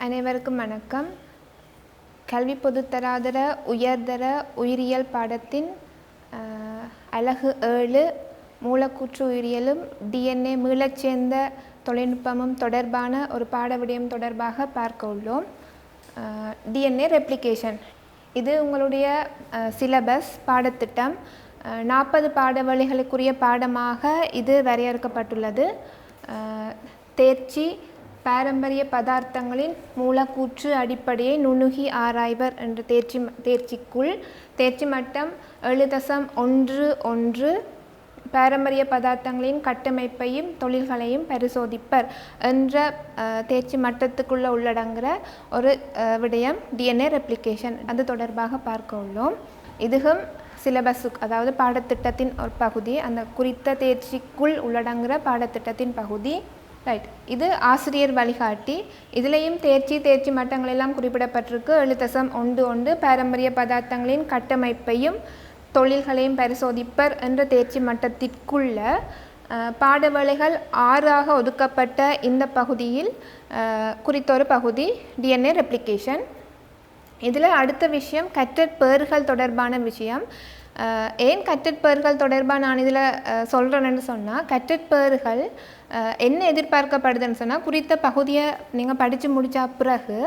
அனைவருக்கும் வணக்கம். கல்வி பொதுத்தராதர உயர்தர உயிரியல் பாடத்தின் அலகு 7 மூலக்கூற்று உயிரியலும் DNA மீளச் சேர்ந்த தொழில்நுட்பமும் தொடர்பான ஒரு பாட விடயம் தொடர்பாக பார்க்க உள்ளோம். DNA ரெப்ளிகேஷன் இது உங்களுடைய சிலபஸ் பாடத்திட்டம் 40 பாட வழிகளுக்குரிய பாடமாக இது வரையறுக்கப்பட்டுள்ளது. தேர்ச்சி பாரம்பரிய பதார்த்தங்களின் மூலக்கூற்று அடிப்படையை நுணுகி ஆராய்வர் என்ற தேர்ச்சிக்குள் தேர்ச்சி மட்டம் 7.11 பாரம்பரிய பதார்த்தங்களின் கட்டமைப்பையும் தொழில்களையும் பரிசோதிப்பர் என்ற தேர்ச்சி மட்டத்துக்குள்ள உள்ளடங்குற ஒரு விடயம் DNA ரெப்ளிகேஷன். அது தொடர்பாக பார்க்க உள்ளோம். இதுவும் சிலபஸுக்கு அதாவது பாடத்திட்டத்தின் ஒரு பகுதி, அந்த குறித்த தேர்ச்சிக்குள் உள்ளடங்குற பாடத்திட்டத்தின் பகுதி. ரைட், இது ஆசிரியர் வழிகாட்டி. இதுலேயும் தேர்ச்சி மட்டங்கள் எல்லாம் குறிப்பிடப்பட்டிருக்கு. 7.11 பாரம்பரிய பதார்த்தங்களின் கட்டமைப்பையும் தொழில்களையும் பரிசோதிப்பர் என்ற தேர்ச்சி மட்டத்திற்குள்ள பாடவேளைகள் 6 ஒதுக்கப்பட்ட இந்த பகுதியில் குறித்த ஒரு பகுதி DNA ரெப்ளிகேஷன். இதில் அடுத்த விஷயம் கற்றற்பேறுகள் தொடர்பான விஷயம். ஏன் கற்றற்பேறுகள் தொடர்பாக நான் இதில் சொல்கிறேன்னு சொன்னால், கற்றற்பேறுகள் என்ன எதிர்பார்க்கப்படுதுன்னு சொன்னால், குறித்த பகுதியை நீங்கள் படித்து முடித்த பிறகு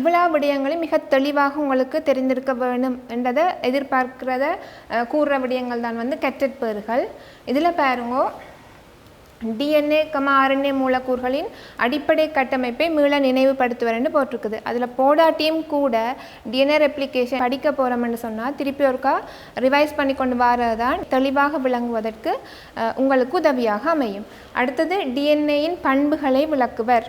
இவ்வளோ விடயங்களும் மிக தெளிவாக உங்களுக்கு தெரிந்திருக்க வேணும் என்றதை எதிர்பார்க்கிறத கூறுற விடயங்கள் தான் கற்றற்பேறுகள். இதில் பாருங்கோ, DNA, RNA மூலக்கூறுகளின் அடிப்படை கட்டமைப்பை மீள நினைவுபடுத்துவர்னு போட்டிருக்குது. அதில் போடாட்டியும் கூட DNA ரெப்ளிகேஷன் படிக்க போகிறோம்னு சொன்னால் திருப்பி ஒருக்கா ரிவைஸ் பண்ணி கொண்டு வரதான் தெளிவாக விளங்குவதற்கு உங்களுக்கு உதவியாக அமையும். அடுத்தது DNAயின் பண்புகளை விளக்குவர்.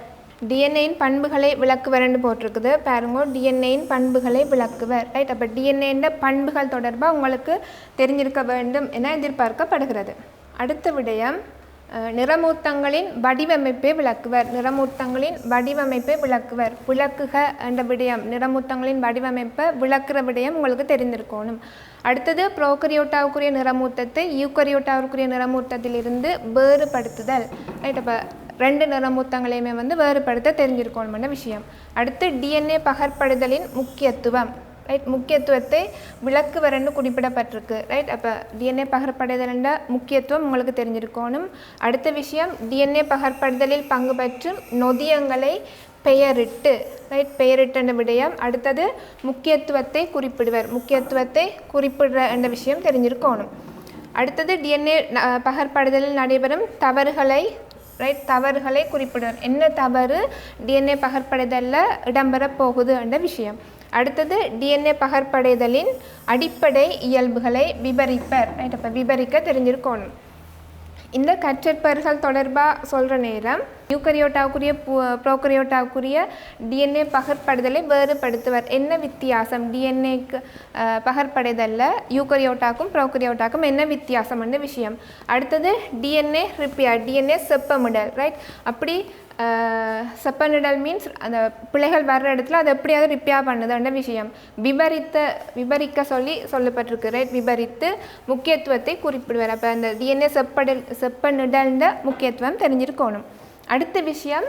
DNAயின் பண்புகளை விளக்குவர்னு போட்டிருக்குது. பாருங்க, DNAயின் பண்புகளை விளக்குவர். ரைட், அப்போ DNA பண்புகள் தொடர்பாக உங்களுக்கு தெரிஞ்சிருக்க வேண்டும் என எதிர்பார்க்கப்படுகிறது. அடுத்த விடயம் நிறமூர்த்தங்களின் வடிவமைப்பை விளக்குவர். நிறமூர்த்தங்களின் வடிவமைப்பை விளக்குவர். விளக்குக என்ற விடயம், நிறமூர்த்தங்களின் வடிவமைப்பை விளக்குற விடயம் உங்களுக்கு தெரிந்திருக்கணும். அடுத்தது ப்ரோகரியோட்டாவுக்குரிய நிறமூர்த்தத்தை யூகரியோட்டாவுக்குரிய நிறமூர்த்தத்திலிருந்து வேறுபடுத்துதல். ரைட், அப்போ 2 நிறமூர்த்தங்களையுமே வேறுபடுத்த தெரிஞ்சிருக்கணும்ன்ற விஷயம். அடுத்து DNA பகர்ப்படுதலின் முக்கியத்துவம். ரைட், முக்கியத்துவத்தை விளக்குவரன்னு குறிப்பிடப்பட்டிருக்கு. ரைட், அப்போ DNA பகர்ப்படுதலின் முக்கியத்துவம் உங்களுக்கு தெரிஞ்சிருக்கணும். அடுத்த விஷயம் DNA பகர்ப்படுதலில் பங்கு பெற்றும் நொதியங்களை பெயரிட்டு. ரைட், பெயரிட்ட விடயம். அடுத்தது முக்கியத்துவத்தை குறிப்பிடுவர். முக்கியத்துவத்தை குறிப்பிடுற என்ற விஷயம் தெரிஞ்சிருக்கணும். அடுத்தது DNA பகர்ப்படுதலில் நடைபெறும் தவறுகளை தவறுகளை குறிப்பிடுவர். என்ன தவறு DNA பகர்ப்படுதலில் இடம்பெற போகுது என்ற விஷயம். அடுத்தது DNA பகர்ப்படைதலின் அடிப்படை இயல்புகளை விவரிப்பர். ரைட், அப்போ விவரிக்க தெரிஞ்சிருக்கணும். இந்த கற்றற்பேறுகள் தொடர்பாக சொல்கிற நேரம் யூகரியோட்டாவுக்குரிய ப்ரோகரியோட்டாவுக்குரிய DNA பகர்ப்படுதலை வேறுபடுத்துவர். என்ன வித்தியாசம் DNAக்கு பகர்ப்படைதலில் யூகரியோட்டாக்கும் ப்ரோகரியோட்டாக்கும் என்ன வித்தியாசம் என்ற விஷயம். அடுத்தது DNA ரிப்பேர், DNA செப்பமிடல். ரைட், அப்படி செப்பனிடல் மீன்ஸ் அந்த பிழைகள் வர்ற இடத்துல அதை எப்படியாவது ரிப்பேர் பண்ணுதுன்ற விஷயம் விவரிக்க சொல்லப்பட்டிருக்கு. ரைட், விவரித்து முக்கியத்துவத்தை குறிப்பிடுவார். அப்போ அந்த DNA செப்பனிடல்ன்ற முக்கியத்துவம் தெரிஞ்சிருக்கணும். அடுத்த விஷயம்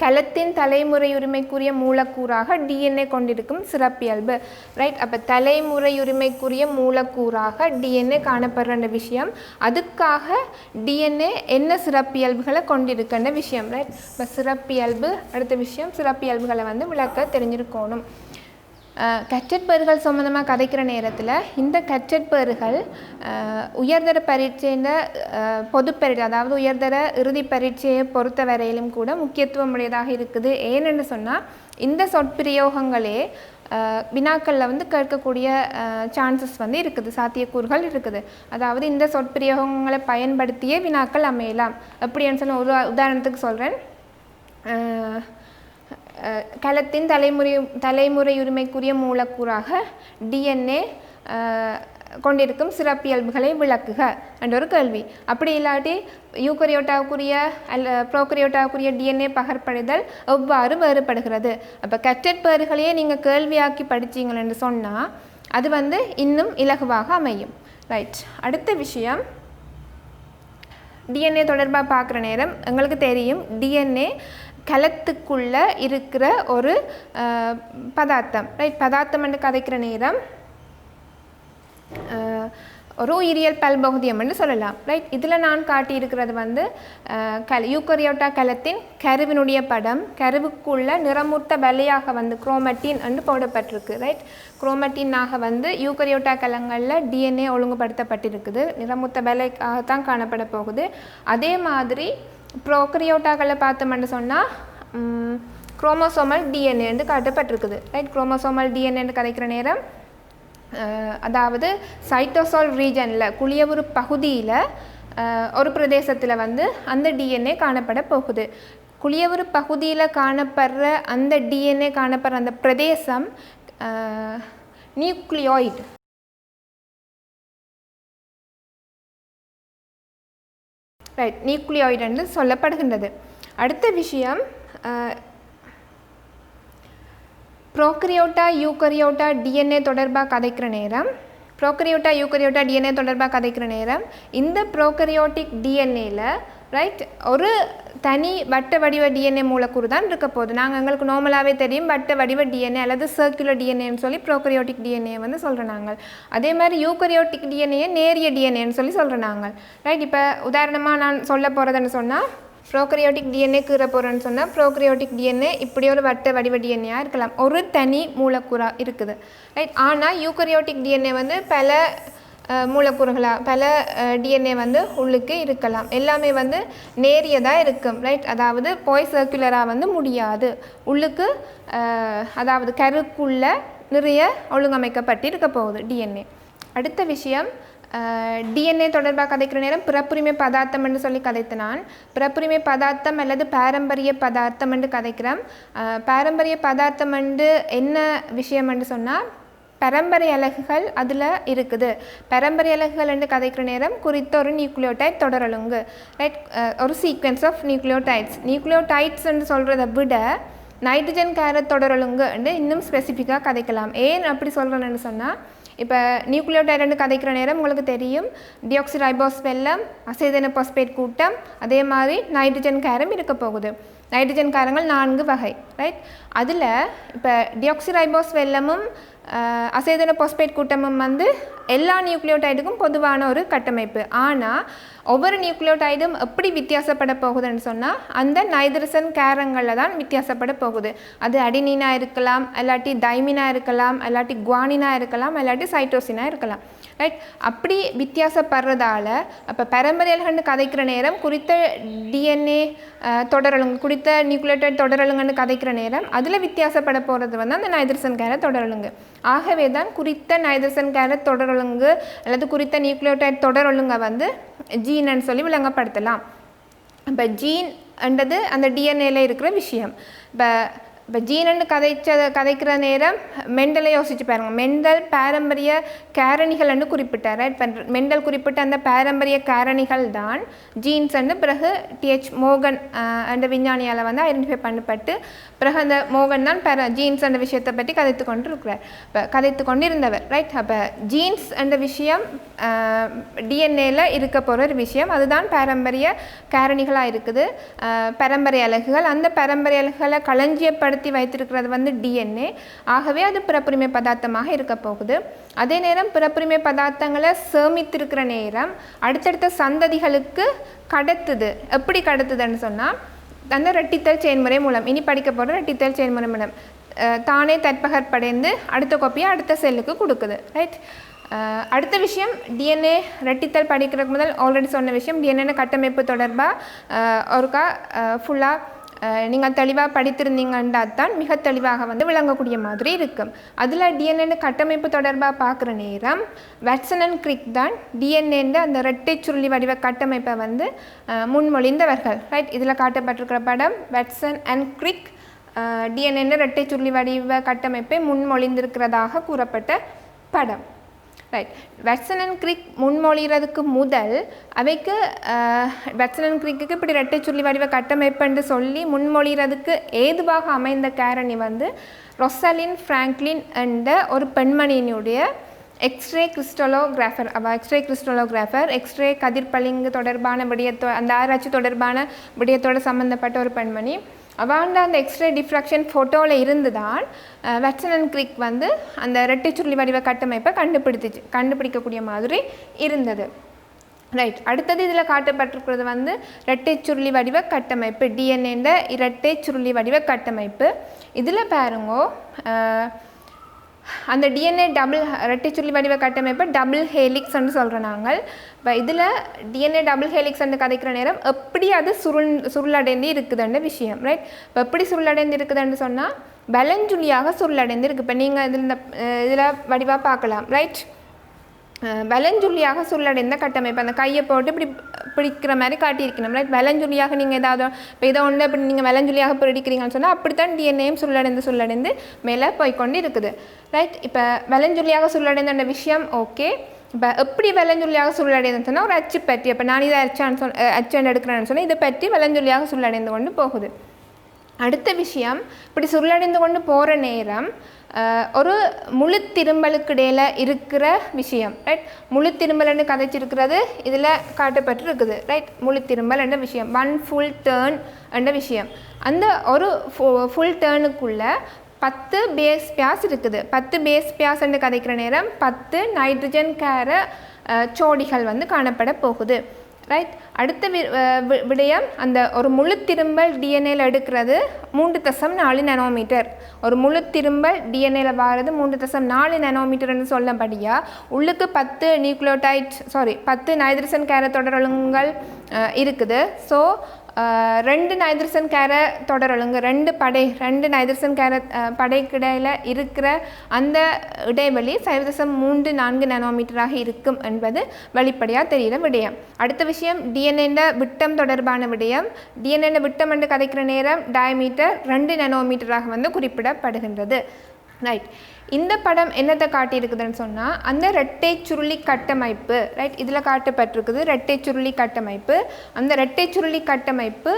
கலத்தின் தலைமுறையுரிமைக்குரிய மூலக்கூறாக DNA கொண்டிருக்கும் சிறப்பியல்பு. ரைட், அப்போ தலைமுறையுரிமைக்குரிய மூலக்கூறாக DNA காணப்படுற விஷயம். அதுக்காக DNA என்ன சிறப்பியல்புகளை கொண்டிருக்கின்ற விஷயம். ரைட், இப்போ சிறப்பியல்பு. அடுத்த விஷயம் சிறப்பியல்புகளை விளக்க தெரிஞ்சிருக்கணும். கற்றற்பேறுகள் சம்பந்தமாக கதைக்கிற நேரத்தில் இந்த கற்றற்பேறுகள் உயர்தர பரீட்சையின் பொதுப்பரீட்சை அதாவது உயர்தர இறுதி பரீட்சையை பொறுத்த வரையிலும் கூட முக்கியத்துவம் உடையதாக இருக்குது. ஏன்னு சொன்னால் இந்த சொற்பிரயோகங்களே வினாக்களில் கேட்கக்கூடிய சான்சஸ் இருக்குது, சாத்தியக்கூறுகள் இருக்குது. அதாவது இந்த சொற்பிரயோகங்களை பயன்படுத்தியே வினாக்கள் அமையலாம். எப்படின்னு சொன்ன ஒரு உதாரணத்துக்கு சொல்கிறேன். கலத்தின் தலைமுறையுரிமைக்குரிய மூலக்கூறாக DNA கொண்டிருக்கும் சிறப்பியல்புகளை விளக்குக என்ற ஒரு கேள்வி. அப்படி இல்லாட்டி யூகரியோட்டாவுக்குரிய ப்ரோகரியோட்டாவுக்குரிய DNA பகர்ப்படைதல் எவ்வாறு வேறுபடுகிறது. அப்போ கற்றற்பேறுகளையே நீங்கள் கேள்வியாக்கி படிச்சிங்கன்னு சொன்னால் அது இன்னும் இலகுவாக அமையும். ரைட், அடுத்த விஷயம் DNA தொடர்பாக பார்க்குற நேரம் எங்களுக்கு தெரியும் DNA கலத்துக்குள்ளே இருக்கிற ஒரு பதார்த்தம். ரைட், பதார்த்தம் என்று கதைக்கிற நேரம் ஒரு உயிரியல் பல்பகுதியம் என்று சொல்லலாம். ரைட், இதில் நான் காட்டியிருக்கிறது வந்து யூக்கரியோட்டா கலத்தின் கருவினுடைய படம். கருவுக்குள்ள நிறமூர்த்த வலையாக வந்து குரோமட்டின் என்று போடப்பட்டிருக்கு. ரைட், குரோமட்டினாக வந்து யூக்கரியோட்டா கலங்களில் டிஎன்ஏ ஒழுங்குபடுத்தப்பட்டிருக்குது. நிறமூர்த்த வலைக்காகத்தான் காணப்பட போகுது. அதே மாதிரி ப்ரோக்கரியோட்டாக்களை பார்த்தோம்னு சொன்னால் குரோமோசோமல் டிஎன்ஏ என்று காட்டப்பட்டிருக்குது. ரைட், குரோமோசோமல் டிஎன்ஏ என்று கதைக்கிற நேரம் அதாவது சைட்டோசால் ரீஜனில் குளியவுறு பகுதியில் ஒரு பிரதேசத்தில் வந்து அந்த டிஎன்ஏ காணப்பட போகுது. குளியவுறு பகுதியில் காணப்படுற அந்த டிஎன்ஏ காணப்படுற அந்த பிரதேசம் நியூக்ளியாய்டு. ரைட், நியூக்ளியாய்டு என்று சொல்லப்படுகின்றது. அடுத்த விஷயம் ப்ரோக்கரியோட்டா யூக்கரியோட்டா டிஎன்ஏ தொடர்பாக கதைக்கிற நேரம் டிஎன்ஏ தொடர்பாக கதைக்கிற நேரம் இந்த ப்ரோக்கரியோட்டிக் டிஎன்ஏல ரைட் ஒரு தனி வட்ட வடிவ டிஎன்ஏ மூலக்கூறு தான் இருக்க போகுது. எங்களுக்கு நார்மலாகவே தெரியும் வட்ட வடிவ டிஎன்ஏ அல்லது சர்க்குலர் டிஎன்ஏன்னு சொல்லி ப்ரோக்கரியோட்டிக் டிஎன்ஏ வந்து சொல்கிறோம் நாங்கள். அதே மாதிரி யூக்கரியோட்டிக் டிஎன்ஏ நேரிய டிஎன்ஏன்னு சொல்லி சொல்கிறோம் நாங்கள். ரைட், இப்போ உதாரணமாக நான் சொல்ல போகிறதுன்னு சொன்னால் ப்ரோக்கரியோட்டிக் டிஎன்ஏ கீற போகிறேன்னு சொன்னால் ப்ரோக்கரியோட்டிக் டிஎன்ஏ இப்படி ஒரு வட்ட வடிவ டிஎன்ஏயாக இருக்கலாம், ஒரு தனி மூலக்கூறாக இருக்குது. ரைட், ஆனால் யூக்கரியோட்டிக் டிஎன்ஏ வந்து பல மூலக்கூறுகளாக பல டிஎன்ஏ வந்து உள்ளுக்கு இருக்கலாம். எல்லாமே வந்து நேரியதாக இருக்கும். ரைட், அதாவது போய் சர்க்குலராக வந்து முடியாது. உள்ளுக்கு அதாவது கருக்குள்ள நிறைய ஒழுங்கமைக்கப்பட்டு இருக்க போகுது டிஎன்ஏ. அடுத்த விஷயம் டிஎன்ஏ தொடர்பாக கதைக்கிற நேரம் பிறப்புரிமை பதார்த்தம் என்று சொல்லி கதைத்து நான் பிறப்புரிமை பதார்த்தம் அல்லது பாரம்பரிய பதார்த்தம் என்று கதைக்கிறோம். பாரம்பரிய பதார்த்தம் என்று என்ன விஷயம் என்று சொன்னால் பரம்பரை அலகுகள் அதில் இருக்குது. பரம்பரை அலகுகள் என்று கதைக்கிற நேரம் குறித்த ஒரு நியூக்ளியோடைட் தொடரொழுங்கு. ரைட், ஒரு சீக்வென்ஸ் ஆஃப் நியூக்ளியோடைட்ஸ் என்று சொல்கிறத விட நைட்ரஜன் கேரட் தொடரொழுங்கு என்று இன்னும் ஸ்பெசிஃபிக்காக கதைக்கலாம். ஏன் அப்படி சொல்கிறேன்னு சொன்னால் இப்போ நியூக்ளியோடைடு கதைக்கிற நேரம் உங்களுக்கு தெரியும் டியோக்சிரைபோஸ் வெல்லம், அசைதன பாஸ்பேட் கூட்டம், அதே மாதிரி நைட்ரஜன் காரம் இருக்க போகுது. நைட்ரஜன் காரங்கள் 4 வகை. ரைட், அதில் இப்போ டியோக்சிரைபோஸ் வெல்லமும் அசைதன பாஸ்பேட் கூட்டமும் வந்து எல்லா நியூக்ளியோடைடுக்கும் பொதுவான ஒரு கட்டமைப்பு. ஆனால் ஒவ்வொரு நியூக்ளியோடைடும் எப்படி வித்தியாசப்பட போகுதுன்னு சொன்னால் அந்த நைட்ரசன் கேரங்களில் தான் வித்தியாசப்பட போகுது. அது அடினினாக இருக்கலாம், இல்லாட்டி தைமினாக இருக்கலாம், இல்லாட்டி குவானினாக இருக்கலாம், இல்லாட்டி சைட்டோசினாக இருக்கலாம். ரைட், அப்படி வித்தியாசப்படுறதால அப்போ பரம்பரையல்கன்னு கதைக்கிற நேரம் குறித்த டிஎன்ஏ தொடரொழுங்கு குறித்த நியூக்ளியோடைட் தொடரொழுங்குன்னு கதைக்கிற நேரம் அதில் வித்தியாசப்பட போகிறது வந்து அந்த நைட்ரசன் கேரட் தொடரொழுங்கு. ஆகவே தான் குறித்த நைட்ரசன் கேரட் தொடரொழுங்கு அல்லது குறித்த நியூக்ளியோடைட் தொடரொழுங்கை வந்து ஜீன்னு சொல்லி விளங்கப்படுத்தலாம். இப்போ ஜீன் என்றது அந்த டிஎன்ஏல இருக்கிற விஷயம். இப்போ ஜீனன்னு கதைக்கிற நேரம் மெண்டலை யோசிச்சு பாருங்கள். மெண்டல் பாரம்பரிய காரணிகள்னு குறிப்பிட்டார். இப்போ மெண்டல் குறிப்பிட்ட அந்த பாரம்பரிய காரணிகள் தான் ஜீன்ஸ்ன்னு பிறகு டிஹெச் மோகன் அந்த விஞ்ஞானியால் வந்து ஐடென்டிஃபை பண்ணப்பட்டு பிறகு அந்த மோகன் தான் ஜீன்ஸ் அந்த விஷயத்தை பற்றி கதைத்து கொண்டு இருக்கிறார். இப்போ கதைத்து கொண்டு இருந்தவர். ரைட், அப்போ ஜீன்ஸ் அந்த விஷயம் டிஎன்ஏல இருக்க போகிற ஒரு விஷயம். அதுதான் பாரம்பரிய காரணிகளாக இருக்குது, பரம்பரை அலகுகள். அந்த பரம்பரை அலகுகளை களஞ்சியப்படுத்தி வைத்திருக்கிறது வந்து டிஎன்ஏ. ஆகவே அது பிறப்புரிமை பதார்த்தமாக இருக்க போகுது. அதே நேரம் பிறப்புரிமை பதார்த்தங்களை சேமித்திருக்கிற நேரம் அடுத்தடுத்த சந்ததிகளுக்கு கடத்துது. எப்படி கடத்துதுன்னு சொன்னால் அந்த ரெட்டித்தல் செயல்முறை மூலம், இனி படிக்க போகிற ரெட்டித்தல் செயல்முறை மூலம் தானே தற்பகற்படைந்து அடுத்த கோப்பியை அடுத்த செல்லுக்கு கொடுக்குது. ரைட், அடுத்த விஷயம் டிஎன்ஏ ரெட்டித்தல் படிக்கிறதுக்கு முதல் ஆல்ரெடி சொன்ன விஷயம் டிஎன்ஏ கட்டமைப்பு தொடர்பாக ஒருக்கா ஃபுல்லாக நீங்கள் தெளிவாக படித்திருந்தீங்கன்னா தான் மிக தெளிவாக வந்து விளங்கக்கூடிய மாதிரி இருக்கும். அதில் டிஎன்ஏ கட்டமைப்பு தொடர்பாக பார்க்குற நேரம் வாட்சன் அண்ட் கிரிக் தான் டிஎன்ஏன்ற அந்த இரட்டை சுருளி வடிவ கட்டமைப்பை வந்து முன்மொழிந்தவர்கள். ரைட், இதில் காட்டப்பட்டிருக்கிற படம் வாட்சன் அண்ட் கிரிக் டிஎன்ஏன்ற இரட்டை சுருளி வடிவ கட்டமைப்பை முன்மொழிந்திருக்கிறதாக கூறப்பட்ட படம். ரைட், வாட்சன் அண்ட் கிரிக் முன்மொழிகிறதுக்கு முதல் அவைக்கு வாட்சன் அண்ட் கிரிக்கு இப்படி ரெட்டை சுருளி வடிவ கட்டமைப்புன்னு சொல்லி முன்மொழிகிறதுக்கு ஏதுவாக அமைந்த காரணி வந்து ரொசலின் ஃப்ராங்க்லின் என்ற ஒரு பெண்மணியினுடைய எக்ஸ்ரே கிறிஸ்டலோகிராஃபர் எக்ஸ்ரே கதிர்பளிங்கு தொடர்பான விடயத்தோ அந்த ஆராய்ச்சி தொடர்பான விடயத்தோடு சம்மந்தப்பட்ட ஒரு பெண்மணி. அவாண்ட அந்த எக்ஸ்ரே டிஃப்ராக்ஷன் ஃபோட்டோவில் இருந்து தான் வாட்சன் அண்ட் கிரிக் வந்து அந்த இரட்டை சுருளி வடிவ கட்டமைப்பை கண்டுபிடிக்கக்கூடிய மாதிரி இருந்தது. ரைட், அடுத்தது இதில் காட்டப்பட்டிருக்கிறது வந்து இரட்டை சுருளி வடிவ கட்டமைப்பு, டிஎன்ஏன்ற இரட்டை சுருளி வடிவ கட்டமைப்பு. இதில் பாருங்கோ அந்த டிஎன்ஏ இரட்டை சுருளி வடிவ கட்டமைப்பை டபுள் ஹேலிக்ஸ்ன்னு சொல்கிறோம் நாங்கள். இப்போ இதில் டிஎன்ஏ டபுள் ஹேலிக்ஸ்ன்னு கதைக்கிற நேரம் எப்படி அது சுருளடைந்து இருக்குதுன்ற விஷயம். ரைட், இப்போ எப்படி சுருளடைந்து இருக்குதுன்னு சொன்னால் வலஞ்சுழியாக சுருளடைந்து இருக்குது. இப்போ நீங்கள் இதில் வடிவாக பார்க்கலாம். ரைட், வலஞ்சுழியாக சுருளடைந்த கட்டமைப்பு, அந்த கையை போட்டு இப்படி பிடிக்கிற மாதிரி காட்டியிருக்கணும். ரைட், வலஞ்சுழியாக நீங்கள் ஏதாவது இப்போ இதை ஒன்று இப்படி நீங்கள் வலஞ்சுழியாக பிடிக்கிறீங்கன்னு சொன்னால் அப்படித்தான் டிஎன்ஏயும் சுருளடைந்து மேலே போய்கொண்டு இருக்குது. ரைட், இப்போ வலஞ்சுழியாக சுருளடைந்த விஷயம் ஓகே. இப்போ எப்படி வலஞ்சுழியாக சுருளடைந்துன்னு சொன்னால் ஒரு அச்சு பற்றி, இப்போ நான் இதை அச்சான்னு எடுக்கிறேன்னு சொன்னால் இதை பற்றி வலஞ்சுழியாக சுருளடைந்து கொண்டு போகுது. அடுத்த விஷயம், இப்படி சுருளடைந்து கொண்டு போகிற நேரம் ஒரு முழு திரும்பலுக்கு இடையில் இருக்கிற விஷயம். ரைட், முழு திரும்பல்னு கதைச்சிருக்கிறது இதில் காட்டப்பட்டிருக்குது. ரைட், முழு திரும்பல் என்ற விஷயம், 1 full turn என்ற விஷயம். அந்த ஒரு ஃபுல் டேர்னுக்குள்ள 10 பேஸ் பேஸ் இருக்குது. 10 பேஸ் பேஸ் என்று கதைக்கிற நேரம் 10 நைட்ரஜன் கேர ஜோடிகள் வந்து காணப்பட போகுது. ரைட், அடுத்த விடயம், அந்த ஒரு முழு திரும்பல் டிஎன்ஏல எடுக்கிறது 3.4 நானோமீட்டர். ஒரு முழு திரும்பல் டிஎன்ஏல வாரது 3.4 நானோமீட்டர்னு சொல்லபடியா உள்ளுக்கு 10 நைட்ரஜன் கேர தொடரொழுங்குகள் இருக்குது. ஸோ 2 நைட்ரஜன் கேர தொடரொழுங்கு, 2 நைட்ரஜன் கேர படைக்கிடையில் இருக்கிற அந்த இடைவெளி 0.34 நானோமீட்டராக இருக்கும் என்பது வெளிப்படையாக தெரிகிற விடயம். அடுத்த விஷயம், டிஎன்ஏ விட்டம் தொடர்பான விடயம். டிஎன்ஏ விட்டம் என்று கதைக்கிற நேரம் டயமீட்டர் 2 நானோமீட்டராக வந்து குறிப்பிடப்படுகின்றது. ரைட், இந்த படம் என்னத்தை காட்டியிருக்குதுன்னு சொன்னால் அந்த இரட்டை சுருளி கட்டமைப்பு. ரைட், இதில் காட்டப்பட்டிருக்குது இரட்டை சுருளி கட்டமைப்பு. அந்த இரட்டை சுருளி கட்டமைப்பு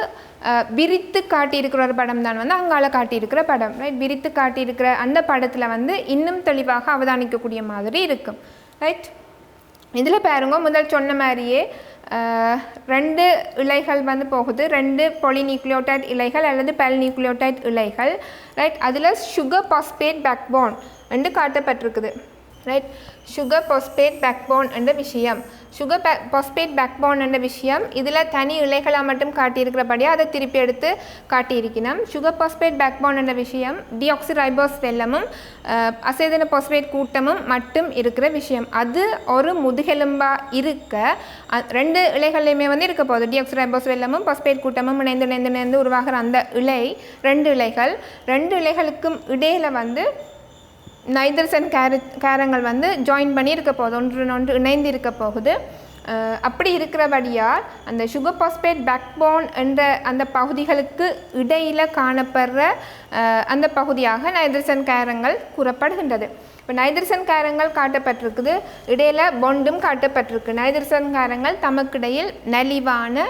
விரித்து காட்டியிருக்கிற ஒரு படம் தான் வந்து அங்கால காட்டியிருக்கிற படம். ரைட், விரித்து காட்டியிருக்கிற அந்த படத்தில் வந்து இன்னும் தெளிவாக அவதானிக்கக்கூடிய மாதிரி இருக்கும். ரைட், இதில் பாருங்க, முதல் சொன்ன மாதிரியே 2 இலைகள் வந்து போகுது, 2 பாலிநியூக்ளியோடைட் இலைகள் அல்லது பல்நியூக்ளியோடைட் இலைகள். ரைட், அதில் சுகர் பாஸ்பேட் பேக்போன் என்று காட்டப்பட்டிருக்குது. ரைட், சுகர் பாஸ்பேட் பேக்போன் என்ற விஷயம், பாஸ்பேட் பேக்போன் என்ற விஷயம் இதில் தனி இலைகளாக மட்டும் காட்டியிருக்கிறபடியாக அதை திருப்பி எடுத்து காட்டியிருக்கணும். சுகர் பாஸ்பேட் பேக்போன் என்ற விஷயம் டிஆக்சிரைபோஸ் வெல்லமும் அசைதன பாஸ்பேட் கூட்டமும் மட்டும் இருக்கிற விஷயம். அது ஒரு முதுகெலும்பாக இருக்க 2 இலைகள்லையுமே வந்து இருக்க போகுது. டிஆக்சிரைபோஸ் வெல்லமும் பாஸ்பேட் கூட்டமும் இணைந்து உருவாகிற அந்த 2 இலைகளுக்கும் இடையில் வந்து நைட்ரஜன் கேரங்கள் வந்து ஜாயின் பண்ணி இருக்க போகுது, ஒன்று இணைந்து இருக்க போகுது. அப்படி இருக்கிறபடியால் அந்த சுகர் பாஸ்பேட் பேக்போன் என்ற அந்த பகுதிகளுக்கு இடையில் காணப்படுற அந்த பகுதியாக நைட்ரஜன் கேரங்கள் கூறப்படுகின்றது. இப்போ நைட்ரஜன் கேரங்கள் காட்டப்பட்டிருக்குது, இடையில் பொண்டும் காட்டப்பட்டிருக்கு. நைட்ரஜன் கேரங்கள் தமக்கிடையில் நலிவான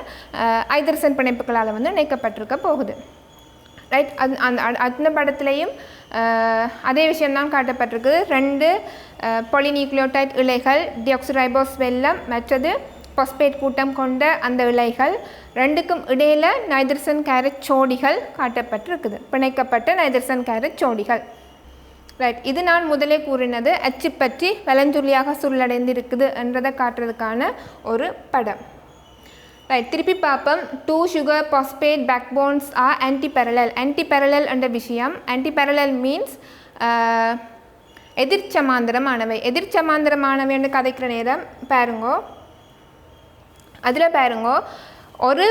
ஹைட்ரஜன் பிணைப்புகளால் வந்து இணைக்கப்பட்டிருக்க போகுது. ரைட், அந்த படத்துலேயும் அதே விஷயம்தான் காட்டப்பட்டிருக்குது. 2 பாலிநியூக்ளியோடைட் இலைகள், டிஆக்சிரைபோஸ் வெல்லம், மற்றது பாஸ்பேட் கூட்டம் கொண்ட அந்த இலைகள், 2க்கும் இடையில் நைட்ரஜன் கேரட் ஜோடிகள் காட்டப்பட்டிருக்குது, பிணைக்கப்பட்ட நைட்ரஜன் கேரட் ஜோடிகள். ரைட், இது நான் முதலே கூறினது அச்சு பற்றி வலஞ்சுழியாக சுருளடைந்து இருக்குது என்றதை காட்டுறதுக்கான ஒரு படம். ரைட், திருப்பி பார்ப்போம். 2 sugar phosphate backbones are antiparallel. Antiparallel என்ற விஷயம், antiparallel means எதிர்ச்சமாந்திரமானவை. எதிர்ச்சமாந்திரமானவை என்று கதைக்கிற நேரம் பாருங்கோ, அதில் பாருங்கோ ஒரு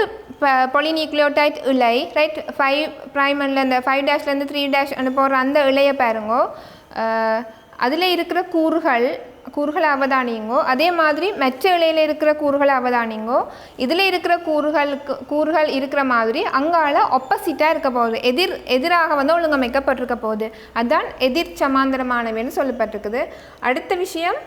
பாலிநியூக்ளியோடைட் இலை. ரைட், 5' அந்த 5' 3' போடுற அந்த இலையை பாருங்கோ, அதில் இருக்கிற கூறுகளை அவதானிங்கோ. அதே மாதிரி மற்ற இலையில் இருக்கிற கூறுகளை அவதானிங்கோ. இதில் இருக்கிற கூறுகள் இருக்கிற மாதிரி அங்கால ஆப்போசிட்டாக இருக்க போகுது, எதிராக வந்து ஒழுங்கமைக்கப்பட்டிருக்க போகுது. அதுதான் எதிர் சமாந்தரமானவைன்னு சொல்லப்பட்டிருக்குது. அடுத்த விஷயம்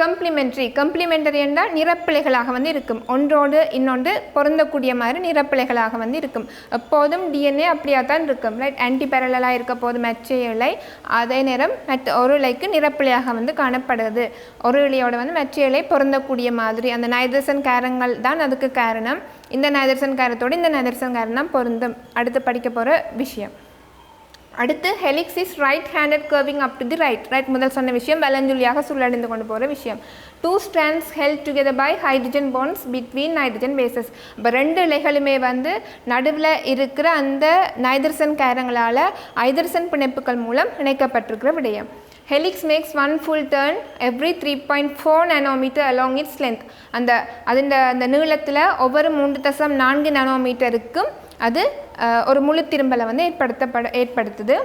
கம்ப்ளிமெண்டரி என்றால் நிறப்பிழைகளாக வந்து இருக்கும், ஒன்றோடு இன்னொன்று பொருந்தக்கூடிய மாதிரி நிறப்பிழைகளாக வந்து இருக்கும். எப்போதும் டிஎன்ஏ அப்படியாக தான் இருக்கும். ரைட், ஆன்டிபேரலாக இருக்க போது மற்ற இலை, அதே நேரம் ஒரு இலைக்கு நிறப்பிழையாக வந்து காணப்படுது. ஒரு இலையோட வந்து மற்ற இலை பொருந்தக்கூடிய மாதிரி அந்த நைட்ரஜன் கேரங்கள் தான் அதுக்கு காரணம். இந்த நைட்ரஜன் காரத்தோடு இந்த நைட்ரஜன் காரம் தான் பொருந்தும். அடுத்து படிக்க போகிற விஷயம். அடுத்து helix is right handed carving up to the right முதல் சொன்ன விஷயம் வலஞ்சுழியாக சுழடைந்து கொண்டு போகிற விஷயம். 2 strands held together by hydrogen bonds between nitrogen bases. இப்போ 2 இலைகளுமே வந்து நடுவில் இருக்கிற அந்த நைட்ரஜன் காரங்களால் ஹைட்ரஜன் பிணைப்புகள் மூலம் இணைக்கப்பட்டிருக்கிற விடயம். Helix makes one full turn every 3.4 nanometer along its length. அந்த நீளத்தில் ஒவ்வொரு 3.4 நானோமீட்டருக்கும் அது ஒரு முழு திரும்பலை வந்து ஏற்படுத்துது.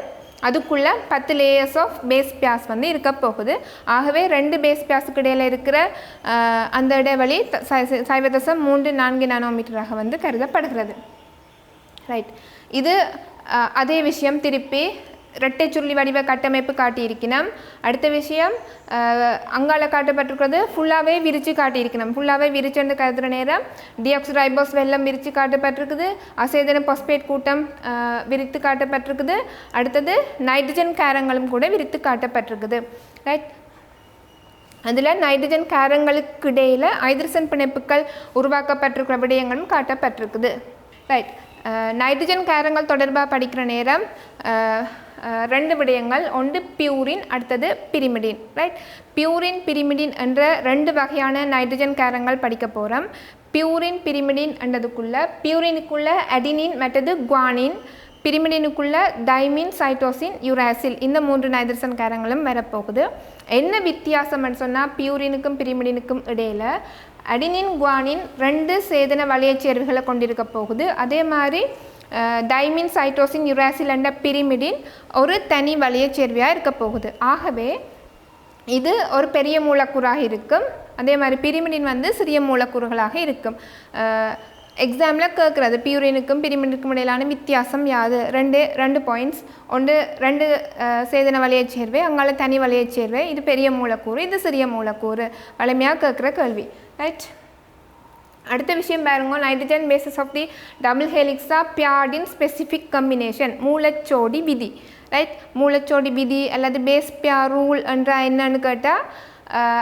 அதுக்குள்ளே 10 லேயர்ஸ் ஆஃப் பேஸ் பியாஸ் வந்து இருக்க போகுது. ஆகவே 2 பேஸ் பியாஸுக்கு இடையில் இருக்கிற அந்த இடைவெளி 0.34 நானோமீட்டராக வந்து கருதப்படுகிறது. ரைட், இது அதே விஷயம் திருப்பி இரட்டை சுருளி வடிவ கட்டமைப்பு காட்டியிருக்கணும். அடுத்த விஷயம் அங்கால காட்டப்பட்டிருக்கிறது ஃபுல்லாகவே விரித்து காட்டியிருக்கணும். ஃபுல்லாகவே விரிச்சுன்னு கருதுகிற நேரம் டிஆக்சிரைபோஸ் வெள்ளம் விரித்து காட்டப்பட்டிருக்குது. அசேதன பாஸ்பேட் கூட்டம் விரித்து காட்டப்பட்டிருக்குது. அடுத்தது நைட்ரஜன் காரங்களும் கூட விரித்து காட்டப்பட்டிருக்குது. ரைட், அதில் நைட்ரஜன் காரங்களுக்கு இடையில் ஹைட்ரஜன் பிணைப்புகள் உருவாக்கப்பட்டிருக்கிற விடயங்களும் காட்டப்பட்டிருக்குது. ரைட், நைட்ரஜன் காரங்கள் தொடர்பாக படிக்கிற நேரம் 2 விடயங்கள், ஒன்று பியூரின், அடுத்தது பிரிமிடின். ரைட், பியூரின் பிரிமிடின் என்ற 2 வகையான நைட்ரஜன் காரங்கள் படிக்க போகிறோம். பியூரின் பிரிமிடின் என்றதுக்குள்ள பியூரினுக்குள்ள அடினின் மற்றது குவானின், பிரிமிடினுக்குள்ள தைமின், சைட்டோசின், யுராசில் இந்த 3 நைட்ரஜன் காரங்களும் வரப்போகுது. என்ன வித்தியாசம்னு சொன்னால் பியூரினுக்கும் பிரிமிடினுக்கும் இடையில் அடினின் குவானின் 2 சேதன வளையச் சேர்வுகளை கொண்டிருக்க போகுது. அதே மாதிரி தைமின், சைட்டோசின், யுராசில் என்ற பிரிமிடின் ஒரு தனி வளையச் சேர்வையாக இருக்க போகுது. ஆகவே இது ஒரு பெரிய மூலக்கூறாக இருக்கும். அதே மாதிரி பிரிமிடின் வந்து சிறிய மூலக்கூறுகளாக இருக்கும். எக்ஸாமில் கேட்குறது பியூரினுக்கும் பிரிமிடினுக்கும் இடையிலான வித்தியாசம் யாது? 2 பாயிண்ட்ஸ். ஒன்று 2 சேதன வளையச் சேர்வை, அங்கால தனி வளையச் சேர்வை. இது பெரிய மூலக்கூறு, இது சிறிய மூலக்கூறு. வலிமையாக கேட்குற கேள்வி. ரைட், அடுத்த விஷயம் பாருங்க. Nitrogen bases of the double ஹெலிக்ஸா பியார்ட் இன் ஸ்பெசிஃபிக் கம்பினேஷன், மூலச்சோடி விதி. ரைட், மூலச்சோடி விதி அல்லது பேஸ் பியார் ரூல் என்ற என்னன்னு கேட்டால்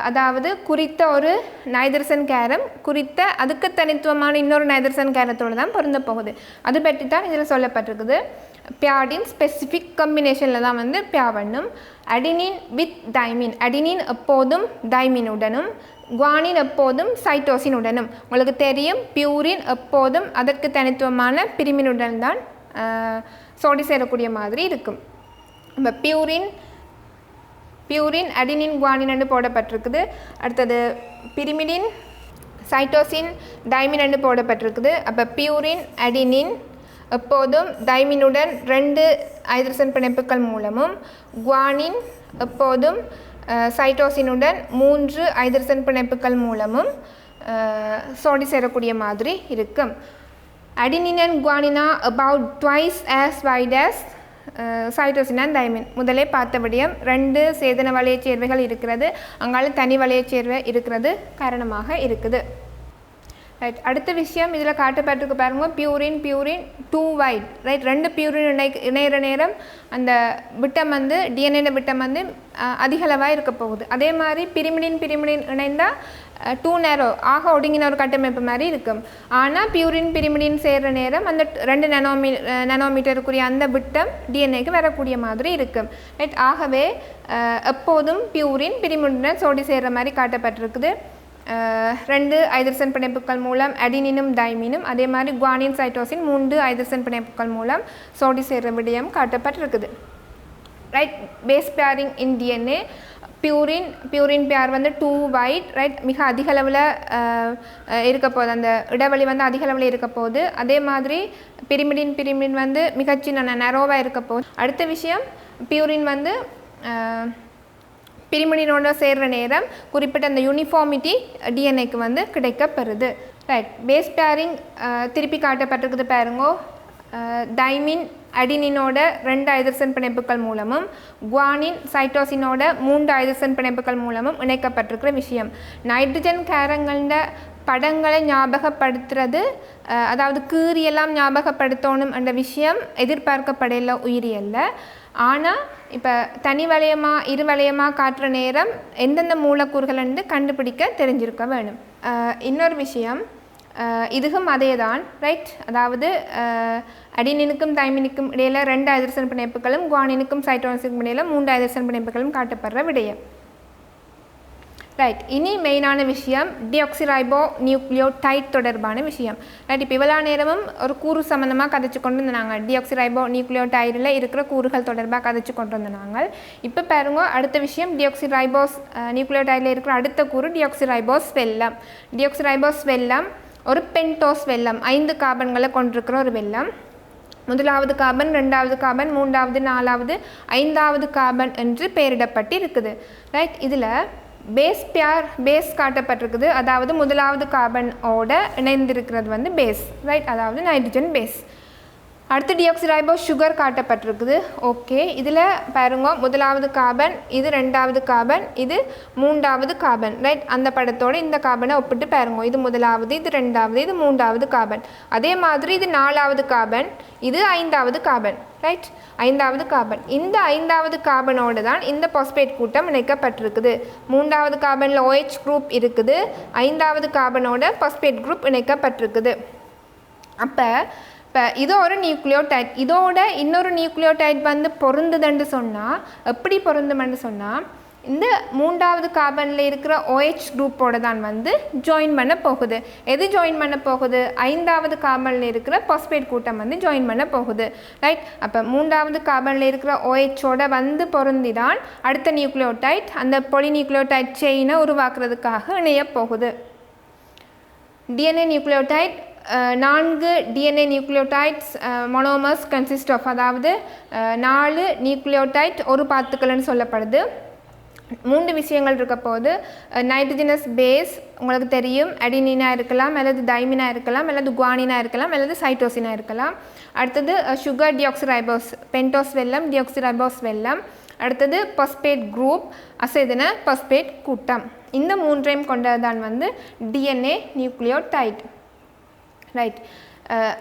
அதாவது குறித்த ஒரு நைட்ரஜன் காரம் குறித்த அதுக்கு தனித்துவமான இன்னொரு நைட்ரஜன் காரத்தோடு தான் பொருந்த போகுது. அது பற்றி தான் இதில் சொல்லப்பட்டிருக்குது. பியார்டின் ஸ்பெசிஃபிக் கம்பினேஷனில் தான் வந்து பியாவண்ணும். அடினின் வித் தைமின், அடினின் எப்போதும் தைமினுடனும், குவானின் எப்போதும் சைட்டோசினுடனும். உங்களுக்கு தெரியும் பியூரின் எப்போதும் அதற்கு தனித்துவமான பிரிமினுடன் தான் சோடி சேரக்கூடிய மாதிரி இருக்கும். இப்போ பியூரின் அடினின் குவானின் என்று போடப்பட்டிருக்குது. அடுத்தது பிரிமிடின் சைட்டோசின் தைமின் என்று போடப்பட்டிருக்குது. அப்போ பியூரின் அடினின் எப்போதும் தைமினுடன் 2 ஹைட்ரஜன் பிணைப்புகள் மூலமும், குவானின் எப்போதும் சைட்டோசினுடன் 3 ஹைட்ரஜன் பிணைப்புகள் மூலமும் சோடி சேரக்கூடிய மாதிரி இருக்கும். அடினின் அண்ட் குவானினா about twice as wide as cytosine and thymine. முதலே பார்த்தபடியும் 2 சேதன வளையச் சேர்வைகள் இருக்கிறது, அங்கால தனி வளையச் சேர்வை இருக்கிறது காரணமாக இருக்குது. ரைட், அடுத்த விஷயம் இதில் காட்டப்பட்டிருக்கு பாருங்க. பியூரின் 2 வைட். ரைட், 2 பியூரின் இணைகிற நேரம் அந்த விட்டம் வந்து டிஎன்ஏ விட்டம் வந்து அதிகளவாக இருக்க போகுது. அதே மாதிரி பிரிமிடின் இணைந்தால் 2 நேரோ ஆக ஒடுங்கின ஒரு கட்டமைப்பு மாதிரி இருக்கும். ஆனால் பிரிமிடின் சேர்கிற நேரம் அந்த 2 நானோமீட்டருக்குரிய அந்த விட்டம் டிஎன்ஏக்கு வரக்கூடிய மாதிரி இருக்கும். ரைட், ஆகவே எப்போதும் பிரிமிடின் சோடி சேர்கிற மாதிரி காட்டப்பட்டிருக்குது. 2 ஹைட்ரஜன் பிணைப்புகள் மூலம் அடினினும் தைமினும், அதே மாதிரி குவானின் சைட்டோசின் 3 ஹைட்ரஜன் பிணைப்புகள் மூலம் சோடி சேர்ற விடயம் காட்டப்பட்டிருக்குது. Right, base pairing in DNA. Purine pair வந்து 2 வைட். ரைட், மிக அதிக அளவில் இருக்க போகுது, அந்த இடைவெளி வந்து அதிக அளவில் இருக்க போகுது. அதே மாதிரி பிரிமிடின் வந்து மிகச்சின்ன நரோவாக இருக்க போகுது. அடுத்த விஷயம் பியூரின் வந்து பிரிமிடினோட சேர்கிற நேரம் குறிப்பிட்ட அந்த யூனிஃபார்மிட்டி டிஎன்ஏக்கு வந்து கிடைக்கப்பெறுது. ரைட், பேஸ் பேரிங் திருப்பி காட்டப்பட்டிருக்குது பாருங்கோ. தைமின் அடினினோட 2 ஹைட்ரஜன் பிணைப்புகள் மூலமும், குவானின் சைட்டோசினோட 3 ஹைட்ரஜன் பிணைப்புகள் மூலமும் இணைக்கப்பட்டிருக்கிற விஷயம். நைட்ரஜன் காரங்கள படங்களை ஞாபகப்படுத்துறது, அதாவது கீறியெல்லாம் ஞாபகப்படுத்தணும் என்ற விஷயம் எதிர்பார்க்கப்படையில உயிரியல்ல. ஆனால் இப்போ தனி வளையமாக இரு வளையமாக காட்டுற நேரம் எந்தெந்த மூலக்கூறுகள் கண்டுபிடிக்க தெரிஞ்சிருக்க வேணும். இன்னொரு விஷயம், இதுவும் அதே தான் ரைட். அதாவது அடினினுக்கும் தைமினுக்கும் இடையில் 2 ஹைட்ரஜன் பிணைப்புகளும் குவானினுக்கும் சைட்டோசினுக்கும் இடையில் 3 ஹைட்ரஜன் பிணைப்புகளும் காட்டப்படுற விடயம் ரைட். இனி மெயினான விஷயம் டிஆக்சிரைபோ நியூக்ளியோடைட் தொடர்பான விஷயம் ரைட். இப்போ இவ்வளோ நேரமும் ஒரு கூறு சம்மந்தமாக கதைச்சு கொண்டு இருந்தாங்க. டிஆக்சிரைபோ நியூக்ளியோடைடில் இருக்கிற கூறுகள் தொடர்பாக கதைச்சு கொண்டு இருந்தாங்க. இப்போ பாருங்க அடுத்த விஷயம் டிஆக்சிரைபோஸ் நியூக்ளியோடைடில் இருக்கிற அடுத்த கூறு டிஆக்சிரைபோஸ் வெல்லம். டிஆக்சிரைபோஸ் வெல்லம் ஒரு பென்டோஸ் வெல்லம், 5 கார்பன்களை கொண்டிருக்கிற ஒரு வெல்லம். முதலாவது கார்பன், 2வது கார்பன், 3வது, 4வது, 5வது கார்பன் என்று பெயரிடப்பட்டு இருக்குது ரைட். இதில் பேஸ் காட்டப்பட்டிருக்குது. அதாவது முதலாவது கார்பனோட இணைந்திருக்கிறது வந்து பேஸ் ரைட், அதாவது நைட்ரஜன் பேஸ். அடுத்து டிஆக்சிரைபோ சுகர் காட்டப்பட்டிருக்குது. ஓகே, இதில் பாருங்க முதலாவது கார்பன், இது 2வது கார்பன், இது 3வது கார்பன் ரைட். அந்த படத்தோடு இந்த கார்பனை ஒப்பிட்டு பாருங்க. இது முதலாவது, இது 2வது, இது 3வது கார்பன். அதே மாதிரி இது 4வது கார்பன், இது 5வது கார்பன் ரைட், 5வது கார்பன். இந்த 5வது கார்பனோடு தான் இந்த பாஸ்பேட் கூட்டம் இணைக்கப்பட்டிருக்குது. 3வது கார்பனில் OH குரூப் இருக்குது, 5வது கார்பனோட பாஸ்பேட் குரூப் இணைக்கப்பட்டிருக்குது. அப்போ இது ஒரு நியூக்ளியோடைட், இதோட இன்னொரு நியூக்ளியோடைட் வந்து பொருந்துதுன்னு சொன்னால் எப்படி பொருந்துமென்று சொன்னால் இந்த 3வது கார்பனில் இருக்கிற OH குரூப்போடு தான் வந்து ஜாயின் பண்ண போகுது. எது ஜாயின் பண்ண போகுது? 5வது கார்பனில் இருக்கிற பாஸ்பேட் கூட்டம் வந்து ஜாயின் பண்ண போகுது ரைட். அப்போ 3வது கார்பனில் இருக்கிற OHோட வந்து பொருந்தி தான் அடுத்த நியூக்ளியோடைட் அந்த பொலிநியூக்ளியோடைட் செயினை உருவாக்குறதுக்காக இணைய போகுது. DNA nucleotide 4 DNA nucleotides monomers consist of, அதாவது 4 நியூக்ளியோடைட் ஒரு பார்த்துக்கள்னு சொல்லப்படுது. 3 விஷயங்கள் இருக்க போது நைட்ரஜனஸ் பேஸ் உங்களுக்கு தெரியும், அடினினாக இருக்கலாம், அல்லது தைமினாக இருக்கலாம், அல்லது குவானினாக இருக்கலாம், அல்லது சைட்டோசினாக இருக்கலாம். அடுத்தது சுகர் டிஆக்சிரைபோஸ் பென்டோஸ் வெல்லம், டிஆக்சிரைபோஸ் வெல்லம். அடுத்தது பாஸ்பேட் குரூப் அசைதன பாஸ்பேட் கூட்டம். இந்த 3ஐயும் கொண்டது தான் வந்து DNA நியூக்ளியோடைட் ரைட்.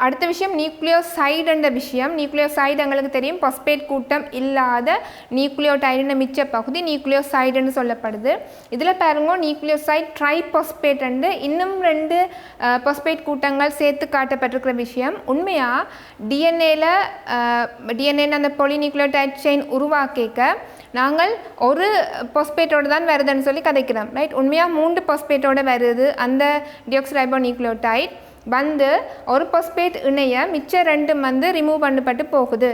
அடுத்த விஷயம் நியூக்ளியோசைடு என்ற விஷயம். நியூக்ளியோசைடு எங்களுக்கு தெரியும் பாஸ்பேட் கூட்டம் இல்லாத நியூக்ளியோடைடுன மிச்ச பகுதி நியூக்ளியோசைடுன்னு சொல்லப்படுது. இதில் பாருங்க நியூக்ளியோசைட் ட்ரைபாஸ்பேட் அண்டு இன்னும் 2 பாஸ்பேட் கூட்டங்கள் சேர்த்து காட்டப்பட்டிருக்கிற விஷயம். உண்மையாக டிஎன்ஏல அந்த பொலிநியூக்ளியோடைட் செயின் உருவாக்கிக்க நாங்கள் ஒரு பாஸ்பேட்டோடு தான் வருதுன்னு சொல்லி கதைக்கிறோம் ரைட். உண்மையாக 3 பாஸ்பேட்டோடு வருது அந்த டிஆக்சிரைபோ நியூக்ளியோடைட் வந்து ஒரு பாஸ்பேட் இணைய மிச்ச 2 வந்து ரிமூவ் பண்ணப்பட்டு போகுது,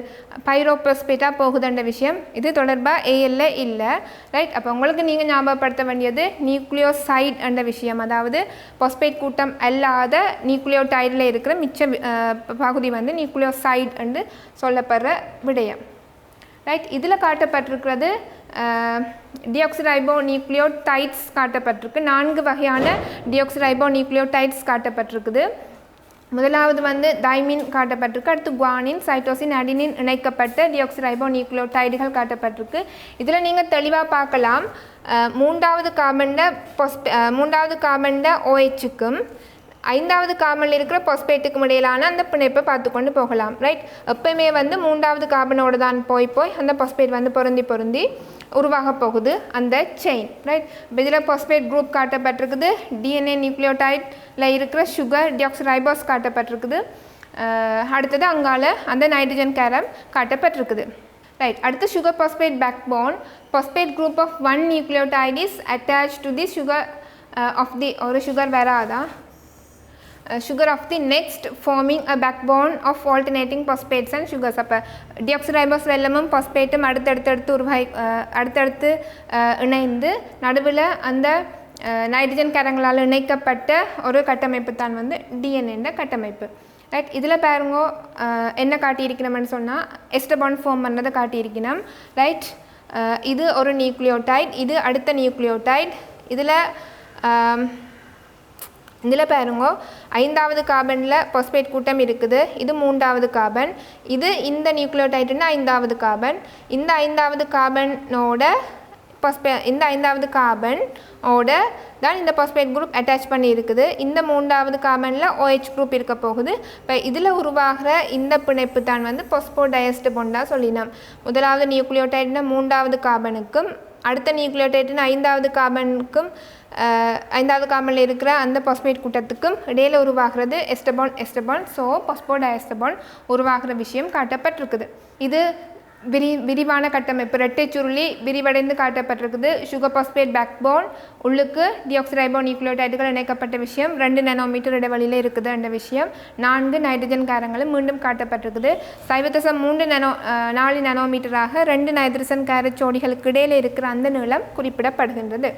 பைரோபாஸ்பேட்டாக போகுதுன்ற விஷயம் இது தொடர்பாக ஏஎல்ல இல்லை ரைட். அப்போ உங்களுக்கு நீங்கள் ஞாபகப்படுத்த வேண்டியது நியூக்ளியோசைட் என்ற விஷயம், அதாவது பாஸ்பேட் கூட்டம் அல்லாத நியூக்ளியோடைடில் இருக்கிற மிச்ச பகுதி வந்து நியூக்ளியோசைட் என்று சொல்லப்படுற விடயம் ரைட். இதில் காட்டப்பட்டிருக்கிறது டிஆக்சிரைபோ நியூக்ளியோடைட்ஸ் காட்டப்பட்டிருக்கு. 4 வகையான டிஆக்சிரைபோ நியூக்ளியோடைட்ஸ் காட்டப்பட்டிருக்குது. முதலாவது வந்து தைமின் காட்டப்பட்டிருக்கு. அடுத்து குவானின், சைட்டோசின், அடினின் இணைக்கப்பட்ட டிஆக்சிரைபோ நியூக்ளியோடைடுகள் காட்டப்பட்டிருக்கு. இதில் நீங்கள் தெளிவாக பார்க்கலாம் 3வது கார்பனில் OHக்கும் 5வது கார்பனில் இருக்கிற பாஸ்பேட்டுக்கும் இடையிலான அந்த பிணைப்பை பார்த்து கொண்டு போகலாம் ரைட். எப்பயுமே வந்து 3வது கார்பனோடு தான் போய் அந்த பாஸ்பேட் வந்து பொருந்தி உருவாக போகுது அந்த செயின் ரைட். இதில் பாஸ்பேட் குரூப் காட்டப்பட்டிருக்குது. DNA நியூக்ளியோடைடில் இருக்கிற சுகர் டிஆக்சிரைபோஸ் காட்டப்பட்டிருக்குது. அடுத்தது அங்கால அந்த நைட்ரஜன் கேரம் காட்டப்பட்டிருக்குது ரைட். அடுத்து sugar phosphate backbone. Phosphate group of 1 nucleotide is attach to the sugar of the ஒரு சுகர் வேறாதான் sugar of the next forming a backbone of alternating phosphates and sugars. அப்போ டிஆக்சிரைபோஸ் வெல்லமும் பாஸ்பேட்டும் அடுத்தடுத்து இணைந்து நடுவில் அந்த நைட்ரஜன் கரங்களால் இணைக்கப்பட்ட ஒரு கட்டமைப்பு தான் வந்து டிஎன்ஏன்ற கட்டமைப்பு ரைட். இதில் பாருங்க என்ன காட்டியிருக்கணும்னு சொன்னால் எஸ்டபான் ஃபார்ம் பண்ணுறதை காட்டியிருக்கணும் ரைட். இது ஒரு நியூக்ளியோடைட், இது அடுத்த நியூக்ளியோடைட். இதில் பாருங்க 5வது கார்பனில் பாஸ்பேட் கூட்டம் இருக்குது, இது 3வது கார்பன், இது இந்த நியூக்ளியோடைட்னா 5வது கார்பன். இந்த 5வது கார்பனோட இந்த 5வது கார்பனோட தான் இந்த பாஸ்பேட் குரூப் அட்டாச் பண்ணி இருக்குது. இந்த 3வது கார்பனில் OH குரூப் இருக்க போகுது. இப்போ இதில் உருவாகிற இந்த பிணைப்பு தான் வந்து பாஸ்போடைஎஸ்டர் பாண்டாக சொல்லினோம். முதலாவது நியூக்ளியோடைட்னா 3வது கார்பனுக்கும் அடுத்த நியூக்ளியோடைட்னா 5வது கார்பனுக்கும் ஐந்தாவது கார்பனில் இருக்கிற அந்த பாஸ்பேட் கூட்டத்துக்கும் இடையில் உருவாகிறது எஸ்டபான் ஸோ பாஸ்போடயஸ்டபான் உருவாகிற விஷயம் காட்டப்பட்டிருக்குது. இது விரிவான கட்டமைப்பு இரட்டை சுருளி விரிவடைந்து காட்டப்பட்டிருக்குது. சுகர் பாஸ்பேட் பேக்போன் உள்ளுக்கு டிஆக்சிரைபோ நியூக்ளியோடைடுகள் இணைக்கப்பட்ட விஷயம் 2 நானோமீட்டர் இடைவெளியில் இருக்குது என்ற விஷயம். 4 நைட்ரஜன் காரங்களும் மீண்டும் காட்டப்பட்டிருக்குது. 0.4 நானோமீட்டராக 2 நைட்ரஜன் கார ஜோடிகளுக்கு இடையில் இருக்கிற அந்த நீளம் குறிப்பிடப்படுகின்றது.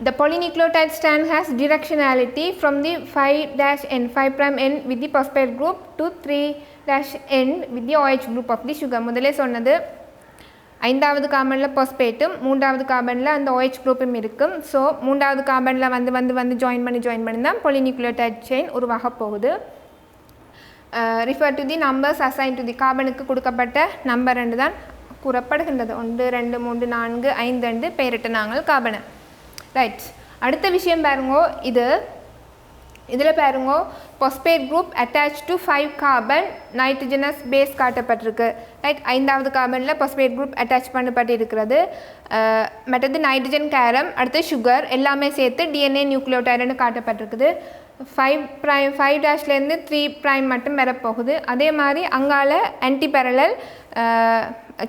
The polynucleotide strand has directionality from the 5' end with the phosphate group to 3' end with the OH group of the sugar. முதலே சொன்னது ஐந்தாவது கார்பனில் பாஸ்பேட்டும் 3வது கார்பனில் அந்த OH குரூப்பும் இருக்கும். ஸோ 3வது கார்பனில் வந்து ஜாயின் பண்ணி தான் polynucleotide chain உருவாக போகுது. Refer to the numbers assigned to the கார்பனுக்கு கொடுக்கப்பட்ட நம்பர் என்று தான் கூறப்படுகின்றது. 1 2 3 4 5 என்று பெயரிட்ட நாங்கள் கார்பனை. ரைட், அடுத்த விஷயம் பாருங்கோ. இதில் பாருங்கோ phosphate group attach to 5 carbon nitrogenous base காட்டப்பட்டிருக்கு. ரைட், ஐந்தாவது கார்பனில் பாஸ்பேட் குரூப் அட்டாச் பண்ணப்பட்டு இருக்கிறது. மற்றது நைட்ரஜன் கேரம் அடுத்து சுகர் எல்லாமே சேர்த்து டிஎன்ஏ நியூக்ளியோடைடுன்னு காட்டப்பட்டிருக்குது. 5' 3' மட்டும் வரப்போகுது. அதே மாதிரி அங்கால ஆன்டி பேரலல்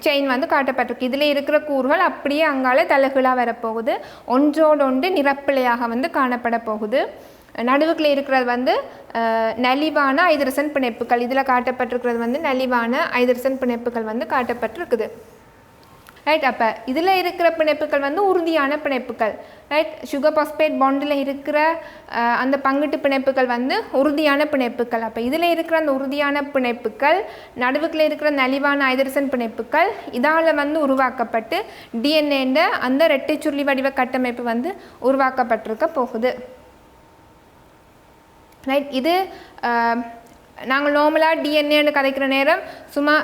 செயின் வந்து காட்டப்பட்டிருக்கு. இதில் இருக்கிற கூறுகள் அப்படியே அங்கால தலைகளாக வரப்போகுது. ஒன்றோடொன்று நிரப்பிழையாக வந்து காணப்பட போகுது. நடுவுக்குள்ள இருக்கிறது வந்து நலிவான ஐதரசன் பிணைப்புகள். இதில் காட்டப்பட்டிருக்கிறது வந்து நலிவான ஐதரசன் பிணைப்புகள் வந்து காட்டப்பட்டிருக்குது. ரைட், அப்போ இதில் இருக்கிற பிணைப்புகள் வந்து உறுதியான பிணைப்புகள். ரைட், சுகர் பாஸ்பேட் பாண்டில் இருக்கிற அந்த பங்கிட்டு பிணைப்புகள் வந்து உறுதியான பிணைப்புகள். அப்போ இதில் இருக்கிற அந்த உறுதியான பிணைப்புகள் நடுவுக்குள்ள இருக்கிற நலிவான ஐதரசன் பிணைப்புகள் இதால் வந்து உருவாக்கப்பட்டு டிஎன்ஏன்ற அந்த இரட்டை சுருளி வடிவ கட்டமைப்பு வந்து உருவாக்கப்பட்டிருக்க போகுது. ரைட், இது நாங்கள் நார்மலாக டிஎன்ஏன்னு கதைக்கிற நேரம் சும்மா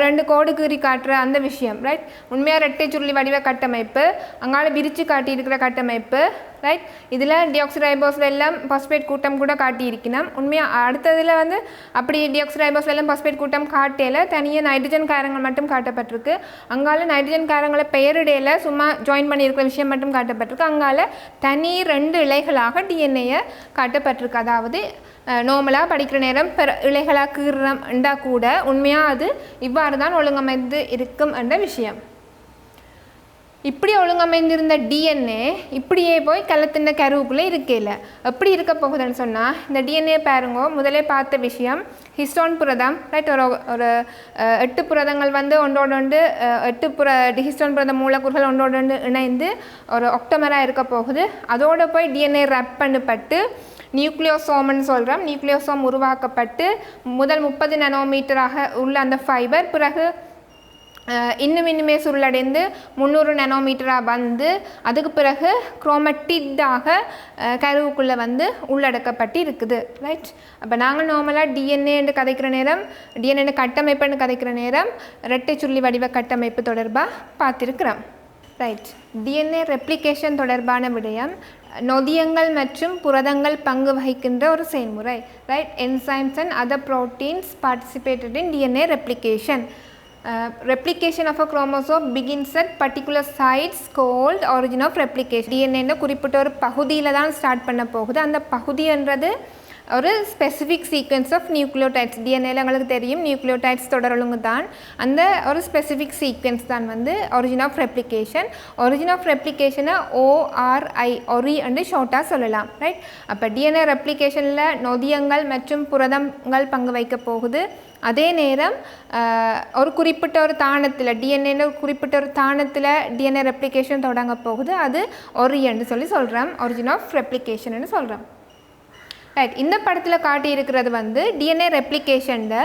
2 கோடு கீறி காட்டுற அந்த விஷயம். ரைட், உண்மையாக இரட்டை சுருளி வடிவ கட்டமைப்பு அங்கால விரித்து காட்டியிருக்கிற கட்டமைப்பு. ரைட், இதில் டிஆக்சிரைபோஸ் வெல்லம் பாஸ்பேட் கூட்டம் கூட காட்டியிருக்கணும். உண்மையாக அடுத்ததில் வந்து அப்படி டிஆக்சிரைபோஸ் வெல்லம் பாஸ்பேட் கூட்டம் காட்டையில் தனியாக நைட்ரஜன் காரங்கள் மட்டும் காட்டப்பட்டிருக்கு. அங்கால நைட்ரஜன் காரங்களை பெயரிடையில் சும்மா ஜாயின் பண்ணியிருக்கிற விஷயம் மட்டும் காட்டப்பட்டிருக்கு. அங்கால தனி 2 இலைகளாக டிஎன்ஏயை காட்டப்பட்டிருக்கு. அதாவது நார்மலாக படிக்கிற நேரம் இலைகளாக கீறம்ண்டா கூட உண்மையாக அது இவ்வாறு தான் ஒழுங்கமைந்து இருக்கும் என்ற விஷயம். இப்படி ஒழுங்கமைந்திருந்த டிஎன்ஏ இப்படியே போய் கலத்தின கருவுக்குள்ளே இருக்கையில் எப்படி இருக்க போகுதுன்னு சொன்னால் இந்த டிஎன்ஏ பாருங்கோ முதலே பார்த்த விஷயம் ஹிஸ்டோன் புரதம். ரைட், ஒரு 8 புரதங்கள் வந்து ஒன்றோடு 8 ஹிஸ்டோன் புரத மூலக்கூறுகள் ஒன்றோடு இணைந்து ஒரு ஒக்டமராக இருக்க போகுது. அதோடு போய் டிஎன்ஏ ரேப் பண்ணப்பட்டு நியூக்ளியோசோம்னு சொல்கிறோம். நியூக்ளியோசோம் உருவாக்கப்பட்டு முதல் 30 நானோமீட்டராக உள்ள அந்த ஃபைபர் பிறகு இன்னுமே சுருளடைந்து 300 நானோமீட்டராக வந்து அதுக்கு பிறகு குரோமட்டிட்டாக கருவுக்குள்ளே வந்து உள்ளடக்கப்பட்டு இருக்குது. ரைட், அப்போ நாங்கள் நார்மலாக டிஎன்ஏன்னு கதைக்கிற நேரம் டிஎன்ஏ கட்டமைப்புன்னு கதைக்கிற நேரம் இரட்டை சுருளி வடிவ கட்டமைப்பு தொடர்பாக பார்த்துருக்கிறோம். ரைட், டிஎன்ஏ ரெப்ளிகேஷன் தொடர்பான விடயம் நொதியங்கள் மற்றும் புரதங்கள் பங்கு வகிக்கின்ற ஒரு செயல்முறை. Right, enzymes and other proteins participated in DNA replication. Replication of a chromosome begins at particular sites called origin of replication. DNA குறிப்பிட்ட ஒரு பகுதியில் தான் ஸ்டார்ட் பண்ண போகுது. அந்த பகுதின்றது ஒரு ஸ்பெசிஃபிக் சீக்வன்ஸ் ஆஃப் நியூக்ளியோடைட்ஸ். டிஎன்ஏல உங்களுக்கு தெரியும் நியூக்ளியோடைட்ஸ் தொடரொழுங்கு தான். அந்த ஒரு ஸ்பெசிஃபிக் சீக்வன்ஸ் தான் வந்து origin of replication. Origin of ரெப்ளிகேஷனை ORI ஒரி என்று ஷார்ட்டாக சொல்லலாம். ரைட், அப்போ டிஎன்ஏ ரெப்ளிகேஷனில் நொதியங்கள் மற்றும் புரதங்கள் பங்கு வைக்க போகுது. அதே நேரம் ஒரு குறிப்பிட்ட ஒரு தானத்தில் டிஎன்ஏன்னு குறிப்பிட்ட ஒரு தானத்தில் டிஎன்ஏ ரெப்ளிகேஷன் தொடங்க போகுது. அது ஒரியன்னு சொல்கிறோம், ஒரிஜின் ஆஃப் ரெப்ளிகேஷன்னு சொல்கிறோம். ரைட், இந்த படத்தில் காட்டி இருக்கிறது வந்து டிஎன்ஏ ரெப்ளிகேஷனில்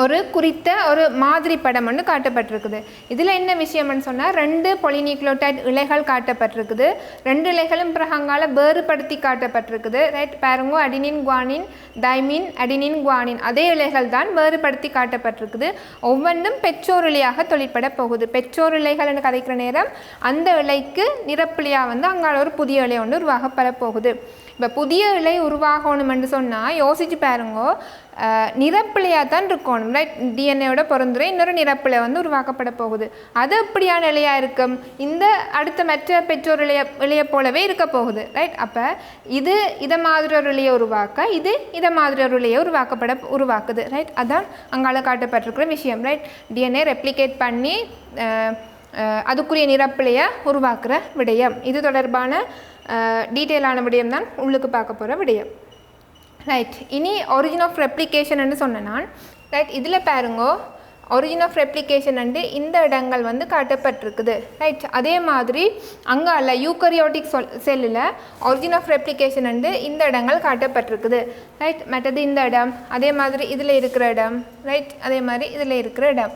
ஒரு குறித்த ஒரு மாதிரி படம் ஒன்று காட்டப்பட்டிருக்குது. இதில் என்ன விஷயம்னு சொன்னால் 2 பொலிநியூக்ளியோடைட் இலைகள் காட்டப்பட்டிருக்குது. 2 இலைகளும் பிறகாங்கால வேறுபடுத்தி காட்டப்பட்டிருக்குது. ரைட், பாருங்க அடினின் குவானின் தைமின் அடினின் குவானின் அதே இலைகள் தான் வேறுபடுத்தி காட்டப்பட்டிருக்குது. ஒவ்வொன்றும் பெற்றோர் இலையாக தொழிற்பட போகுது. பெற்றோர் இலைகள்னு கதைக்கிற நேரம் அந்த இலைக்கு நிரப்பிலியாக வந்து அங்கால ஒரு புதிய இலை ஒன்று உருவாகப்பட போகுது. இப்போ புதிய இலை உருவாகணுமென்று சொன்னால் யோசிச்சு பாருங்கோ, நிரப்பிழையாக தான் இருக்கணும் ரைட். டிஎன்ஏயோட பொருந்துரை இன்னொரு நிரப்பிழை வந்து உருவாக்கப்பட போகுது. அது எப்படியான இழையாக இருக்கும்? இந்த அடுத்த மற்ற பெற்றோர் இழையை போலவே இருக்க போகுது ரைட். அப்போ இது இதை மாதிரி ஒரு இழையை உருவாக்க இது இதை மாதிரி ஒரு இழையை உருவாக்குது ரைட். அதான் அங்கால காட்டப்பட்டிருக்கிற விஷயம் ரைட். டிஎன்ஏ ரெப்ளிகேட் பண்ணி அதுக்குரிய நிரப்பிழையை உருவாக்குற விடயம். இது தொடர்பான டீட்டெயிலான விடயம் தான் உள்ளுக்கு பார்க்க போகிற விடயம் ரைட். இனி ஒரிஜின் ஆஃப் ரெப்ளிகேஷன் சொன்ன நான் ரைட். இதில் பாருங்கோ ஒரிஜின் ஆஃப் ரெப்ளிகேஷன் இந்த இடங்கள் வந்து காட்டப்பட்டிருக்குது ரைட். அதே மாதிரி அங்கால யூகரியோட்டிக் செல்லில் ஒரிஜின் ஆஃப் ரெப்ளிகேஷன் இந்த இடங்கள் காட்டப்பட்டிருக்குது ரைட். மற்றது இந்த இடம், அதே மாதிரி இதில் இருக்கிற இடம் ரைட், அதே மாதிரி இதில் இருக்கிற இடம்.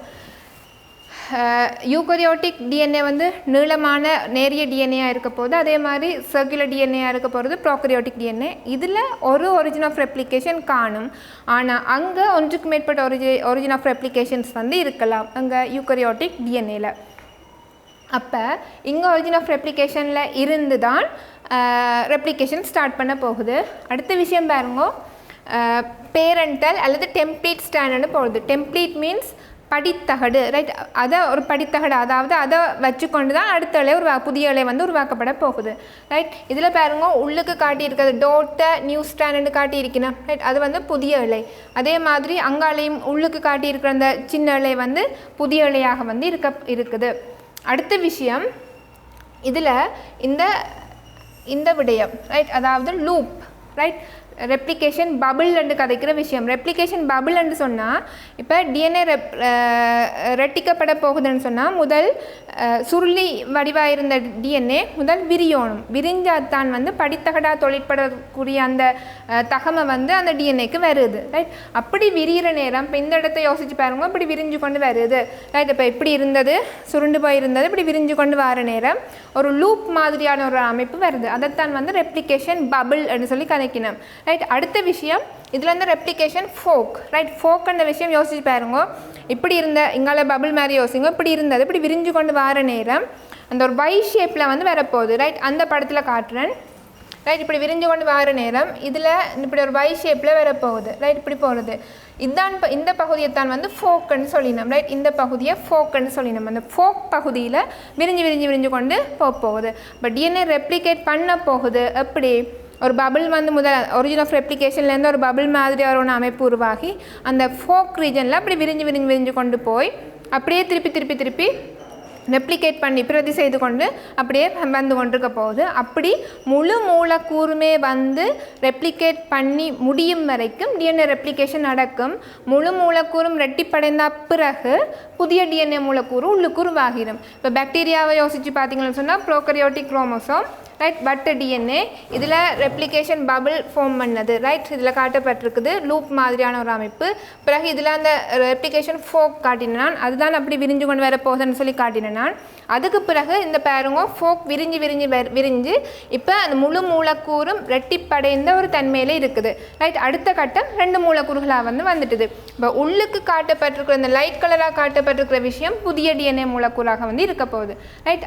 யூகரியோட்டிக் டிஎன்ஏ வந்து நீளமான நேரிய டிஎன்ஏயாக இருக்க போகுது. அதே மாதிரி சர்க்குலர் டிஎன்ஏயாக இருக்க போகிறது ப்ரோகரியோட்டிக் டிஎன்ஏ. இதில் ஒரு ஒரிஜின் ஆஃப் ரெப்ளிகேஷன் காணும். ஆனால் அங்கே ஒன்றுக்கு மேற்பட்ட ஒரிஜின் ஆஃப் ரெப்ளிகேஷன்ஸ் வந்து இருக்கலாம் அங்கே யூகரியோட்டிக் டிஎன்ஏல. அப்போ இங்கே ஒரிஜின் ஆஃப் ரெப்ளிகேஷனில் இருந்து தான் ரெப்ளிகேஷன் ஸ்டார்ட் பண்ண போகுது. அடுத்த விஷயம் பாருங்க, பேரண்டல் அல்லது டெம்ப்ளேட் ஸ்டாண்டர்டு போகுது. டெம்ப்ளேட் மீன்ஸ் படித்தகடு ரைட். அதை ஒரு படித்தகடு, அதாவது அதை வச்சுக்கொண்டு தான் அடுத்த இலை புதிய இலை வந்து உருவாக்கப்பட போகுது ரைட். இதில் பாருங்க உள்ளுக்கு காட்டியிருக்கிறது டோட்டை நியூ ஸ்டாண்டர்டு காட்டியிருக்கணும் ரைட். அது வந்து புதிய இலை. அதே மாதிரி அங்காலையும் உள்ளுக்கு காட்டியிருக்கிற அந்த சின்ன இலை வந்து புதிய இலையாக வந்து இருக்குது. அடுத்த விஷயம் இதில் இந்த விடயம் ரைட், அதாவது லூப் ரைட். ரெப்ளிகேஷன் பபிள் என்று கதைக்கிற விஷயம். ரெப்ளிகேஷன் பபிள் என்று சொன்னால் இப்போ டிஎன்ஏ ரெட்டிக்கப்பட போகுதுன்னு சொன்னால் முதல் சுருளி வடிவாக இருந்த டிஎன்ஏ முதல் விரியணும். விரிஞ்சாத்தான் வந்து படித்தகடாக தொழிற்படக்கூடிய அந்த தகமை வந்து அந்த டிஎன்ஏக்கு வருது ரைட். அப்படி விரிகிற நேரம் இப்போ இந்த இடத்த யோசிச்சு பாருங்க, இப்படி விரிஞ்சு கொண்டு வருது ரைட். இப்போ இப்படி இருந்தது சுருண்டு போய் இருந்தது, இப்படி விரிஞ்சு கொண்டு வர நேரம் ஒரு லூப் மாதிரியான ஒரு அமைப்பு வருது. அதைத்தான் வந்து ரெப்ளிகேஷன் பபிள் என்று சொல்லி கதைக்கணும் ரைட். அடுத்த விஷயம் இதில் வந்து ரெப்ளிகேஷன் ஃபோக் ரைட். ஃபோக்குன்ற விஷயம் யோசிச்சு பாருங்க, இப்படி இருந்த இங்கால பபிள் மாதிரி யோசிங்க, இப்படி இருந்தது இப்படி விரிஞ்சு கொண்டு வர நேரம் அந்த ஒரு வை ஷேப்பில் வந்து வரப்போகுது ரைட். அந்த படத்தில் காட்டுறேன் ரைட். இப்படி விரிஞ்சு கொண்டு வர நேரம் இதில் இப்படி ஒரு வை ஷேப்பில் வரப்போகுது ரைட். இப்படி போகிறது இதுதான். இந்த பகுதியைத்தான் வந்து ஃபோக்குன்னு சொல்லினோம் ரைட். இந்த பகுதியை ஃபோக்குன்னு சொல்லினோம். அந்த ஃபோக் பகுதியில் விரிஞ்சு கொண்டு போகுது. பட் டிஎன்ஏ ரெப்ளிகேட் பண்ண போகுது எப்படி? ஒரு பபிள் வந்து முதல் ஒரிஜின் ஆஃப் ரெப்ளிகேஷன்லேருந்து ஒரு பபிள் மாதிரி ஒரு அமைப்பு உருவாகி அந்த ஃபோக் ரீஜனில் அப்படி விரிஞ்சு கொண்டு போய் அப்படியே திருப்பி ரெப்ளிகேட் பண்ணி பிரதி செய்து கொண்டு அப்படியே வந்து கொண்டிருக்க போகுது. அப்படி முழு மூலக்கூறுமே வந்து ரெப்ளிகேட் பண்ணி முடியும் வரைக்கும் டிஎன்ஏ ரெப்ளிகேஷன் நடக்கும். முழு மூலக்கூறும் ரெட்டிப்படைந்த பிறகு புதிய டிஎன்ஏ மூலக்கூறு உள்ளுக்கு உருவாகிடும். இப்போ பாக்டீரியாவை யோசித்து பார்த்தீங்கன்னு சொன்னால் ப்ரோகரியோட்டிக் குரோமோசோம் ரைட், பட் டிஎன்ஏ இதில் ரெப்ளிகேஷன் பபிள் ஃபார்ம் பண்ணது ரைட். இதில் காட்டப்பட்டிருக்குது லூப் மாதிரியான ஒரு அமைப்பு. பிறகு இதில் அந்த ரெப்ளிகேஷன் ஃபோக் காட்டினான், அதுதான் அப்படி விரிஞ்சு கொண்டு வர போகுதுன்னு சொல்லி காட்டினான். அதுக்கு பிறகு இந்த பாருங்க ஃபோக் விரிஞ்சு இப்போ அந்த முழு மூலக்கூறும் ரெட்டிப்படைந்த ஒரு தன்மையில இருக்குது ரைட். அடுத்த கட்டம் 2 மூலக்கூறுகளாக வந்துட்டுது. இப்போ உள்ளுக்கு காட்டப்பட்டிருக்கிற இந்த லைட் கலராக காட்டப்பட்டிருக்கிற விஷயம் புதிய டிஎன்ஏ மூலக்கூறாக வந்து இருக்க போகுது ரைட்.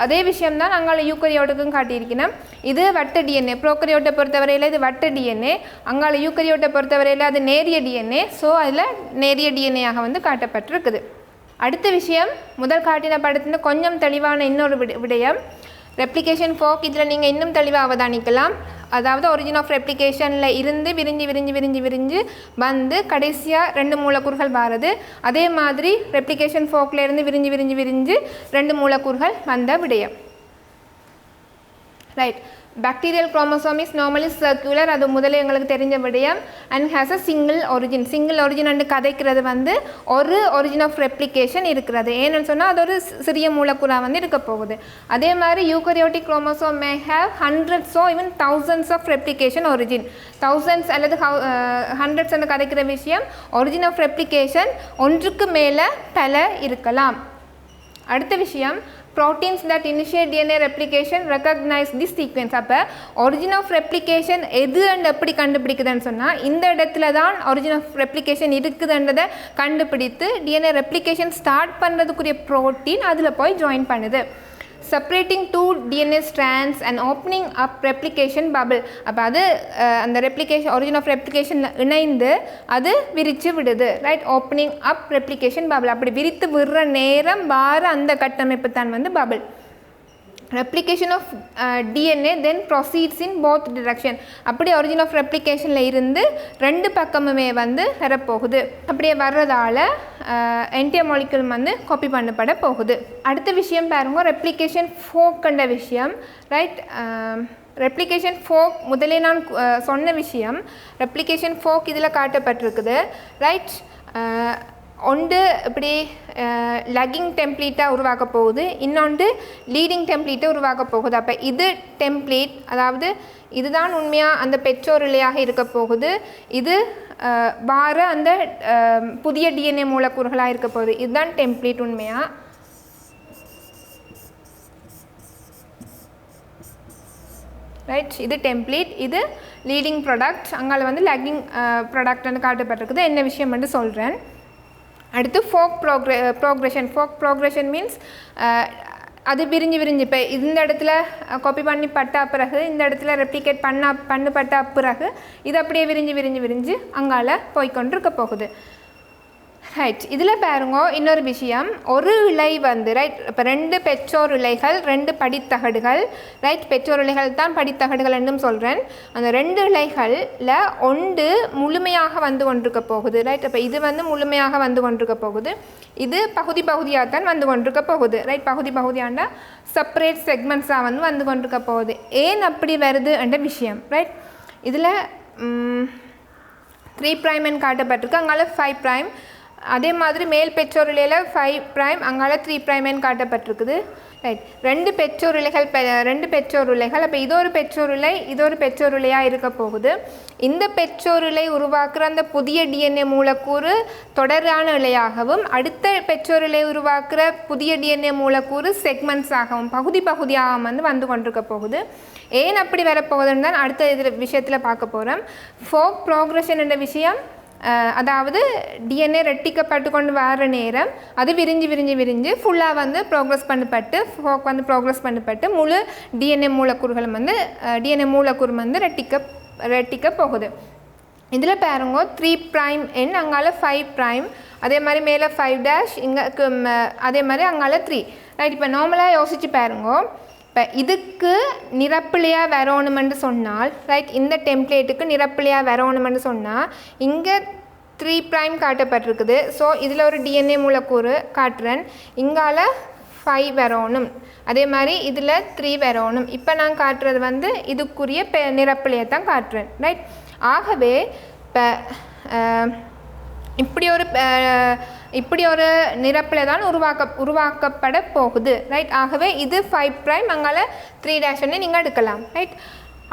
அதே விஷயம் தான் அங்கால யூகரியோட்டுக்கும் காட்டியிருக்கணும். இது வட்ட டிஎன்ஏ. ப்ரோகரியோட்டை பொறுத்தவரையில் இது வட்ட டிஎன்ஏ, அங்கால யூகரியோட்டை பொறுத்தவரையில் அது நேரிய டிஎன்ஏ. ஸோ அதில் நேரிய டிஎன்ஏயாக வந்து காட்டப்பட்டிருக்குது. அடுத்த விஷயம் முதல் காட்டின படத்தில் கொஞ்சம் தெளிவான இன்னொரு விடயம் ரெப்ளிகேஷன் ஃபோக். இதில் நீங்கள் இன்னும் தெளிவாக அவதானிக்கலாம். அதாவது ஒரிஜின் ஆஃப் ரெப்ளிகேஷனில் இருந்து விரிஞ்சு வந்து கடைசியாக 2 மூலக்கூறுகள் வாருது. அதே மாதிரி ரெப்ளிகேஷன் ஃபோக்கில் இருந்து விரிஞ்சு 2 மூலக்கூறுகள் வந்த விடயம் right. Bacterial chromosome is normally circular. அது முதல்ல எங்களுக்கு தெரிஞ்ச விடயம். and has a single origin and கதைக்கிறது வந்து ஒரு origin of replication இருக்கிறது. ஏன்னு சொன்னால் அது ஒரு சிறிய மூலக்கூறாக வந்து இருக்க போகுது. அதே மாதிரி eukaryotic chromosome may have hundreds or even thousands of replication origin. thousands அல்லது hundreds என்று கதைக்கிற விஷயம் origin of replication ஒன்றுக்கு மேலே பல இருக்கலாம். அடுத்த விஷயம் proteins that initiate DNA replication recognize this sequence. அப்போ origin of replication எது and எப்படி கண்டுபிடிக்குதுன்னு சொன்னால் இந்த இடத்துல தான் origin of replication இருக்குதுன்றதை கண்டுபிடித்து DNA replication ஸ்டார்ட் பண்ணுறதுக்குரிய ப்ரோட்டீன் அதில் போய் ஜாயின் பண்ணுது. separating two DNA strands and opening up replication bubble. அப்போ அது அந்த ரெப்ளிகேஷன் origin of replication இணைந்து அது விரித்து விடுது, right. Opening up replication bubble, அப்படி விரித்து விடுற நேரம் வார அந்த கட்டமைப்பு தான் வந்து bubble. Replication of DNA then proceeds in both direction. அப்படி origin of replicationல இருந்து ரெண்டு பக்கமுமே வந்து வரப்போகுது. அப்படியே வர்றதால என்டையர் மாலிக்யூல் வந்து காப்பி பண்ணப்பட போகுது. அடுத்த விஷயம் பாருங்க, ரெப்ளிகேஷன் ஃபோர்க்ன்ற விஷயம், ரைட். ரெப்ளிகேஷன் ஃபோர்க் முதலே நான் சொன்ன விஷயம். ரெப்ளிகேஷன் ஃபோர்க் இதில் காட்டப்பட்டிருக்குது, ரைட். ஒன்று இப்படி லக்கிங் டெம்ப்ளேட்டாக உருவாக்க போகுது, இன்னொன்று லீடிங் டெம்ப்ளேட்டை உருவாக்க போகுது. அப்போ இது டெம்ப்ளேட், அதாவது இதுதான் உண்மையாக அந்த பெற்றோர் இலையாக இருக்க போகுது, இது வார அந்த புதிய டிஎன்ஏ மூலக்கூறுகளாக இருக்க போகுது. இதுதான் டெம்ப்ளேட் உண்மையாக. ரைட், இது டெம்ப்ளேட், இது லீடிங் ப்ராடக்ட், அங்கே வந்து லக்கிங் ப்ராடக்ட் வந்து காட்டப்பட்டிருக்குது. என்ன விஷயம் வந்து சொல்கிறேன். அடுத்து folk progression. Folk progression means அது விரிஞ்சு இப்போ இந்த இடத்துல காப்பி பண்ணி பட்டா பிறகு இந்த இடத்துல ரெப்ளிகேட் பண்ணப்பட்ட பிறகு இது அப்படியே விரிஞ்சு அங்கால போய்கொண்டிருக்க போகுது, ரைட். இதில் பாருங்க இன்னொரு விஷயம், ஒரு இலை வந்து ரைட், இப்போ ரெண்டு பெற்றோர் இலைகள், ரெண்டு படித்தகடுகள், ரைட். பெற்றோர் இலைகள் தான் படித்தகடுகள் என்றும் சொல்கிறேன். அந்த ரெண்டு இலைகளில் ஒன்று முழுமையாக வந்து கொண்டிருக்க போகுது, ரைட். அப்போ இது வந்து முழுமையாக வந்து கொண்டிருக்க போகுது, இது பகுதியாக தான் வந்து கொண்டிருக்க போகுது, ரைட். பகுதியாண்டா செப்பரேட் செக்மெண்ட்ஸாக வந்து கொண்டிருக்க போகுது. ஏன் அப்படி வருது என்ற விஷயம், ரைட். இதில் 3' காட்டப்பட்டிருக்கு, அங்கால 5'. அதே மாதிரி மேல் பெற்றோர் இலையில் 5', அங்கால 3' காட்டப்பட்டிருக்குது, ரைட். ரெண்டு பெற்றோர் இலைகள். அப்போ இது ஒரு பெற்றோர் இலை, இது ஒரு பெற்றோர் இலையாக இருக்க போகுது. இந்த பெற்றோர் இலை உருவாக்குற அந்த புதிய டிஎன்ஏ மூலக்கூறு தொடரான இலையாகவும், அடுத்த பெற்றோர் இலை உருவாக்குற புதிய டிஎன்ஏ மூலக்கூறு செக்மெண்ட்ஸாகவும் பகுதியாகவும் வந்து கொண்டிருக்க போகுது. ஏன் அப்படி வரப்போகுதுன்னு தான் அடுத்த விஷயத்தில் பார்க்க போகிறோம். ஃபோக் ப்ரோக்ரெஷன் என்ற விஷயம், அதாவது டிஎன்ஏ ரெட்டிக்கப்பட்டு கொண்டு வர நேரம் அது விரிஞ்சு ஃபுல்லாக வந்து ப்ரோக்ரஸ் பண்ணப்பட்டு முழு டிஎன்ஏ மூலக்கூறுகளும் வந்து டிஎன்ஏ மூலக்கூறு வந்து ரெட்டிக்க போகுது. இதில் பாருங்க 3', அங்கால 5', அதே மாதிரி மேலே 5' இங்கே அதே மாதிரி அங்கால 3, ரைட். இப்போ நார்மலாக யோசிச்சு பாருங்க, இப்போ இதுக்கு நிரப்பிலையாக வரணுமென்று சொன்னால், ரைட், இந்த டெம்ப்ளேட்டுக்கு நிரப்பிலையாக வரணுமென்று சொன்னால் இங்கே 3' காட்டப்பட்டிருக்குது. ஸோ இதில் ஒரு டிஎன்ஏ மூலக்கூறு காட்டுறேன், இங்கால 5 வரணும், அதே மாதிரி இதில் 3 வரணும். இப்போ நான் காட்டுறது வந்து இதுக்குரிய நிரப்பிலையை தான் காட்டுறேன், ரைட். ஆகவே இப்போ இப்படி ஒரு நிரப்பில் தான் உருவாக்கப்பட போகுது, ரைட். ஆகவே இது 5', அங்கால 3' நீங்கள் எடுக்கலாம், ரைட்.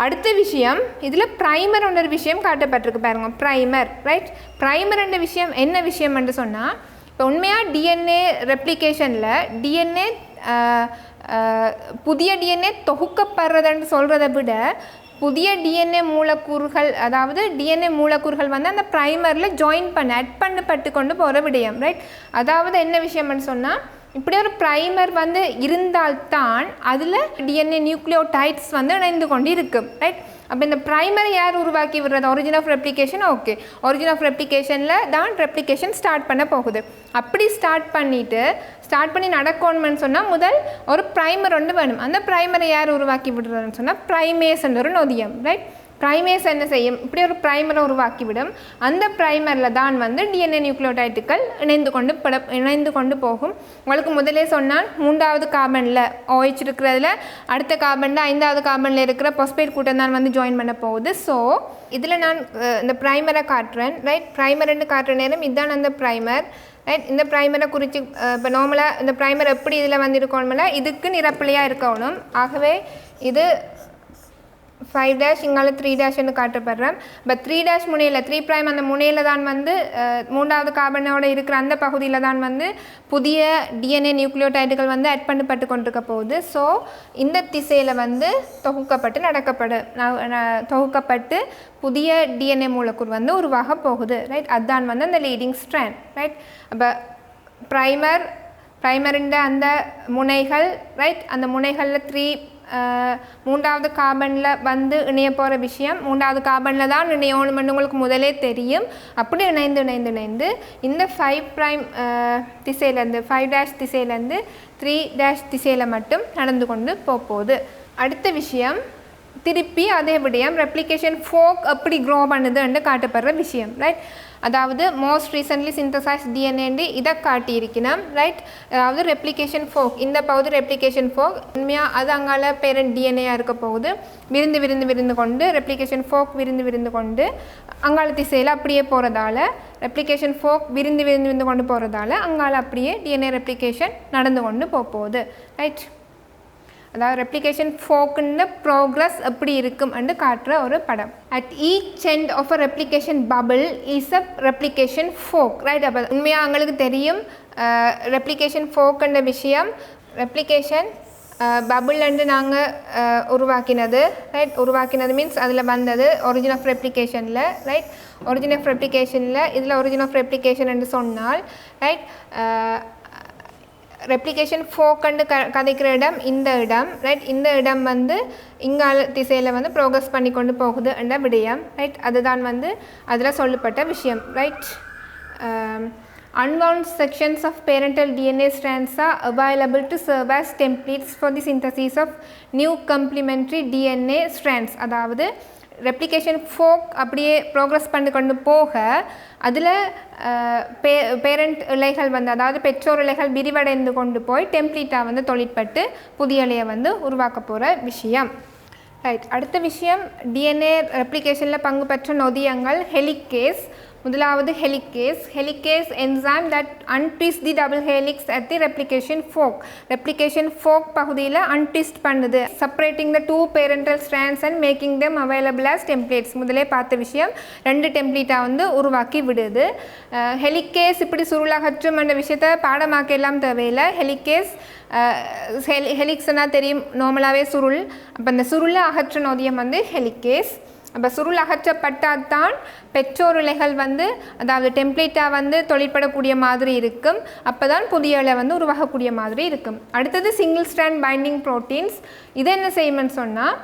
அடுத்த விஷயம், இதில் ப்ரைமர் என்ற விஷயம் காட்டப்பட்டிருக்கு பாருங்க, ப்ரைமர், ரைட். ப்ரைமர் என்ற விஷயம் என்ன விஷயம் என்று சொன்னால், இப்போ உண்மையாக டிஎன்ஏ ரெப்ளிகேஷனில் டிஎன்ஏ புதிய டிஎன்ஏ தொகுக்கப்படுறதுன்னு சொல்கிறத விட புதிய டிஎன்ஏ மூலக்கூறுகள், அதாவது டிஎன்ஏ மூலக்கூறுகள் வந்து அந்த ப்ரைமரில் ஆட் பண்ணப்பட்டு கொண்டு போகிற விடயம், ரைட். அதாவது என்ன விஷயம்னு சொன்னால், இப்படி ஒரு ப்ரைமர் வந்து இருந்தால்தான் அதில் டிஎன்ஏ நியூக்ளியோடைட்ஸ் வந்து இணைந்து கொண்டு இருக்கும், ரைட். அப்போ இந்த ப்ரைமரை யார் உருவாக்கி விடுறது? Origin of replication. Okay, origin of ரெப்ளிகேஷனில் தான் ரெப்ளிகேஷன் ஸ்டார்ட் பண்ண போகுது. அப்படி ஸ்டார்ட் பண்ணி நடக்கணும்னு சொன்னால் முதல் ஒரு ப்ரைமர் ஒன்று வேணும். அந்த ப்ரைமரை யார் உருவாக்கி விடுறதுன்னு சொன்னால் ப்ரைமேஸ்ன்ற ஒரு நொதியம், ரைட். ப்ரைமேஸ் என்ன செய்யும்? இப்படி ஒரு ப்ரைமரை உருவாக்கிவிடும். அந்த ப்ரைமரில் தான் வந்து டிஎன்ஏ நியூக்ளியோடைட்டுகள் இணைந்து கொண்டு போகும். உங்களுக்கு முதலே சொன்னால் 3வது கார்பனில் OH இருக்கிறதுல அடுத்த கார்பனில் 5வது கார்பனில் இருக்கிற பாஸ்பேட் கூட்டம் தான் வந்து ஜாயின் பண்ண போகுது. ஸோ இதில் நான் இந்த ப்ரைமரை காட்டுறேன், ரைட். ப்ரைமர்ன்னு காட்டுற நேரம் இதுதான் அந்த ப்ரைமர், ரைட். இந்த ப்ரைமரை குறித்து இப்போ நார்மலாக இந்த ப்ரைமர் எப்படி இதில் வந்து இருக்கணும்னா இதுக்கு நிரப்பிலையாக இருக்கணும். ஆகவே இது 5' இங்கால 3' காட்டப்படுறேன். பட் 3' முனையில் 3' அந்த முனையில் தான் வந்து 3வது கார்பனோடு இருக்கிற அந்த பகுதியில் தான் வந்து புதிய டிஎன்ஏ நியூக்ளியோடைடுகள் வந்து ஆட் பண்ணப்பட்டு கொண்டிருக்க போகுது. ஸோ இந்த திசையில் வந்து தொகுக்கப்பட்டு புதிய டிஎன்ஏ மூலக்கூறு வந்து உருவாக போகுது, ரைட். அதுதான் வந்து அந்த லீடிங் ஸ்ட்ராண்ட், ரைட். அப்போ ப்ரைமர் ப்ரைமரின் அந்த முனைகள் ரைட் அந்த முனைகளில் மூன்றாவது கார்பனில் வந்து இணைய போகிற விஷயம் மூன்றாவது கார்பனில் தான் இணையணும்னு உங்களுக்கு முதலே தெரியும். அப்படி இணைந்து இந்த 5' திசையிலேருந்து 5' திசையிலேருந்து 3' திசையில் மட்டும் நடந்து கொண்டு போகுது. அடுத்த விஷயம் திருப்பி அதே விடயம் ரெப்ளிகேஷன் ஃபோக் எப்படி க்ரோ பண்ணுதுன்னு காட்டப்படுற விஷயம் ரைட். அதாவது மோஸ்ட் ரீசன்ட்லி சிந்தசைஸ் டிஎன்ஏ இதை காட்டியிருக்கணும் ரைட். அதாவது ரெப்ளிகேஷன் ஃபோக் இந்த பகுதி ரெப்ளிகேஷன் ஃபோக் உண்மையாக அது அங்கால பேரண்ட் டிஎன்ஏயாக இருக்க போகுது. விருந்து கொண்டு ரெப்ளிகேஷன் ஃபோக் விருந்து கொண்டு அங்கால திசையில் அப்படியே போகிறதால ரெப்ளிகேஷன் ஃபோக் விருந்து கொண்டு போகிறதால அங்கால அப்படியே டிஎன்ஏ ரெப்ளிகேஷன் நடந்து கொண்டு போகுது ரைட். அதாவது ரெப்ளிகேஷன் ஃபோக்குன்னு ப்ரோக்ரஸ் எப்படி இருக்கும்னு காட்டுற ஒரு படம். At each end of a replication bubble is a replication fork right. அப்போ உண்மையாக எங்களுக்கு தெரியும் ரெப்ளிகேஷன் ஃபோக்குன்ற விஷயம். ரெப்ளிகேஷன் பபிள் நாங்கள் உருவாக்கினது ரைட். உருவாக்கினது மீன்ஸ் அதில் வந்தது ஒரிஜின் ஆஃப் ரெப்ளிகேஷனில் ரைட். ஒரிஜின் ஆஃப் ரெப்ளிகேஷனில் இதில் ஒரிஜின் ஆஃப் ரெப்ளிகேஷன் என்று சொன்னால் ரைட். ரெப்ளிகேஷன் ஃபோக்கண்டு கதைக்கிற இடம் இந்த இடம் ரைட். இந்த இடம் வந்து இங்கால திசையில் வந்து ப்ரோக்ரஸ் பண்ணி கொண்டு போகுது என்ற விடயம் ரைட். அதுதான் வந்து அதில் சொல்லப்பட்ட விஷயம் right. Unbound sections of parental DNA strands are available to serve as templates for the synthesis of new complementary DNA strands. அதாவது ரெப்ளிகேஷன் ஃபோக் அப்படியே ப்ரோக்ரஸ் பண்ணி கொண்டு போக அதில் பேரண்ட் இலைகள் வந்து அதாவது பெற்றோர் இலைகள் விரிவடைந்து கொண்டு போய் டெம்ப்ளேட்டாக வந்து தொழிற்பட்டு புதிய இலையை வந்து உருவாக்க போகிற விஷயம் ரைட். அடுத்த விஷயம் டிஎன்ஏ ரெப்ளிகேஷனில் பங்கு பெற்ற நொதியங்கள் ஹெலிகேஸ். முதலாவது helicase enzyme that untwist the double helix at the replication folk பகுதியில் அன்ட்விஸ்ட் பண்ணுது. Separating the 2 parental strands and making them available as templates. முதலே பார்த்த விஷயம் 2 டெம்ப்ளேட்டாக வந்து உருவாக்கி விடுது. ஹெலிகேஸ் இப்படி சுருளகற்றும் என்ற விஷயத்தை பாடமாக்க எல்லாம் தேவையில்லை. ஹெலிக்ஸ்னால் தெரியும் நார்மலாகவே சுருள். அப்போ அந்த சுருளை அகற்ற நொதியம் வந்து ஹெலிகேஸ். அப்போ சுருள் அகற்றப்பட்டால் தான் பெற்றோர் இலைகள் வந்து அதாவது டெம்ப்ளேட்டாக வந்து தொழிற்படக்கூடிய மாதிரி இருக்கும். அப்போ தான் புதிய இலை வந்து உருவாகக்கூடிய மாதிரி இருக்கும். அடுத்தது சிங்கிள் ஸ்ட்ராண்ட் பைண்டிங் ப்ரோட்டீன்ஸ். இது என்ன செய்யும்னு சொன்னால்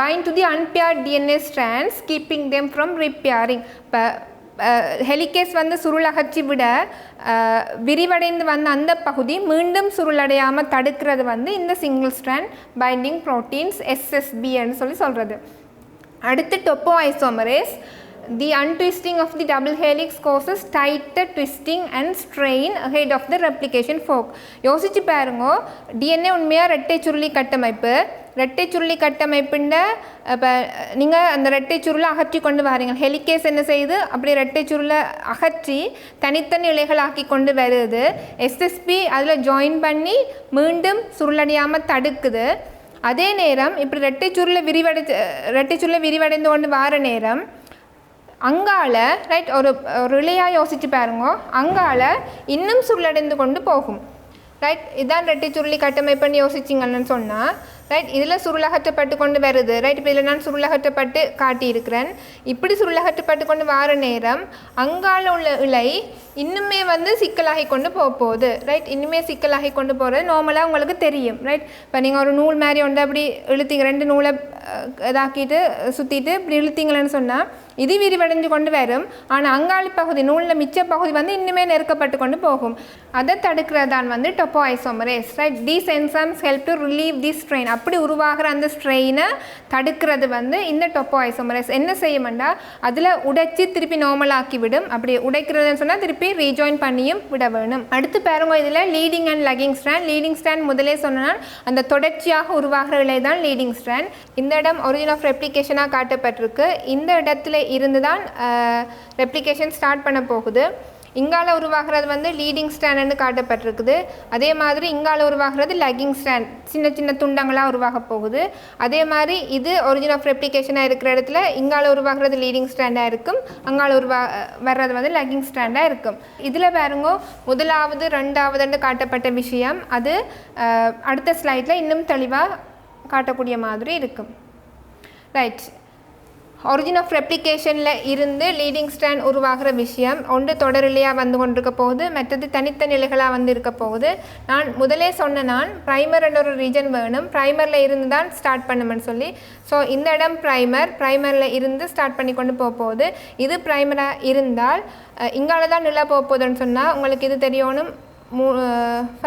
find to the அன்பேர்ட் DNA strands keeping them from repairing. இப்போ ஹெலிகேஸ் வந்து சுருள் அகற்றி விட விரிவடைந்து வந்த அந்த பகுதி மீண்டும் சுருளடையாமல் தடுக்கிறது வந்து இந்த சிங்கிள் ஸ்ட்ராண்ட் பைண்டிங் ப்ரோட்டீன்ஸ் SSBன்னு சொல்கிறது. அடுத்து டொப்போஐசோமரேஸ். The untwisting of the double helix causes tighter twisting and strain ahead of the replication fork. யோசிச்சு பாருங்க, டிஎன்ஏ உண்மையாக இரட்டை சுருளி கட்டமைப்பு. இரட்டை சுருளி கட்டமைப்புண்ட இப்போ நீங்கள் அந்த இரட்டை சுருளை அகற்றி கொண்டு வரீங்க. ஹெலிகேஸ் என்ன செய்யுது, அப்படி இரட்டை சுருளை அகற்றி தனித்தனி இலைகள் ஆக்கி கொண்டு வருது. SSB அதில் ஜாயின் பண்ணி மீண்டும் சுருளடையாமல் தடுக்குது. அதே நேரம் இப்படி இரட்டை சுருளை விரிவடைந்து கொண்டு வார நேரம் அங்கால ரைட் ஒரு இலையாக யோசிச்சு பாருங்க, அங்கால இன்னும் சுருளடைந்து கொண்டு போகும் ரைட். இதான் இரட்டை சுருளி கட்டமைப்புன்னு யோசிச்சிங்கன்னு சொன்னால் ரைட். இதில் சுருளகற்றப்பட்டு கொண்டு வருது ரைட். இப்போ இதில் நான் சுருளகற்றப்பட்டு காட்டியிருக்கிறேன். இப்படி சுருளகற்றப்பட்டு கொண்டு வார நேரம் அங்கால உள்ள இலை இன்னுமே வந்து சிக்கலாகி கொண்டு போகுது ரைட். இன்னுமே சிக்கலாகி கொண்டு போகிறது நார்மலாக உங்களுக்கு தெரியும் ரைட். இப்போ நீங்கள் ஒரு நூல் மாதிரி ஒன்று அப்படி இழுத்தீங்க, 2 நூலை இதாக்கிட்டு சுற்றிட்டு இப்படி இழுத்தீங்களேன்னு சொன்னால் இது விரிவடைஞ்சு கொண்டு வரும். ஆனால் அங்காளி பகுதி நூலில் மிச்ச பகுதி வந்து இன்னுமே நெருக்கப்பட்டு கொண்டு போகும். அதை தடுக்கிறதான் வந்து topoisomerase right. These enzymes help to relieve the strain. அப்படி உருவாகிற அந்த ஸ்ட்ரெயினை தடுக்கிறது வந்து இந்த டொப்போஐசோமரேஸ். என்ன செய்யும்னா அதில் உடைச்சி திருப்பி நார்மலாக்கி விடும். அப்படி உடைக்கிறதுன்னு சொன்னால் திருப்பி ரீஜாயின் பண்ணியும் விட வேணும். அடுத்து பாருங்க, இதில் leading and lacking strand. Leading strand முதலே சொன்னால் அந்த தொடர்ச்சியாக உருவாகிற இலை தான் லீடிங் ஸ்ட்ராண்ட். இந்த இடம் ஒரிஜின் ஆஃப் ரெப்ளிகேஷனாக காட்டப்பட்டிருக்கு. இந்த இடத்துல இருந்து தான் ரெப்ளிகேஷன் ஸ்டார்ட் பண்ண போகுது. இங்கால உருவாகிறது வந்து லீடிங் ஸ்ட்ராண்ட்னு காட்டப்பட்டிருக்குது. அதே மாதிரி இங்கால உருவாகிறது லக்கிங் ஸ்ட்ராண்ட், சின்ன சின்ன துண்டங்களாக உருவாக போகுது. அதே மாதிரி இது ஒரிஜின் ஆஃப் ரெப்ளிகேஷனாக இருக்கிற இடத்துல இங்கால உருவாகிறது லீடிங் ஸ்ட்ராண்டாக இருக்கும், அங்கால வர்றது வந்து லக்கிங் ஸ்ட்ராண்டாக இருக்கும். இதில் பாருங்க, முதலாவது 2வதுன்னு காட்டப்பட்ட விஷயம் அது அடுத்த ஸ்லைடில் இன்னும் தெளிவாக காட்டக்கூடிய மாதிரி இருக்கும் ரைட். origin of replicationல இருந்து லீடிங் ஸ்ட்ராண்ட் உருவாகிற விஷயம் ஒன்று தொடரிலையாக வந்து கொண்டிருக்க போகுது, மற்றது தனித்தனி நிலைகளாக வந்து இருக்க போகுது. நான் முதலே சொன்ன நான் ப்ரைமர் என்ற ஒரு ரீஜன் வேணும், ப்ரைமரில் இருந்து தான் ஸ்டார்ட் பண்ணுமென்னு சொல்லி. ஸோ இந்த இடம் ப்ரைமரில் இருந்து ஸ்டார்ட் பண்ணி கொண்டு போக போகுது. இது ப்ரைமராக இருந்தால் இங்கால தான் நிலை போக போகுதுன்னு சொன்னால் உங்களுக்கு இது தெரியணும்.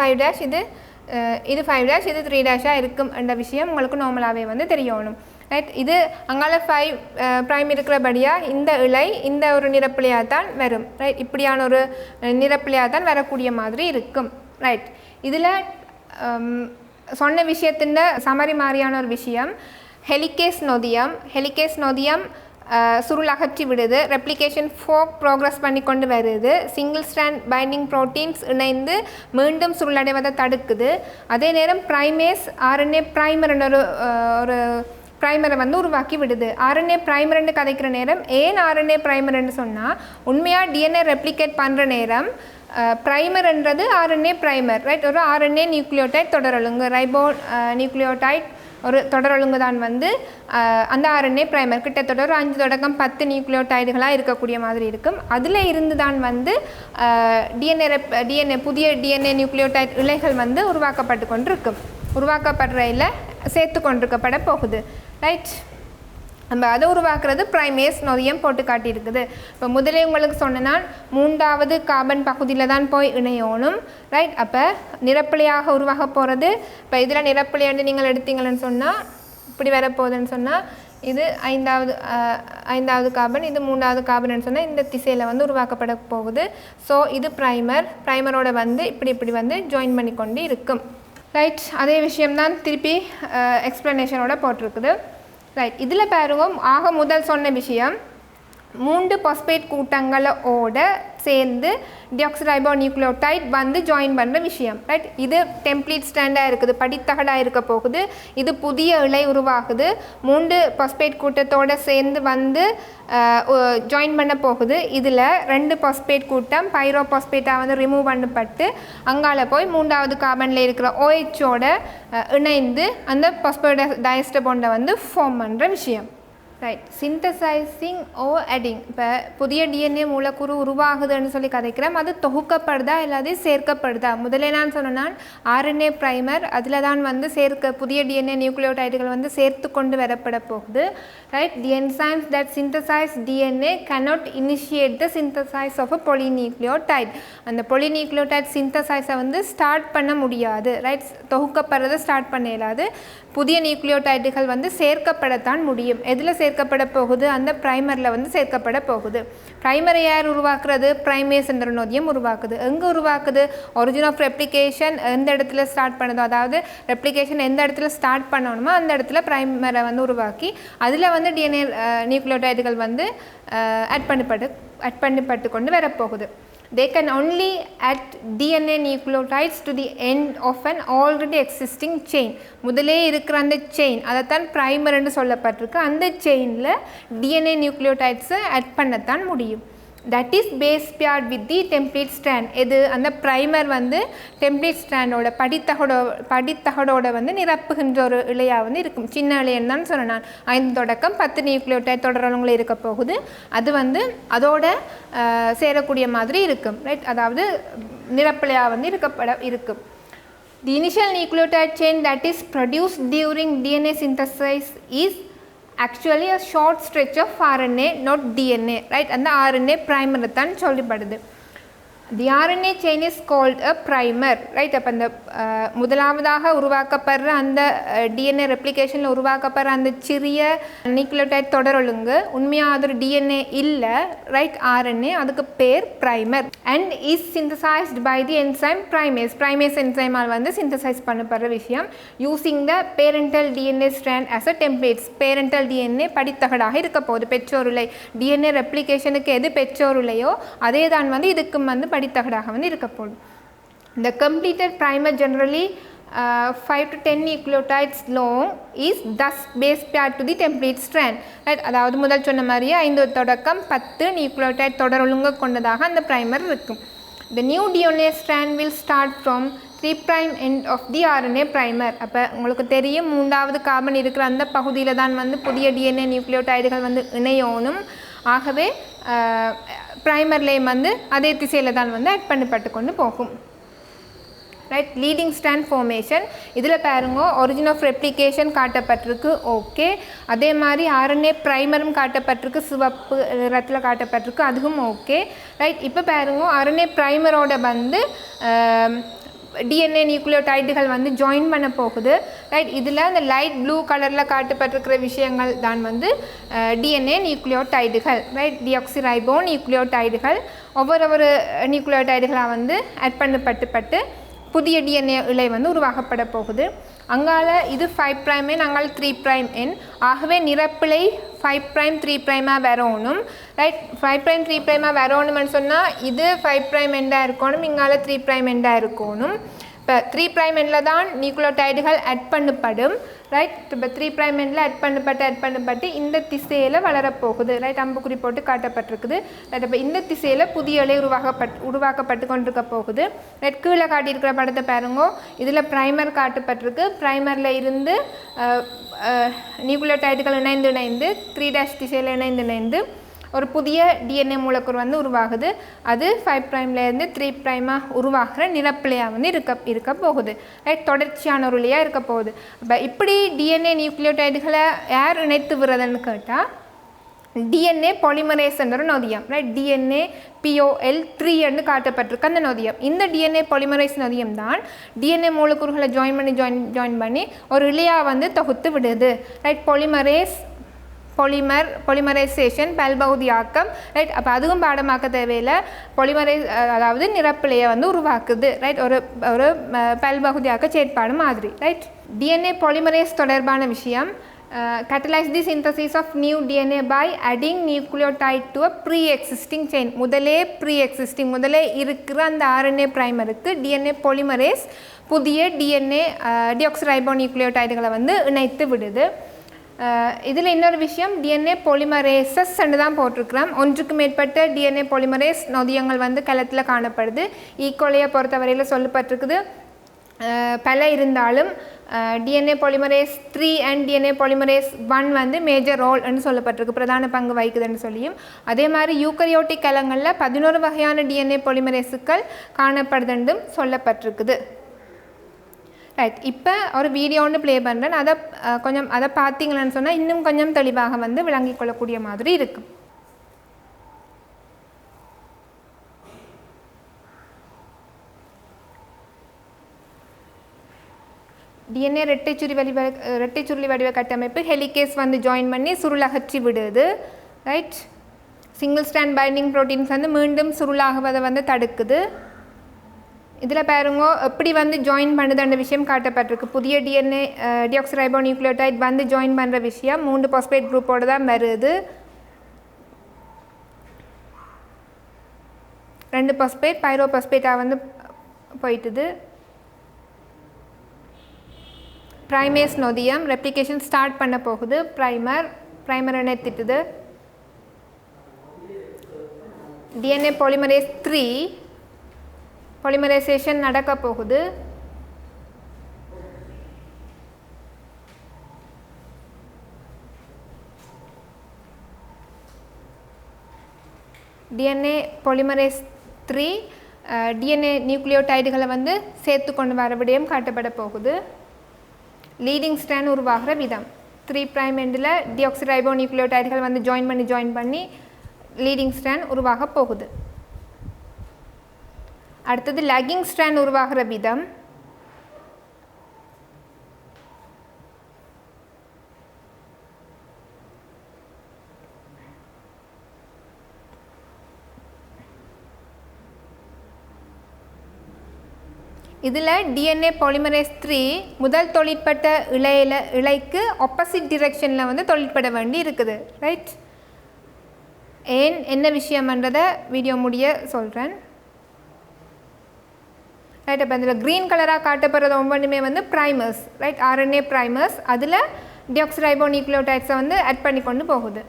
5' இது 5' இது 3' இருக்கும் என்ற விஷயம் உங்களுக்கு நார்மலாகவே வந்து தெரியணும். ரைட், இது அங்கால 5 ப்ரைம் இருக்கிறபடியாக இந்த இலை இந்த ஒரு நிரப்பிலையாக தான் வரும். ரைட், இப்படியான ஒரு நிரப்பிலையாக தான் வரக்கூடிய மாதிரி இருக்கும். ரைட், இதில் சொன்ன விஷயத்தின் சமரி மாதிரியான ஒரு விஷயம் ஹெலிகேஸ் நொதியம் சுருள் அகற்றி விடுது. ரெப்ளிகேஷன் ஃபோக் ப்ரோக்ரஸ் பண்ணி கொண்டு வருது. சிங்கிள் ஸ்ட்ராண்ட் பைண்டிங் ப்ரோட்டீன்ஸ் இணைந்து மீண்டும் சுருளடைவதை தடுக்குது. அதே நேரம் ப்ரைமேஸ் RNA ப்ரைமர் ஒரு ப்ரைமரை வந்து உருவாக்கி விடுது. RNA ப்ரைமர்னு கதைக்கிற நேரம் ஏன் RNA ப்ரைமர்னு சொன்னால் உண்மையாக DNA ரெப்ளிகேட் பண்ணுற நேரம் ப்ரைமர்ன்றது RNA ப்ரைமர். ரைட், ஒரு RNA நியூக்ளியோடைட் தொடரொழுங்கு ரைபோ நியூக்ளியோடைட் ஒரு தொடரொழுங்கு தான் வந்து அந்த RNA ப்ரைமர் கிட்டத்தட்ட ஒரு 5 தொடக்கம் 10 நியூக்ளியோடைடுகளாக இருக்கக்கூடிய மாதிரி இருக்கும். அதில் இருந்து தான் வந்து DNA புதிய DNA நியூக்ளியோடைட் இலைகள் வந்து உருவாக்கப்பட்டு கொண்டிருக்கும். உருவாக்கப்படுறையில் சேர்த்து கொண்டிருக்கப்பட போகுது. ரைட், நம்ம அதை உருவாக்குறது ப்ரைமேஸ் நொதியம் போட்டு காட்டியிருக்குது. இப்போ முதலே உங்களுக்கு சொன்னால் 3வது கார்பன் பகுதியில் தான் போய் இணையணும். ரைட், அப்போ நிரப்பிலையாக உருவாக போகிறது. இப்போ இதில் நிரப்பிலையாண்டு நீங்கள் எடுத்தீங்கன்னு சொன்னால் இப்படி வரப்போகுதுன்னு சொன்னால் இது 5வது கார்பன், இது 3வது கார்பன் சொன்னால் இந்த திசையில் வந்து உருவாக்கப்பட போகுது. ஸோ இது ப்ரைமரோட வந்து இப்படி வந்து ஜாயின் பண்ணி கொண்டு இருக்கும். ரைட், அதே விஷயம்தான் திருப்பி எக்ஸ்ப்ளனேஷனோட போட்டிருக்குது. ரைட், இதில் பாருங்க ஆக முதல் சொன்ன விஷயம் 3 பாஸ்பேட் கூட்டங்களோட சேர்ந்து டிஆக்சிரைபோ நியூக்ளியோடைட் வந்து ஜாயின் பண்ணுற விஷயம். ரைட், இது டெம்ப்ளேட் ஸ்டாண்டாக இருக்குது, படித்தகடாக இருக்க போகுது. இது புதிய இலை உருவாகுது, 3 பாஸ்பேட் கூட்டத்தோடு சேர்ந்து வந்து ஜாயின் பண்ண போகுது. இதில் 2 பாஸ்பேட் கூட்டம் பைரோ பாஸ்பேட்டாக வந்து ரிமூவ் பண்ணப்பட்டு அங்கால போய் 3வது கார்பனில் இருக்கிற OHோட இணைந்து அந்த பாஸ்பேட் டயஸ்டர் பாண்டை வந்து ஃபார்ம் பண்ணுற விஷயம். ரைட், சிந்தசைசிங் ஓ அடிங். இப்போ புதிய DNA மூலக்கூறு உருவாகுதுன்னு சொல்லி கதைக்கிறோம். அது தொகுக்கப்படுதா இல்லாது சேர்க்கப்படுதா? முதலே நான் சொன்னால் RNA ப்ரைமர் அதில் தான் வந்து புதிய DNA நியூக்ளியோடைடுகள் வந்து சேர்த்து கொண்டு வரப்பட போகுது. Right, the enzymes that synthesise DNA cannot initiate the synthesis of a polynucleotide. அந்த polynucleotide சிந்தசைஸை வந்து ஸ்டார்ட் பண்ண முடியாது. ரைட், தொகுக்கப்படுறதை ஸ்டார்ட் பண்ண இயலாது. புதிய நியூக்ளியோடைடுகள் வந்து சேர்க்கப்படத்தான் முடியும். எதில் சேர்க்கப்பட போகுது? அந்த ப்ரைமரில் வந்து சேர்க்கப்பட போகுது. ப்ரைமரை யார் உருவாக்குறது? ப்ரைமேஸ் என்ற நொதியம் உருவாக்குது. எங்கே உருவாக்குது? ஒரிஜின் ஆஃப் ரெப்ளிகேஷன் எந்த இடத்துல ஸ்டார்ட் பண்ணுதோ, அதாவது ரெப்ளிகேஷன் எந்த இடத்துல ஸ்டார்ட் பண்ணணுமோ அந்த இடத்துல ப்ரைமரை வந்து உருவாக்கி அதில் வந்து DNA நியூக்ளியோடைடுகள் வந்து ஆட் பண்ணப்பட்டு கொண்டு வரப்போகுது. They can only add DNA nucleotides to the end of an already existing chain. முதலே இருக்கிற அந்த செயின் அதைத்தான் ப்ரைமர்னு சொல்லப்பட்டிருக்கு. அந்த செயினில் DNA நியூக்ளியோடைட்ஸை ஆட் பண்ணத்தான் முடியும். That is base paired with the template strand. இது அந்த ப்ரைமர் வந்து டெம்ப்ளேட் ஸ்ட்ராண்டோட படித்தகடோட வந்து நிரப்புகின்ற ஒரு இலையாக வந்து இருக்கும். சின்ன இலைன்னு தான் சொன்னேன். 5 தொடக்கம் 10 நியூக்ளியோடைட் தொடரவங்களும் இருக்க போகுது. அது வந்து அதோட சேரக்கூடிய மாதிரி இருக்கும். ரைட், அதாவது நிரப்பிலையாக வந்து இருக்கும். The initial nucleotide chain that is produced during DNA synthesis is actually a short stretch of RNA, not DNA. Right, and the RNA primer தான் சொல்லப்படுது. The RNA chain is called a primer. Right, அப்போ அந்த முதலாவதாக உருவாக்கப்படுற அந்த DNA ரெப்ளிகேஷனில் உருவாக்கப்படுற அந்த சிறிய nucleotide தொடரொழுங்கு உண்மையாக அது ஒரு DNA இல்லை. ரைட், RNA, அதுக்கு பேர் primer. And is synthesized by the enzyme primase என்சைமால் வந்து சிந்தசைஸ் பண்ணப்படுற விஷயம். Using the parental DNA strand as a template. Parental DNA படித்தகடாக இருக்க போகுது. பெற்றோருலை DNA ரெப்ளிகேஷனுக்கு எது பெற்றோருலையோ அதே தான் வந்து இதுக்கும் வந்து படித்தகடாக வந்து இருக்க போகுது. The completed primer generally 5 to 10 nucleotides long is thus base paired to the template strand. Right, அதாவது முதல் சொன்ன மாதிரியே 5 தொடக்கம் 10 நியூக்ளியோடைட் தொடரொழுங்கு கொண்டதாக அந்த ப்ரைமர் இருக்கும். The new DNA strand will start from 3' end of the RNA primer. அப்போ உங்களுக்கு தெரியும் மூன்றாவது கார்பன் இருக்கிற அந்த பகுதியில் தான் வந்து புதிய DNA நியூக்ளியோடைடுகள் வந்து இணையணும். ஆகவே ப்ரைமர்லேயும் வந்து அதே திசையில் தான் வந்து ஆட் பண்ணப்பட்டு கொண்டு போகும். ரைட், லீடிங் ஸ்ட்ராண்ட் ஃபார்மேஷன் இதில் பாருங்க ஒரிஜின் ஆஃப் ரெப்ளிகேஷன் காட்டப்பட்டிருக்கு. ஓகே, அதே மாதிரி RNA ப்ரைமரும் காட்டப்பட்டிருக்கு, சிவப்பு நிறத்தில் காட்டப்பட்டிருக்கு, அதுவும் ஓகே. ரைட், இப்போ பாருங்க RNA ப்ரைமரோட வந்து DNA நியூக்ளியோடைடுகள் வந்து ஜாயின் பண்ண போகுது. ரைட், இதில் அந்த லைட் ப்ளூ கலரில் காட்டப்பட்டிருக்கிற விஷயங்கள் தான் வந்து DNA நியூக்ளியோடைடுகள். ரைட், டிஆக்சிரைபோ நியூக்ளியோடைடுகள் ஒவ்வொரு நியூக்ளியோடைடுகளாக வந்து ஆட் பண்ணப்பட்டு புதிய DNA இழை வந்து உருவாக்கப்பட போகுது. அங்கால இது 5' அங்கால 3' ஆகவே நிரப்பிழை 5' 3' வரணும். ரைட், 5' 3' வரணும்னு சொன்னால் இது 5' எண்டாக இருக்கணும், இங்கால 3' எண்டாக இருக்கணும். இப்போ 3' தான் நியூக்ளியோடைடுகள் ஆட் பண்ணப்படும். ரைட், இப்போ 3' எண்டில் ஆட் பண்ணப்பட்டு இந்த திசையில் வளரப்போகுது. ரைட், அம்புக்குறி போட்டு காட்டப்பட்டிருக்குது. ரைட், இப்போ இந்த திசையில் புதிய இலை உருவாக்கப்பட்டு கொண்டிருக்க போகுது. ரைட், கீழே காட்டியிருக்கிற படத்தை பாருங்க. இதில் ப்ரைமர் காட்டப்பட்டிருக்கு. ப்ரைமரில் இருந்து நியூக்ளியோடைடுகள் இணைந்து 3' திசையில் இணைந்து ஒரு புதிய DNA மூலக்கூறு வந்து உருவாகுது. அது 5'லேருந்து 3' உருவாகிற நிரப்பிழையாக வந்து இருக்க போகுது. ரைட், தொடர்ச்சியான ஒரு இலையாக இருக்க போகுது. இப்போ இப்படி DNA நியூக்ளியோடைடுகளை யார் இணைத்து விடுறதுன்னு கேட்டால் DNA பாலிமரேஸ்ன்ற ஒரு நொதியம். ரைட், DNA POL3 என்று காட்டப்பட்டிருக்கு அந்த நொதியம். இந்த DNA பாலிமரேஸ் நொதியம் தான் DNA மூலக்கூறுகளை ஜாயின் பண்ணி ஒரு இலையாக வந்து தொகுத்து விடுது. ரைட், பொலிமரைசேஷன் பல்பகுதியாக்கம். ரைட், அப்போ அதுவும் பாடமாக்க தேவையில்லை. அதாவது நிரப்பிழையை வந்து உருவாக்குது. ரைட், ஒரு பல்பகுதியாக்க செயற்பாடு மாதிரி. ரைட், DNA பாலிமரேஸ் தொடர்பான விஷயம். catalyze the synthesis of new DNA by adding nucleotide to a pre-existing chain. முதலே இருக்கிற அந்த RNA ப்ரைமருக்கு DNA பாலிமரேஸ் புதிய DNA டிஆக்சிரைபோ நியூக்ளியோடைடுகளை வந்து இணைத்து விடுது. இதில் இன்னொரு விஷயம், DNA பாலிமரேசஸ் தான் போட்டிருக்கிறோம். ஒன்றுக்கு மேற்பட்ட DNA பாலிமரேஸ் நொதியங்கள் வந்து களத்தில் காணப்படுது. ஈகோலையை பொறுத்தவரையில் சொல்லப்பட்டிருக்குது. பல இருந்தாலும் DNA polymerase 3 and DNA polymerase 1 வந்து மேஜர் ரோல்னு சொல்லப்பட்டிருக்கு, பிரதான பங்கு வகிக்குதுன்னு சொல்லியும். அதே மாதிரி யூக்கரியோட்டிக் கலங்களில் 11 வகையான DNA பாலிமரேஸுக்கள் காணப்படுதுன்றும் சொல்லப்பட்டிருக்குது. ரைட், இப்போ ஒரு வீடியோ ஒன்று ப்ளே பண்ணுறேன். அதை பார்த்தீங்கன்னு சொன்னால் இன்னும் கொஞ்சம் தெளிவாக வந்து விளங்கிக் கொள்ளக்கூடிய மாதிரி இருக்கும். DNA ரெட்டைச்சுருளி வடிவ கட்டமைப்பு ஹெலிகேஸ் வந்து ஜாயின் பண்ணி சுருள் அகற்றி விடுது. Right, single stand binding proteins வந்து மீண்டும் சுருளாகுவதை வந்து தடுக்குது. இதில் பாருங்க எப்படி வந்து ஜாயின் பண்ணுதுன்ற விஷயம் காட்டப்பட்டிருக்கு. புதிய DNA டிஆக்சிரைபோ நியூக்ளியோடைட் வந்து ஜாயின் பண்ணுற விஷயம் 3 பாஸ்பேட் குரூப்போடு தான் வருது. 2 பாஸ்பேட் பைரோபாஸ்பேட்டாக வந்து போயிட்டுது. ப்ரைமேஸ் நொதியம் ரெப்ளிகேஷன் ஸ்டார்ட் பண்ண போகுது. ப்ரைமர் இணைத்திட்டுது. DNA பாலிமரேஸ் 3 பாலிமரைசேஷன் நடக்க போகுது. DNA பாலிமரேஸ் 3 DNA நியூக்ளியோடைடுகளை வந்து சேர்த்து கொண்டு வர விடயம் காட்டப்பட போகுது. லீடிங் ஸ்ட்ராண்ட் உருவாகிற விதம் 3' எண்டில் டிஆக்சிரைபோ நியூக்ளியோடைடுகள் வந்து ஜாயின் பண்ணி லீடிங் ஸ்ட்ராண்ட் உருவாக போகுது. அடுத்தது லாகிங் ஸ்ட்ராண்ட் உருவாகிற விதம். இதில் DNA பாலிமரேஸ் 3 முதல் தொழிற்பட்ட இழைக்கு ஆப்போசிட் டிரெக்ஷனில் வந்து தொழிற்பட வேண்டி இருக்குது. ரைட், என்ன விஷயம்ன்றதை வீடியோ முடிய சொல்கிறேன். ரைட், அப்போ அதில் க்ரீன் கலராக காட்டப்படுறது ஒவ்வொன்றுமே வந்து ப்ரைமர்ஸ். Right, RNA primers. அதில் டிஆக்சிரைபோ நியூக்ளியோடைட்ஸை வந்து ஆட் பண்ணி கொண்டு போகுது.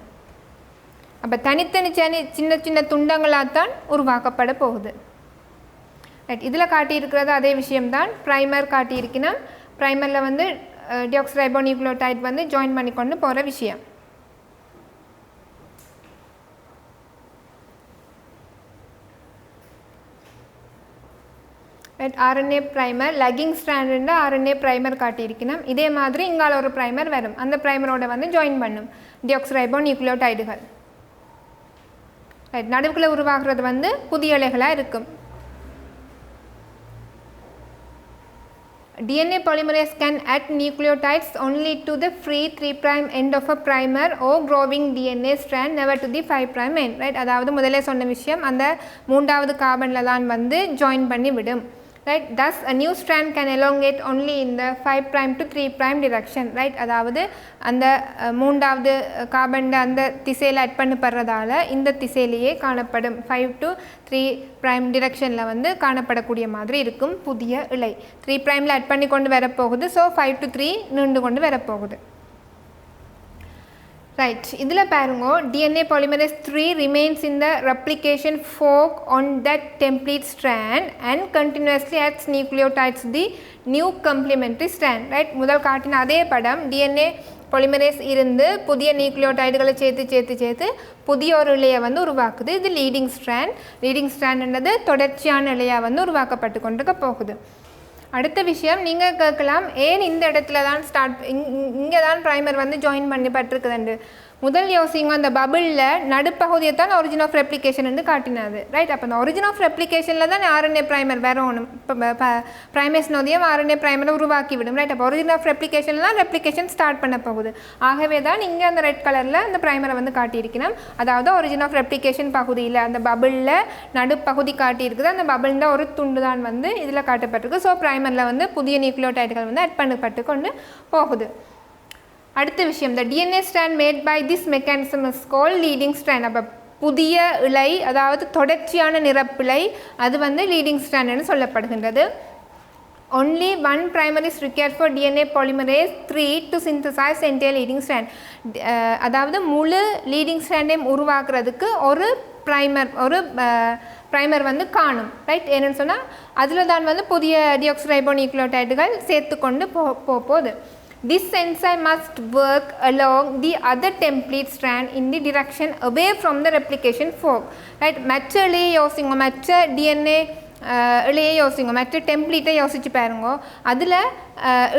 அப்போ தனித்தனி சின்ன சின்ன துண்டங்களாக தான் உருவாக்கப்பட போகுது. ரைட். இதில் காட்டியிருக்கிறது அதே விஷயம்தான். ப்ரைமர் காட்டியிருக்கணும். ப்ரைமரில் வந்து டியோக்ஸிரைபோநியூக்ளியோடைட் வந்து ஜாயின் பண்ணி கொண்டு போகிற விஷயம். Right. RNA primer lagging strand RNA primer காட்டியிருக்கணும். இதே மாதிரி இங்கால ஒரு ப்ரைமர் வரும். அந்த ப்ரைமரோட வந்து ஜாயின் பண்ணும் டியோக்ஸிரைபோநியூக்ளியோடைடுகள். ரைட். நடுவுக்குள்ளே உருவாகிறது வந்து புதிய இழைகளாக இருக்கும். DNA polymerase can add nucleotides only to the free 3' end of a primer or growing DNA strand, never to the 5' end. Right. அதாவது முதலே சொன்ன விஷயம், அந்த மூன்றாவது கார்பனில் தான் வந்து ஜாயின் பண்ணி விடும். Right. Thus a new strand can elongate only in the 5' to 3' direction. Right. அதாவது அந்த மூன்றாவது கார்பன் அந்த திசையில் ஆட் பண்ணப்படுறதால இந்த திசையிலேயே காணப்படும் 5 to 3' டிரெக்ஷனில் வந்து காணப்படக்கூடிய மாதிரி இருக்கும் புதிய இலை. 3' ஆட் பண்ணி கொண்டு வரப்போகுது. ஸோ 5 to 3 நீண்டு கொண்டு வரப்போகுது. ரைட். இதில் பாருங்க, DNA polymerase 3 remains in the replication fork on that template strand and continuously adds nucleotides to the new complementary strand. Right. முதல் காட்டின அதே படம் DNA polymerase இருந்து புதிய நியூக்ளியோடைடுகளை சேர்த்து புதிய ஒரு இலையை வந்து உருவாக்குது. இது லீடிங் ஸ்ட்ராண்ட். லீடிங் ஸ்ட்ராண்ட்ன்றது தொடர்ச்சியான இலையாக வந்து உருவாக்கப்பட்டு கொண்டிருக்க போகுது. அடுத்த விஷயம், நீங்கள் கேட்கலாம், ஏன் இந்த இடத்துல தான் இங்கே தான் ப்ரைமர் வந்து ஜாயின் பண்ணப்பட்டிருக்குதுண்டு. முதல் யோசிங்க, அந்த பபிளில் நடுப்பகுதியை தான் ஒரிஜின் ஆஃப் ரெப்ளிகேஷன் வந்து காட்டினது. ரைட். அப்போ அந்த ஒரிஜின் ஆஃப் ரெப்ளிகேஷனில் தான் RNA ப்ரைமர் வரணும். இப்போ ப்ரைமேஸ் நோதியம் RNA ப்ரைமரை உருவாக்கி விடும். ரைட். அப்போ ஒரிஜின் ஆஃப் ரெப்ளிகேஷனில் தான் ரெப்ளிகேஷன் ஸ்டார்ட் பண்ண போகுது. ஆகவே தான் இங்கே அந்த ரெட் கலரில் அந்த ப்ரைமரை வந்து காட்டியிருக்கணும். அதாவது ஒரிஜின் ஆஃப் ரெப்ளிகேஷன் பகுதியில் அந்த பபிளில் நடுப்பகுதி காட்டியிருக்குது. அந்த பபிள்ன்ற ஒரு துண்டு தான் வந்து இதில் காட்டப்பட்டிருக்கு. ஸோ ப்ரைமரில் வந்து புதிய நியூக்ளியோடைடுகள் வந்து ஆட் பண்ணப்பட்டு கொண்டு போகுது. அடுத்த விஷயம், the DNA strand made by this mechanism is called leading strand. அப்போ புதிய இலை, அதாவது தொடர்ச்சியான நிரப்பிழை, அது வந்து லீடிங் ஸ்ட்ராண்ட்னு சொல்லப்படுகின்றது. Only one primer is required for DNA polymerase 3 to synthesize entire leading strand. அதாவது முழு லீடிங் ஸ்ட்ராண்டையும் உருவாக்குறதுக்கு ஒரு ப்ரைமர் வந்து காணும். ரைட். என்னென்னு சொன்னால் அதில் தான் வந்து புதிய டியோக்ஸிரைபோநியூக்ளியோடைடுகள் சேர்த்து கொண்டு போகுது. This enzyme must work along the other template strand in the direction away from the replication fork. Right. மற்ற இலையை யோசிங்க, மற்ற DNA இலையை யோசிங்க, மற்ற டெம்ப்ளேட்டை யோசிச்சு பாருங்க. அதில்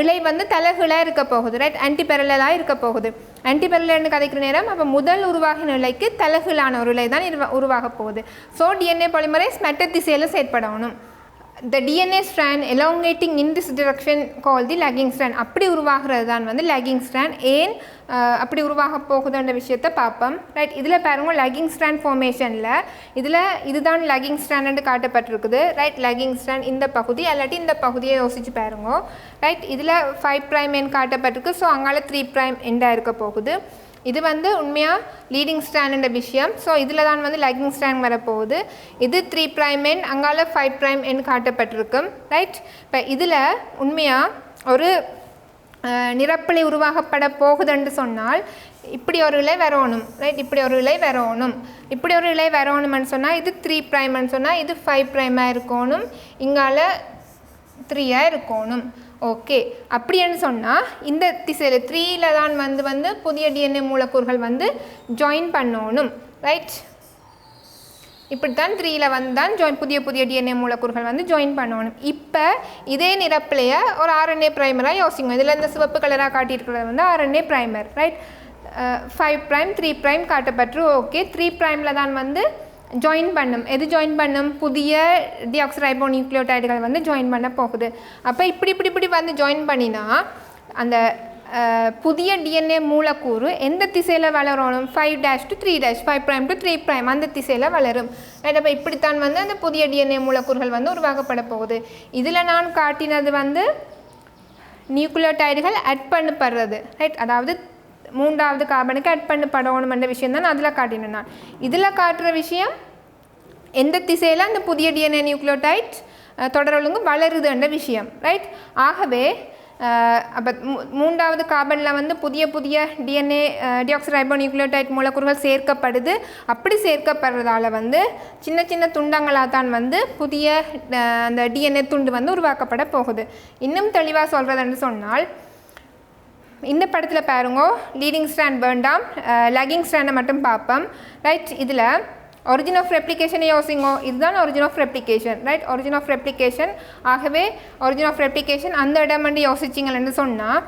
இலை வந்து தலைகளாக இருக்க போகுது. ரைட். ஆன்டிபெரலாக இருக்க போகுது. ஆன்டிபெரலன்னு கதைக்கிற நேரம் அப்போ முதல் உருவாகின இலைக்கு தலைகளான ஒரு இலை தான் உருவாக போகுது. ஸோ DNA polymerase மற்ற திசையில் செயற்படணும். The DNA strand elongating in this direction called the lagging strand. அப்படி உருவாகிறது தான் வந்து lagging strand. ஏன் அப்படி உருவாக போகுதுன்ற விஷயத்தை பார்ப்போம். ரைட். இதில் பாருங்க, lagging strand ஃபார்மேஷனில் இதில் இதுதான் lagging strand காட்டப்பட்டிருக்குது. ரைட். lagging strand இந்த பகுதி அல்லாட்டி இந்த பகுதியை யோசிச்சு பாருங்க. ரைட். இதில் 5' end காட்டப்பட்டிருக்கு. ஸோ அங்கால 3' எண்டாக இருக்க போகுது. இது வந்து உண்மையாக லீடிங் ஸ்ட்ராண்ட் விஷயம். ஸோ இதில் தான் வந்து லாகிங் ஸ்ட்ராண்ட் வரப்போகுது. இது 3' end, அங்கால 5' end காட்டப்பட்டிருக்கும். ரைட். இப்போ இதில் உண்மையாக ஒரு நிரப்பிழை உருவாகப்பட போகுதுன்னு சொன்னால் இப்படி ஒரு இலை வரணும். ரைட். இப்படி ஒரு இலை வரணும். இப்படி ஒரு இலை வரணும்னு சொன்னால் இது 3' சொன்னால் இது 5' இருக்கணும். இங்கால 3 இருக்கணும். ஓகே. அப்படின்னு சொன்னால் இந்த திசையில் 3ல் தான் வந்து புதிய DNA மூலக்கூறுகள் வந்து ஜாயின் பண்ணணும். ரைட். இப்படித்தான் 3ல் தான் புதிய DNA மூலக்கூறுகள் வந்து ஜாயின் பண்ணணும். இப்போ இதே நிரப்பிலைய ஒரு RNA ப்ரைமராக யோசிங்க. இதில் இந்த சிவப்பு கலராக காட்டியிருக்கிறது வந்து RNA ப்ரைமர். ரைட். 5' 3' காட்டப்பட்டு ஓகே. 3'ல் தான் வந்து ஜாயின் பண்ணும். எது ஜாயின் பண்ணும்? புதிய டியோக்ஸிரைபோநியூக்ளியோடைடுகள் வந்து ஜாயின் பண்ண போகுது. அப்போ இப்படி வந்து ஜாயின் பண்ணினா அந்த புதிய DNA மூலக்கூறு எந்த திசையில் வளரணும்? 5' to 3', 5' to 3' அந்த திசையில் வளரும். ரைட். அப்போ இப்படித்தான் வந்து அந்த புதிய DNA மூலக்கூறுகள் வந்து உருவாக்கப்பட போகுது. இதில் நான் காட்டினது வந்து நியூக்ளியோடைடுகள் ஆட் பண்ணப்படுறது. ரைட். அதாவது மூன்றாவது கார்பனுக்கு ஆட் பண்ணப்படணும் என்ற விஷயம் தான் அதில் காட்டினேன் நான். இதில் காட்டுற விஷயம் எந்த திசையில் அந்த புதிய DNA நியூக்ளியோடைட் தொடர் ஒழுங்கு வளருது என்ற விஷயம். ரைட். ஆகவே அப்போ மூன்றாவது கார்பனில் வந்து புதிய புதிய டிஎன்ஏ டிஆக்சிரைபோ நியூக்ளியோடைட் மூலக்கூறுகள் சேர்க்கப்படுது. அப்படி சேர்க்கப்படுறதால வந்து சின்ன சின்ன துண்டங்களாக தான் வந்து புதிய அந்த டிஎன்ஏ துண்டு வந்து உருவாக்கப்பட போகுது. இன்னும் தெளிவாக சொல்கிறதுன்னு சொன்னால் இந்த படத்தில் பாருங்க, லீடிங் ஸ்ட்ராண்ட் வேண்டாம், லேகிங் ஸ்ட்ராண்டை மட்டும் பார்ப்போம். ரைட், இதில் origin of replication யோசிங்கோ, இதுதான் origin of replication. Right, origin of replication. ஆகவே origin of replication அந்த இடம் வந்து யோசிச்சிங்கன்னு சொன்னால்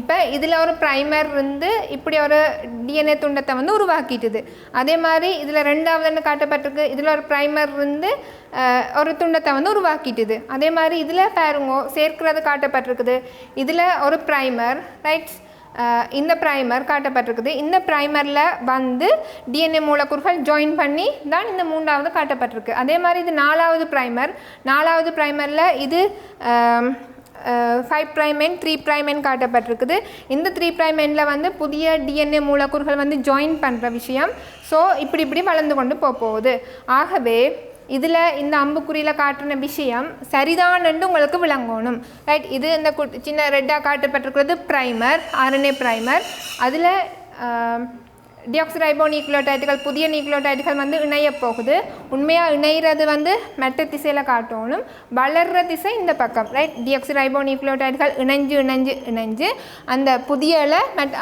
இப்போ இதில் ஒரு ப்ரைமர் இருந்து இப்படி ஒரு டிஎன்ஏ துண்டத்தை வந்து உருவாக்கிட்டுது. அதே மாதிரி இதில் ரெண்டாவதுன்னு காட்டப்பட்டிருக்கு, இதில் ஒரு ப்ரைமர் இருந்து ஒரு துண்டத்தை வந்து உருவாக்கிட்டுது. அதே மாதிரி இதில் பாருங்கோ சேர்க்கிறது காட்டப்பட்டிருக்குது. இதில் ஒரு ப்ரைமர், ரைட், இந்த ப்ரைமர் காட்டப்பட்டிருக்குது. இந்த ப்ரைமரில் வந்து டிஎன்ஏ மூலக்கூறுகள் ஜாயின் பண்ணி தான் இந்த மூன்றாவது காட்டப்பட்டிருக்கு. அதே மாதிரி இது நாலாவது ப்ரைமர். நாலாவது ப்ரைமரில் இது 5' எண் 3' எண் காட்டப்பட்டிருக்குது. இந்த 3' எண்ணில் வந்து புதிய டிஎன்ஏ மூலக்கூறுகள் வந்து ஜாயின் பண்ணுற விஷயம். ஸோ இப்படி வளர்ந்து கொண்டு போகுது. ஆகவே இதில் இந்த அம்புக்குறியில் காட்டுன விஷயம் சரிதான்னு உங்களுக்கு விளங்கணும். ரைட், இது இந்த சின்ன ரெட்டாக காட்டப்பட்டிருக்கிறது ப்ரைமர், RNA ப்ரைமர். அதில் டிஆக்சிரைபோ நியூக்ளியோடைடுகள் புதிய நியூக்ளியோடைடுகள் வந்து இணைய போகுது. உண்மையாக இணைகிறது வந்து மெட்ட திசையில் காட்டணும், வளர்கிற திசை இந்த பக்கம். ரைட், டிஆக்சிரைபோ நியூக்ளியோடைடுகள் இணைஞ்சு அந்த புதியல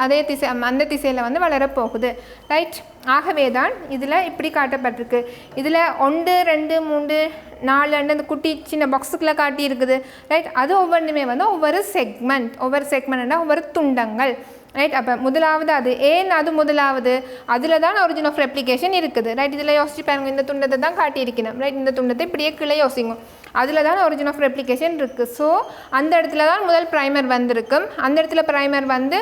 அதே திசை அந்த திசையில் வந்து வளரப்போகுது. ரைட், ஆகவே தான் இதில் இப்படி காட்டப்பட்டிருக்கு. இதில் 1 2 3 4 அந்த குட்டி சின்ன பாக்ஸுக்குள்ளே காட்டி இருக்குது. ரைட், அது ஒவ்வொன்றுமே வந்து ஒவ்வொரு செக்மெண்ட்னா ஒவ்வொரு துண்டங்கள். ரைட், அப்போ முதலாவது அது ஏன் அது முதலாவது, அதில் தான் origin of replication இருக்குது. ரைட், இதில் யோசிச்சு பாருங்க, இந்த துண்டத்தை தான் காட்டியிருக்கணும். ரைட், இந்த துண்டத்தை இப்படியே கீழே யோசிங்க, அதில் தான் origin of replication இருக்குது. ஸோ அந்த இடத்துல தான் முதல் ப்ரைமர் வந்திருக்கும். அந்த இடத்துல ப்ரைமர் வந்து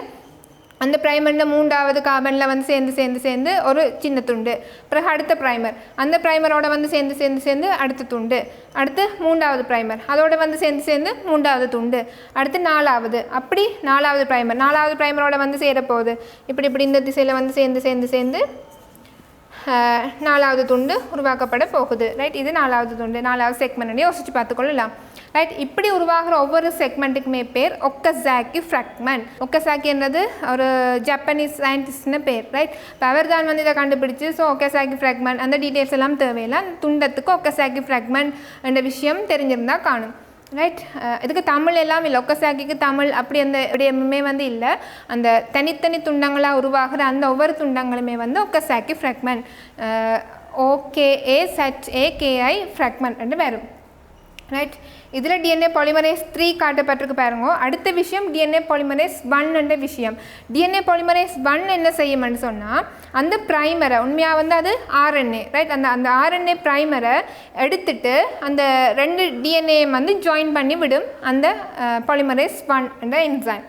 அந்த ப்ரைமரில் மூன்றாவது கார்பனில் வந்து சேர்ந்து ஒரு சின்ன துண்டு. பிறகு அடுத்த ப்ரைமர், அந்த ப்ரைமரோட வந்து சேர்ந்து அடுத்த துண்டு. அடுத்து மூன்றாவது ப்ரைமர், அதோட வந்து சேர்ந்து மூன்றாவது துண்டு. அடுத்து நாலாவது, அப்படி நாலாவது ப்ரைமரோட வந்து சேரப்போகுது. இப்படி இந்த திசையில் வந்து சேர்ந்து நாலாவது துண்டு உருவாக்கப்பட போகுது. ரைட், இது நாலாவது துண்டு, நாலாவது செக்மெண்ட் யோசிச்சு பார்த்துக்கொள்ளலாம். ரைட், இப்படி உருவாகிற ஒவ்வொரு செக்மெண்ட்டுக்குமே பேர் ஒக்கசாக்கி ஃப்ராக்மெண்ட். ஒக்கசாக்கி என்றது ஒரு ஜப்பனீஸ் சயின்டிஸ்ட்னு பேர். ரைட், இப்போ அவர் தான் வந்து இதை கண்டுபிடிச்சு. ஸோ ஒக்கசாக்கி ஃப்ராக்மெண்ட் அந்த டீட்டெயில்ஸ் எல்லாம் தேவையில்லை. அந்த துண்டத்துக்கு ஒக்கசாக்கி ஃப்ராக்மெண்ட் என்ற விஷயம் தெரிஞ்சிருந்தால் காணும். ரைட், இதுக்கு தமிழ் எல்லாம் இல்லை, ஒக்கசாக்கிக்கு தமிழ் அப்படி அந்த எப்படியுமே வந்து இல்லை. அந்த தனித்தனி துண்டங்களாக உருவாகிற அந்த ஒவ்வொரு துண்டங்களுமே வந்து ஒக்கசாக்கி ஃப்ராக்மெண்ட், OKAZAKI ஃப்ராக்மெண்ட் என்று வரும். ரைட், இதில் டிஎன்ஏ பாலிமரேஸ் 3 காட்டப்பட்டிருக்கு பாருங்க. அடுத்த விஷயம் டிஎன்ஏ பாலிமரேஸ் 1 என்ற விஷயம். டிஎன்ஏ பாலிமரேஸ் 1 என்ன செய்யும்னு சொன்னால் அந்த ப்ரைமரை உண்மையாக வந்து அது RNA. ரைட், அந்த RNA ப்ரைமரை எடுத்துட்டு அந்த 2 டிஎன்ஏ வந்து ஜாயின் பண்ணி விடும் அந்த பாலிமரேஸ் 1 என்ற என்சைம்.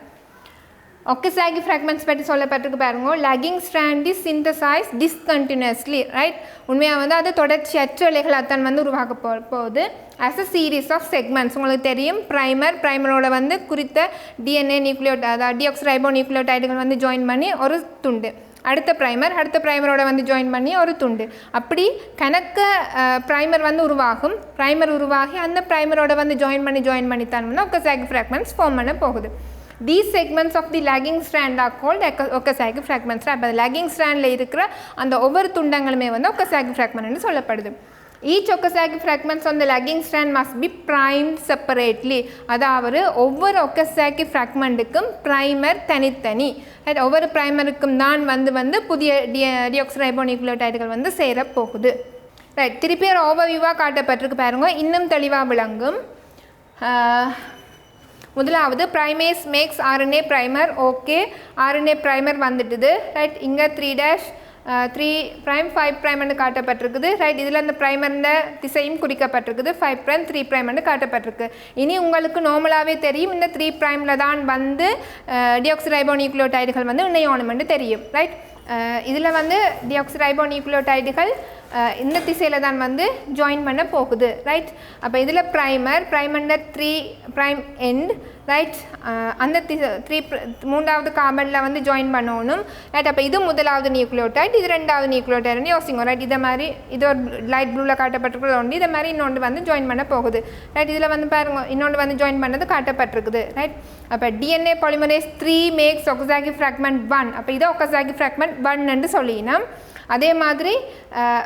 ஒக்கசாக்கி ஃப்ராக்மெண்ட்ஸ் பற்றி சொல்லப்பட்டிருக்கு பாருங்க. Lagging strand is synthesize discontinuously. Right, உண்மையாக வந்து அது தொடர்ச்சியற்ற இலைகளாகத்தான் வந்து உருவாக்க போகுது. as a series of segments. உங்களுக்கு தெரியும் ப்ரைமரோட வந்து குறித்த டிஎன்ஏ அதாவது டிஆக்சிரைபோ நியூக்ளியோடைடுகள் வந்து ஜாயின் பண்ணி ஒரு துண்டு. அடுத்த ப்ரைமரோட வந்து ஜாயின் பண்ணி ஒரு துண்டு. அப்படி கணக்க ப்ரைமர் வந்து உருவாகும். ப்ரைமர் உருவாகி அந்த ப்ரைமரோட வந்து ஜாயின் பண்ணி தான் வந்து ஒக்கசாக்கி ஃப்ராக்மெண்ட்ஸ் ஃபார்ம் பண்ண போகுது. These segments of the lagging strand are called Okazaki fragments. அப்போ lagging strandல இருக்கிற அந்த ஒவ்வொரு துண்டங்களுமே வந்து ஒக்கசாக்கி ஃப்ராக்மெண்ட்னு சொல்லப்படுது. Each ஒக்கசாக்கி fragments on the lagging strand must be primed separately. அதாவது ஒவ்வொரு ஒக்கசாக்கி ஃப்ராக்மெண்ட்டுக்கும் ப்ரைமர் தனித்தனி. ஒவ்வொரு ப்ரைமருக்கும் தான் வந்து புதிய டிஆக்சிரைபோ நியூக்ளியோடைடுகள் வந்து சேரப்போகுது. ரைட், திருப்பி ஒரு ஓவர்வியூவாக காட்டப்பட்டிருக்கு பாருங்க, இன்னும் தெளிவாக விளங்கும். முதலாவது primase makes RNA primer. Okay, RNA primer வந்துட்டுது. ரைட், இங்கே 3' 5' காட்டப்பட்டிருக்குது. ரைட், இதில் அந்த ப்ரைமர்ந்த திசையும் குறிக்கப்பட்டிருக்குது. 5' 3' காட்டப்பட்டிருக்கு. இனி உங்களுக்கு நார்மலாகவே தெரியும் இந்த 3' தான் வந்து டிஆக்சிரைபோ நியூக்ளியோடைடுகள் வந்து இணையணும்னு தெரியும். ரைட், இதில் வந்து டிஆக்சிரைபோ நியூக்ளியோடைடுகள் இந்த திசையில் தான் வந்து ஜாயின் பண்ண போகுது ரைட். அப்போ இதில் ப்ரைமர் 3 ப்ரைம் எண்ட் ரைட், அந்த மூன்றாவது கார்பனில் வந்து ஜாயின் பண்ணணும் ரைட். அப்போ இது முதலாவது நியூக்ளியோடைட், இது ரெண்டாவது நியூக்ளியோடைட்னு யோசிங்க ரைட். இதை மாதிரி இது ஒரு லைட் ப்ளூவில் காட்டப்பட்டிருக்கிறது ஒன்று, இதை மாதிரி இன்னொன்று வந்து ஜாயின் பண்ண போகுது ரைட். இதில் வந்து பாருங்க இன்னொன்று வந்து ஜாயின் பண்ணது காட்டப்பட்டிருக்குது ரைட். அப்போ DNA polymerase 3 மேக்ஸ் ஒக்கசாகி ஃப்ராக்மெண்ட் 1. அப்போ இதை ஒக்கசாகி ஃப்ராக்மெண்ட் 1 என்று சொல்லினோம். அதே மாதிரி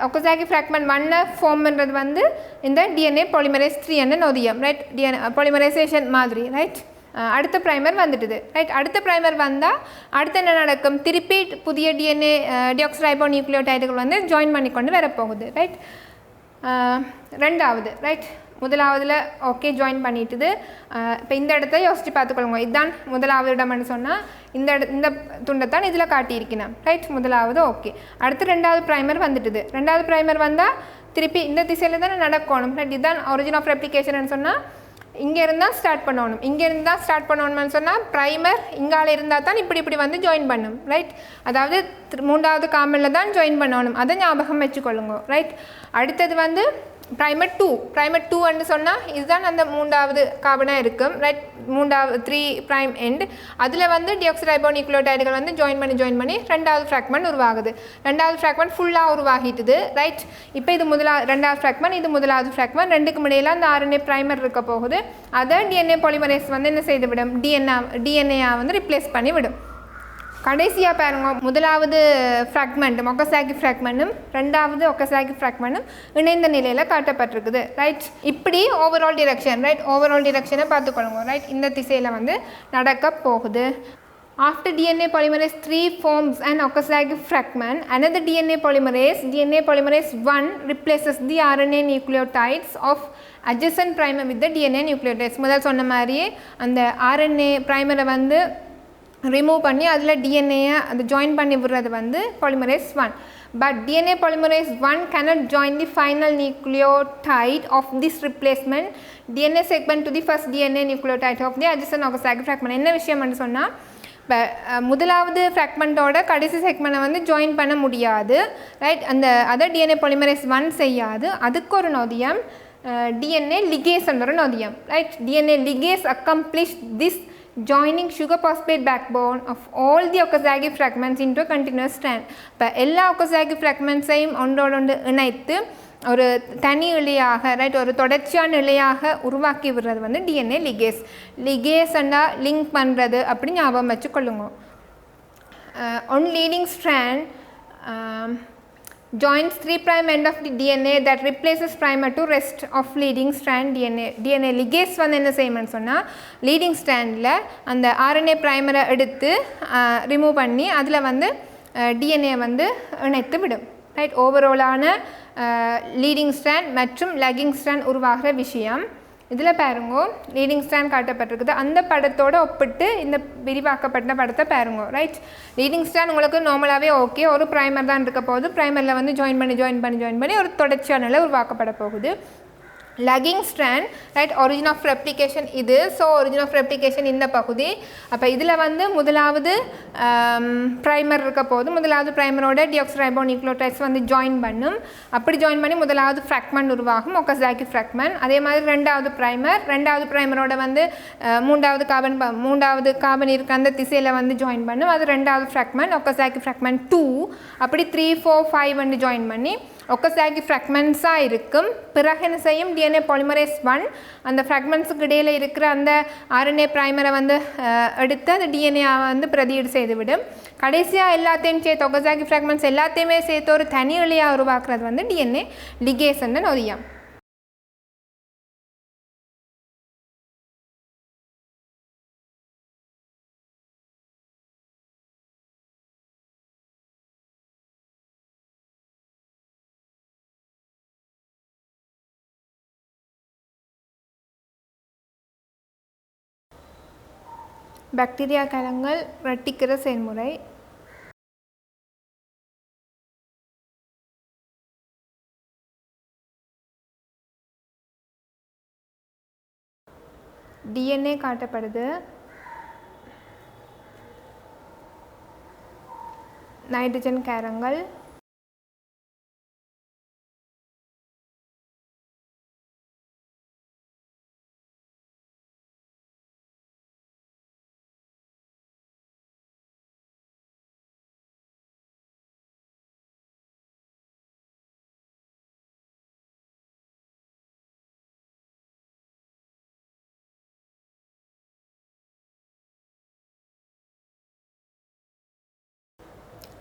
ஒக்கசாகி ஃப்ராக்மெண்ட் 1 ஃபார்ம் பண்ணுறது வந்து இந்த DNA polymerase 3 என்ன நொதியம் ரைட். பாலிமரைசேஷன் மாதிரி ரைட். அடுத்த ப்ரைமர் வந்துட்டுது ரைட். அடுத்த ப்ரைமர் வந்தால் அடுத்து என்ன நடக்கும், திருப்பி புதிய DNA டியோக்ஸிரைபோ நியூக்ளியோடைடுகள் வந்து ஜாயின் பண்ணி கொண்டு வரப்போகுது ரைட். ரெண்டாவது ரைட், முதலாவதில் ஓகே ஜாயின் பண்ணிட்டுது. இப்போ இந்த இடத்த யோசித்து பார்த்துக்கொள்ளுங்க. இதுதான் முதலாவது இடம்னு சொன்னால் இந்த துண்டைத்தான் இதில் காட்டியிருக்கணும் ரைட். முதலாவது ஓகே. அடுத்து ரெண்டாவது ப்ரைமர் வந்துட்டுது. ரெண்டாவது ப்ரைமர் வந்தால் திருப்பி இந்த திசையில் தானே நடக்கணும் ரைட். இதுதான் ஒரிஜின் ஆஃப் ரெப்ளிகேஷன் சொன்னால் இங்கே இருந்தால் ஸ்டார்ட் பண்ணணும். இங்கே இருந்தால் ஸ்டார்ட் பண்ணணும்னு சொன்னால் ப்ரைமர் இங்கால இருந்தால் தான் இப்படி வந்து ஜாயின் பண்ணும் ரைட். அதாவது மூன்றாவது கார்பனில் தான் ஜாயின் பண்ணணும், அதை ஞாபகம் வச்சுக்கொள்ளுங்க ரைட். அடுத்தது வந்து ப்ரைமர் 2 சொன்னால் இதுதான் அந்த மூன்றாவது கார்பனாக இருக்கும் ரைட். மூன்றாவது 3 ப்ரைம் எண்ட், அதில் வந்து டியோக்ஸிரைபோ நியூக்ளியோடைடுகள் வந்து ஜாயின் பண்ணி ரெண்டாவது ஃப்ராக்மெண்ட் உருவாகுது. ரெண்டாவது ஃப்ராக்மெண்ட் ஃபுல்லாக உருவாகிட்டுது ரைட். இப்போ இது ரெண்டாவது ஃப்ராக்மெண்ட், இது முதலாவது ஃப்ராக்மெண்ட், ரெண்டுக்கும் இடையில அந்த RNA ப்ரைமர் இருக்க போகுது. அதை DNA பாலிமரேஸ் வந்து என்ன செய்து விடும், DNA வந்து ரிப்ளேஸ் பண்ணி விடும். கடைசியாக பாருங்க, முதலாவது ஃப்ராக்மெண்ட் ஒக்கசாகி ஃப்ராக்மெண்ட்டும் ரெண்டாவது ஒக்கசாகி ஃப்ராக்மெண்ட்டும் இணைந்த நிலையில் காட்டப்பட்டிருக்குது ரைட். இப்படி ஓவரால் டிரெக்ஷன் ரைட், ஓவரால் டிரெக்ஷனை பார்த்துக்கொள்ளுங்க ரைட். இந்த திசையில் வந்து நடக்க போகுது. After DNA polymerase 3 forms an Okazaki fragment, another DNA polymerase 1 replaces the RNA nucleotides of adjacent primer with the DNA nucleotides. முதல் சொன்ன மாதிரியே அந்த RNA primer வந்து ரிமூவ் பண்ணி அதில் டிஎன்ஏயை அந்த ஜாயின் பண்ணி விடுறது வந்து polymerase 1. But DNA polymerase 1 cannot join the final nucleotide of this replacement DNA segment to the first DNA nucleotide of the adjacent Okazaki fragment. என்ன விஷயம்னு சொன்னால், இப்போ முதலாவது ஃப்ராக்மெண்ட்டோட கடைசி செக்மெண்ட்டை வந்து ஜாயின் பண்ண முடியாது ரைட். அந்த அதர் DNA polymerase 1 செய்யாது. அதுக்கு ஒரு நொதியம் DNA ligase என்ற ஒரு நொதியம் right. DNA ligase accomplish this joining sugar phosphate backbone of all the Okazaki fragments into a continuous strand. இப்போ எல்லா Okazaki fragmentsையும் ஒன்றோடு இணைத்து ஒரு தனி இழையாக ரைட், ஒரு தொடர்ச்சியான இழையாக உருவாக்கி விடுறது வந்து DNA ligase. லிகேஸ்ண்டா லிங்க் பண்ணுறது அப்படி ஞாபகம் வச்சுக்கொள்ளுங்க. On leading strand joins 3' end of the DNA that replaces primer to rest of leading strand DNA ligase வந்து என்ன செய்யணும்னு சொன்னால், லீடிங் ஸ்ட்ராண்டில் அந்த RNA ப்ரைமரை எடுத்து ரிமூவ் பண்ணி அதில் வந்து DNA வந்து இணைத்து விடும் ரைட். ஓவராலான லீடிங் ஸ்ட்ராண்ட் மற்றும் லக்கிங் ஸ்ட்ராண்ட் உருவாகிற விஷயம் இதில் பாருங்கோ. லீடிங் ஸ்ட்ராண்ட் காட்டப்பட்டிருக்குது, அந்த படத்தோடு ஒப்பிட்டு இந்த விரிவாக்கப்பட்ட படத்தை பாருங்க ரைட். லீடிங் ஸ்ட்ராண்ட் உங்களுக்கு நார்மலாகவே ஓகே, ஒரு ப்ரைமர் தான் இருக்க போகுது. ப்ரைமரில் வந்து ஜாயின் பண்ணி ஒரு தொடர்ச்சியான நிலை உருவாக்கப்பட போகுது. lagging strand right, origin of replication இது. ஸோ origin of replication இந்த பகுதி. அப்போ இதில் வந்து முதலாவது ப்ரைமர் இருக்க போது, முதலாவது ப்ரைமரோட டியோக்ஸிரைபோ நியூக்ளியோடைட்ஸ் வந்து ஜாயின் பண்ணும். அப்படி ஜாயின் பண்ணி முதலாவது ஃப்ராக்மெண்ட் உருவாகும், ஒக்கசாகி ஃப்ராக்மெண்ட். அதே மாதிரி ரெண்டாவது ப்ரைமரோட வந்து மூன்றாவது கார்பன் இருக்க அந்த திசையில் வந்து ஜாயின் பண்ணும். அது ரெண்டாவது ஃப்ராக்மெண்ட், ஒக்கசாகி ஃப்ராக்மெண்ட் 2. அப்படி 3, 4, 5 வந்து ஜாயின் பண்ணி ஒக்கசாகி ஃப்ராக்மெண்ட்ஸாக இருக்கும். பிறகு என்ன செய்யும், DNA polymerase 1 அந்த ஃப்ராக்மெண்ட்ஸுக்கு இடையில் இருக்கிற அந்த RNA ப்ரைமரை வந்து எடுத்து அந்த DNA வந்து பிரதியீடு செய்துவிடும். கடைசியாக எல்லாத்தையும் சேர்த்து ஒக்கசாகி ஃப்ராக்மெண்ட்ஸ் எல்லாத்தையுமே சேர்த்து ஒரு தனி இழையாக உருவாக்குறது வந்து DNA ligase நொதியம். பாக்டீரியா கலங்கள் இரட்டிக்கிற செயல்முறை. DNA காட்டப்படுது, நைட்ரஜன் காரங்கள்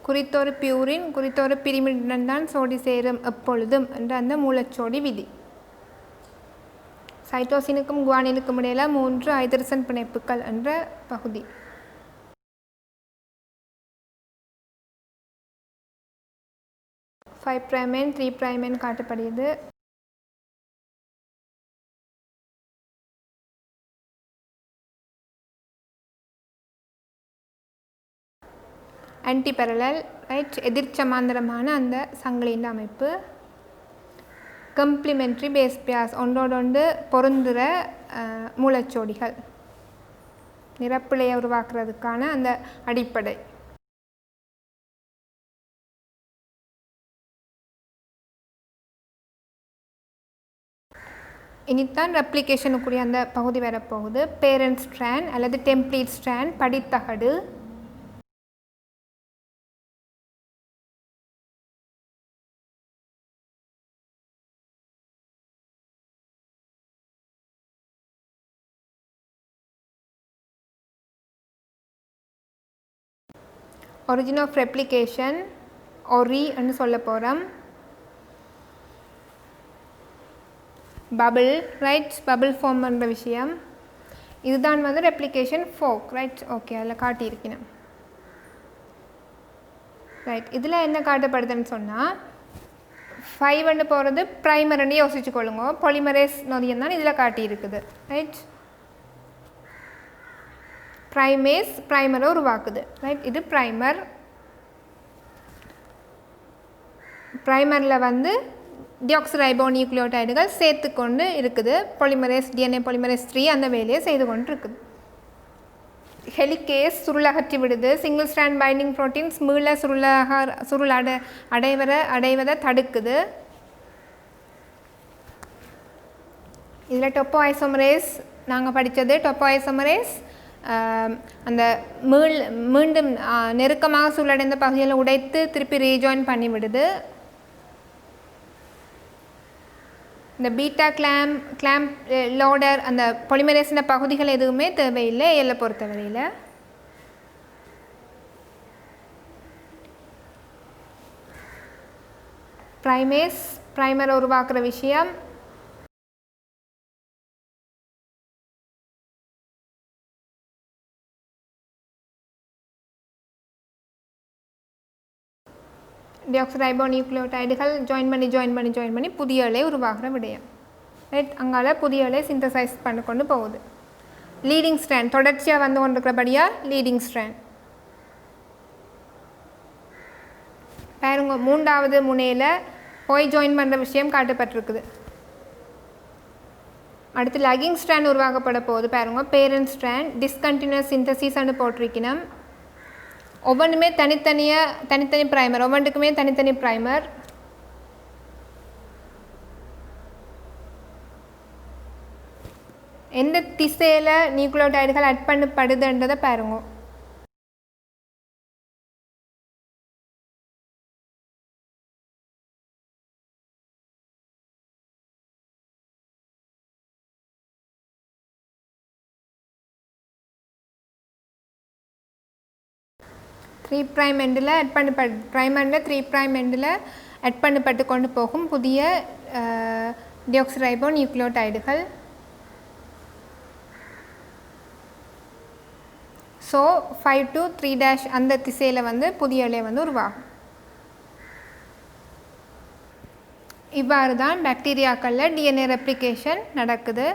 குறித்தொரு பியூரின் குறித்தொரு பிரிமிடுடன் தான் சோடி சேரும் எப்பொழுதும் என்ற அந்த மூலச்சோடி விதி. சைட்டோசினுக்கும் குவானினுக்கும் இடையில 3 ஹைட்ரஜன் பிணைப்புகள் என்ற பகுதி. ஃபைவ் பிரைமேன் 3 பிரைமேன் காட்டப்படுகிறது. ஆன்டிபரலல் ரைட், எதிர்ச்சமாந்தரமான அந்த சங்கிலியின் அமைப்பு. கம்ப்ளிமெண்ட்ரி பேஸ் பியாஸ், ஒன்றோடொன்று பொருந்துகிற மூலச்சோடிகள் நிரப்பிழையை உருவாக்குறதுக்கான அந்த அடிப்படை. இனித்தான் ரெப்ளிகேஷனுக்குரிய அந்த பகுதி வரப்போகுது. பேரண்ட் ஸ்ட்ராண்ட் அல்லது டெம்ப்ளேட் ஸ்ட்ராண்ட், படித்தகடு. ஒரிஜின் ஆஃப் ரெப்ளிகேஷன் ஒரி என்று சொல்ல போகிறோம். பபிள் ரைட், பபிள் ஃபார்ம் பண்ணுற விஷயம் இதுதான் வந்து ரெப்ளிகேஷன் ஃபோக் ரைட். ஓகே, அதில் காட்டியிருக்கணும் ரைட். இதில் என்ன காட்டப்படுதுன்னு சொன்னால் 5 போகிறது ப்ரைமர்னு யோசிச்சுக்கொள்ளுங்க. பொலிமரேஸ் நொதியம் தான் இதில் காட்டியிருக்குது ரைட். ப்ரைமேஸ் ப்ரைமரை உருவாக்குது ரைட். இது ப்ரைமர். ப்ரைமரில் வந்து டியோக்சிரைபோ நியூக்ளியோடைடுகள் சேர்த்து கொண்டு இருக்குது. பொலிமரேஸ் டிஎன்ஏ பொலிமரேஸ் 3 அந்த வேலையை செய்து கொண்டு இருக்குது. ஹெலிகேஸ் சுருளகற்றி விடுது. சிங்கிள் ஸ்ட்ராண்ட் பைண்டிங் ப்ரோட்டீன்ஸ் மீள சுருள் அடைவதை தடுக்குது. இதில் டொப்போ ஐசோமரேஸ் நாங்கள் படித்தது. டொப்போ ஐசோமரேஸ் அந்த மீண்டும் நெருக்கமாக சூழடைந்த பகுதியில் உடைத்து திருப்பி ரீஜாயின் பண்ணி விடுது. இந்த பீட்டா கிளாம்ப் லோடர் அந்த பொலிமரேஸின பகுதிகள் எதுவுமே தேவையில்லை ஏல பொறுத்தவரையில். ப்ரைமேஸ் ப்ரைமரை உருவாக்குற விஷயம். டியோக்சிரைபோ நியூக்ளியோடைடுகள் ஜாயின் பண்ணி புதிய இலை உருவாகிற விடயம் ரைட். அங்கால புதிய இலை சிந்தசைஸ் பண்ணி கொண்டு போகுது. லீடிங் ஸ்ட்ராண்ட் தொடர்ச்சியாக வந்து கொண்டிருக்கிறபடியாக லீடிங் ஸ்ட்ராண்ட். பாருங்க, 3வது முனையில் போய் ஜாயின் பண்ணுற விஷயம் காட்டப்பட்டிருக்குது. அடுத்து லகிங் ஸ்ட்ராண்ட் உருவாக்கப்பட போகுது. பாருங்க, பேரண்ட் ஸ்ட்ராண்ட் டிஸ்கண்டினியூஸ் சிந்தசிஸ்ன்னு போட்டிருக்கணும். ஒவ்வொன்றுமே தனித்தனி ப்ரைமர், ஒவ்வொன்றுக்குமே தனித்தனி ப்ரைமர். எந்த திசையில் நியூக்ளியோடைடுகள் ஆட் பண்ணப்படுதுன்றதை பாருங்க. த்ரீ ப்ரைம் எண்டில் ப்ரைமரில் 3 ப்ரைம் எண்டில் ஆட் பண்ணப்பட்டு கொண்டு போகும் புதிய டியோக்சிரைபோ நியூக்ளியோடைடுகள். ஸோ 5 to 3' அந்த திசையில் வந்து புதிய இலை வந்து உருவாகும். இவ்வாறு தான் பாக்டீரியாக்களில் டிஎன்ஏ ரெப்ளிகேஷன் நடக்குது.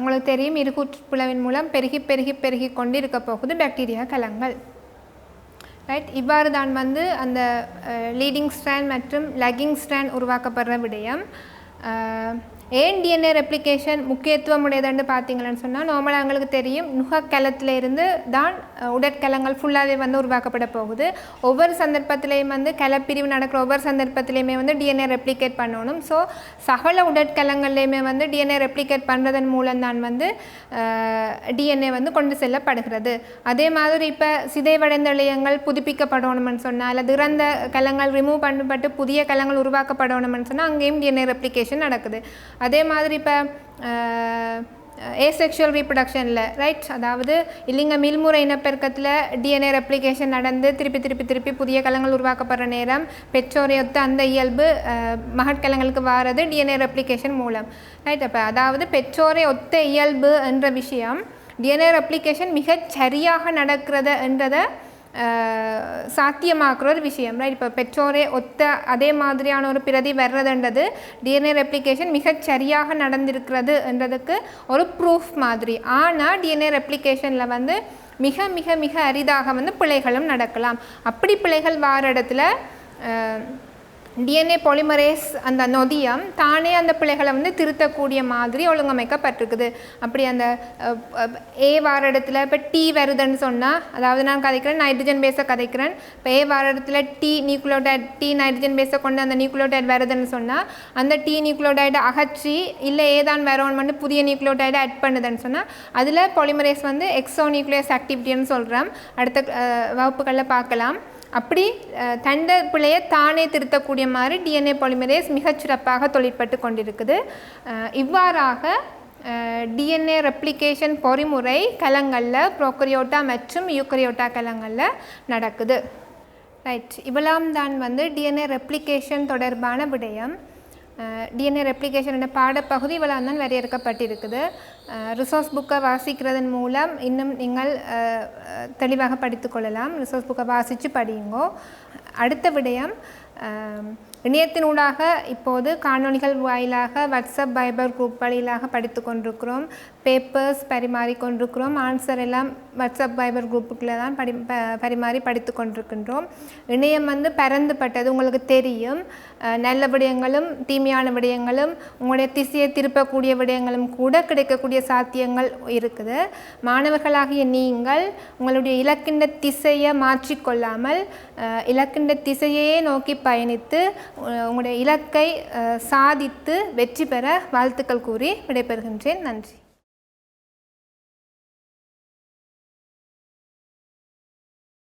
உங்களுக்கு தெரியும், இருகூற்றுப்புழவின் மூலம் பெருகி கொண்டு இருக்க போகுது பாக்டீரியா கலங்கள் ரைட். இவ்வாறு தான் வந்து அந்த லீடிங் ஸ்ட்ராண்ட் மற்றும் லகிங் ஸ்ட்ராண்ட் உருவாக்கப்படுற விடயம். ஏன் டிஎன்ஏ ரெப்ளிகேஷன் முக்கியத்துவம் உடையதுன்னு பார்த்தீங்கன்னு சொன்னால், நார்மலாக எங்களுக்கு தெரியும் நுகக்கலத்தில் இருந்து தான் உடற்கலங்கள் ஃபுல்லாகவே வந்து உருவாக்கப்பட போகுது. ஒவ்வொரு சந்தர்ப்பத்திலையும் வந்து கலப்பிரிவு நடக்கிற ஒவ்வொரு சந்தர்ப்பத்திலையுமே வந்து டிஎன்ஏ ரெப்ளிகேட் பண்ணணும். ஸோ சகல உடற்கலங்கள்லையுமே வந்து டிஎன்ஏ ரெப்ளிகேட் பண்ணுறதன் மூலம்தான் வந்து டிஎன்ஏ வந்து கொண்டு செல்லப்படுகிறது. அதே மாதிரி இப்போ சிதைவடைந்த இழையங்கள் புதுப்பிக்கப்படணும்னு சொன்னால், அல்லது இறந்த கலங்கள் ரிமூவ் பண்ணப்பட்டு புதிய கலங்கள் உருவாக்கப்படணும்னு சொன்னால் அங்கேயும் டிஎன்ஏ ரெப்ளிகேஷன் நடக்குது. அதே மாதிரி இப்போ ஏசெக்ஷுவல் ரீப்ரொடக்ஷனில் ரைட், அதாவது இல்லைங்க மில்முறை இனப்பெருக்கத்தில் டிஎன்ஏ ரெப்ளிகேஷன் நடந்து திருப்பி புதிய கலங்கள் உருவாக்கப்படுற நேரம் பெற்றோரை ஒத்த அந்த இயல்பு மகட்கலங்களுக்கு வாரது டிஎன்ஏ ரெப்ளிகேஷன் மூலம் ரைட். அப்போ அதாவது பெற்றோரை ஒத்த இயல்பு என்ற விஷயம் டிஎன்ஏ ரெப்ளிகேஷன் மிகச் சரியாக நடக்கிறது என்றதை சாத்தியமாக்குற ஒரு விஷயம் ரைட். இப்போ பெற்றோரே ஒத்த அதே மாதிரியான ஒரு பிரதி வர்றதுன்றது டிஎன்ஏ ரெப்ளிகேஷன் மிகச் சரியாக நடந்திருக்கிறது என்றதுக்கு ஒரு ப்ரூஃப் மாதிரி. ஆனால் டிஎன்ஏ ரெப்ளிகேஷனில் வந்து மிக மிக மிக அரிதாக வந்து பிழைகளும் நடக்கலாம். அப்படி பிழைகள் வார இடத்துல டிஎன்ஏ பாலிமரேஸ் அந்த நொதியம் தானே அந்த பிழைகளை வந்து திருத்தக்கூடிய மாதிரி ஒழுங்கமைக்கப்பட்டிருக்குது. அப்படி அந்த ஏ வார இடத்துல இப்போ டி வருதுன்னு சொன்னால், அதாவது நான் கதைக்கிறேன் நைட்ரஜன் பேஸை கதைக்கிறேன், இப்போ ஏ வார இடத்துல டி நியூக்ளியோடைட் டி நைட்ரஜன் பேஸை கொண்டு அந்த நியூக்ளியோடைட் வருதுன்னு சொன்னால், அந்த டி நியூக்ளியோடைடை அகற்றி இல்லை ஏதான் வேறோன்னு புதிய நியூக்ளியோடைடை ஆட் பண்ணுதுன்னு சொன்னால் அதில் பாலிமரேஸ் வந்து எக்ஸோ நியூக்ளியஸ் ஆக்டிவிட்டின்னு சொல்கிறோம். அடுத்த வகுப்புகளில் பார்க்கலாம். அப்படி தண்ட பிழையை தானே திருத்தக்கூடிய மாதிரி டிஎன்ஏ பாலிமரேஸ் மிகச்சிறப்பாக தொழிற்பட்டு கொண்டிருக்குது. இவ்வாறாக டிஎன்ஏ ரெப்ளிகேஷன் பொறிமுறை கலங்களில் ப்ரோக்கரியோட்டா மற்றும் யூக்கரியோட்டா கலங்களில் நடக்குது ரைட். இவ்வளவு தான் வந்து டிஎன்ஏ ரெப்ளிகேஷன் தொடர்பான விடயம். டிஎன்ஏ ரெப்ளிகேஷன் என்ற பாடப்பகுதி இவ்வளவு தான் வரையறுக்கப்பட்டிருக்குது. ரிசோர்ஸ் புக்கை வாசிக்கிறதன் மூலம் இன்னும் நீங்கள் தெளிவாக படித்துக்கொள்ளலாம். ரிசோர்ஸ் புக்கை வாசித்து படியுங்கோ. அடுத்த விடயம், இணையத்தினூடாக இப்போது காணொளிகள் வாயிலாக வாட்ஸ்அப் வைபர் குரூப் வழியிலாக படித்து கொண்டிருக்கிறோம். பேப்பர்ஸ் பரிமாறிக்கொண்டிருக்கிறோம். ஆன்சர் எல்லாம் வாட்ஸ்அப் வைபர் குரூப்புக்குள்ளே தான் பரிமாறி படித்து கொண்டிருக்கின்றோம். இணையம் வந்து பரந்துபட்டது, உங்களுக்கு தெரியும். நல்ல விடயங்களும் தீமையான விடயங்களும் உங்களுடைய திசையை திருப்பக்கூடிய விடயங்களும் கூட கிடைக்கக்கூடிய சாத்தியங்கள் இருக்குது. மாணவர்களாகிய நீங்கள் உங்களுடைய இலக்கின்ற திசையை மாற்றிக்கொள்ளாமல் இலக்கின்ற திசையே நோக்கி பயணித்து உங்களுடைய இலக்கை சாதித்து வெற்றி பெற வாழ்த்துக்கள் கூறி விடைபெறுகின்றேன். நன்றி.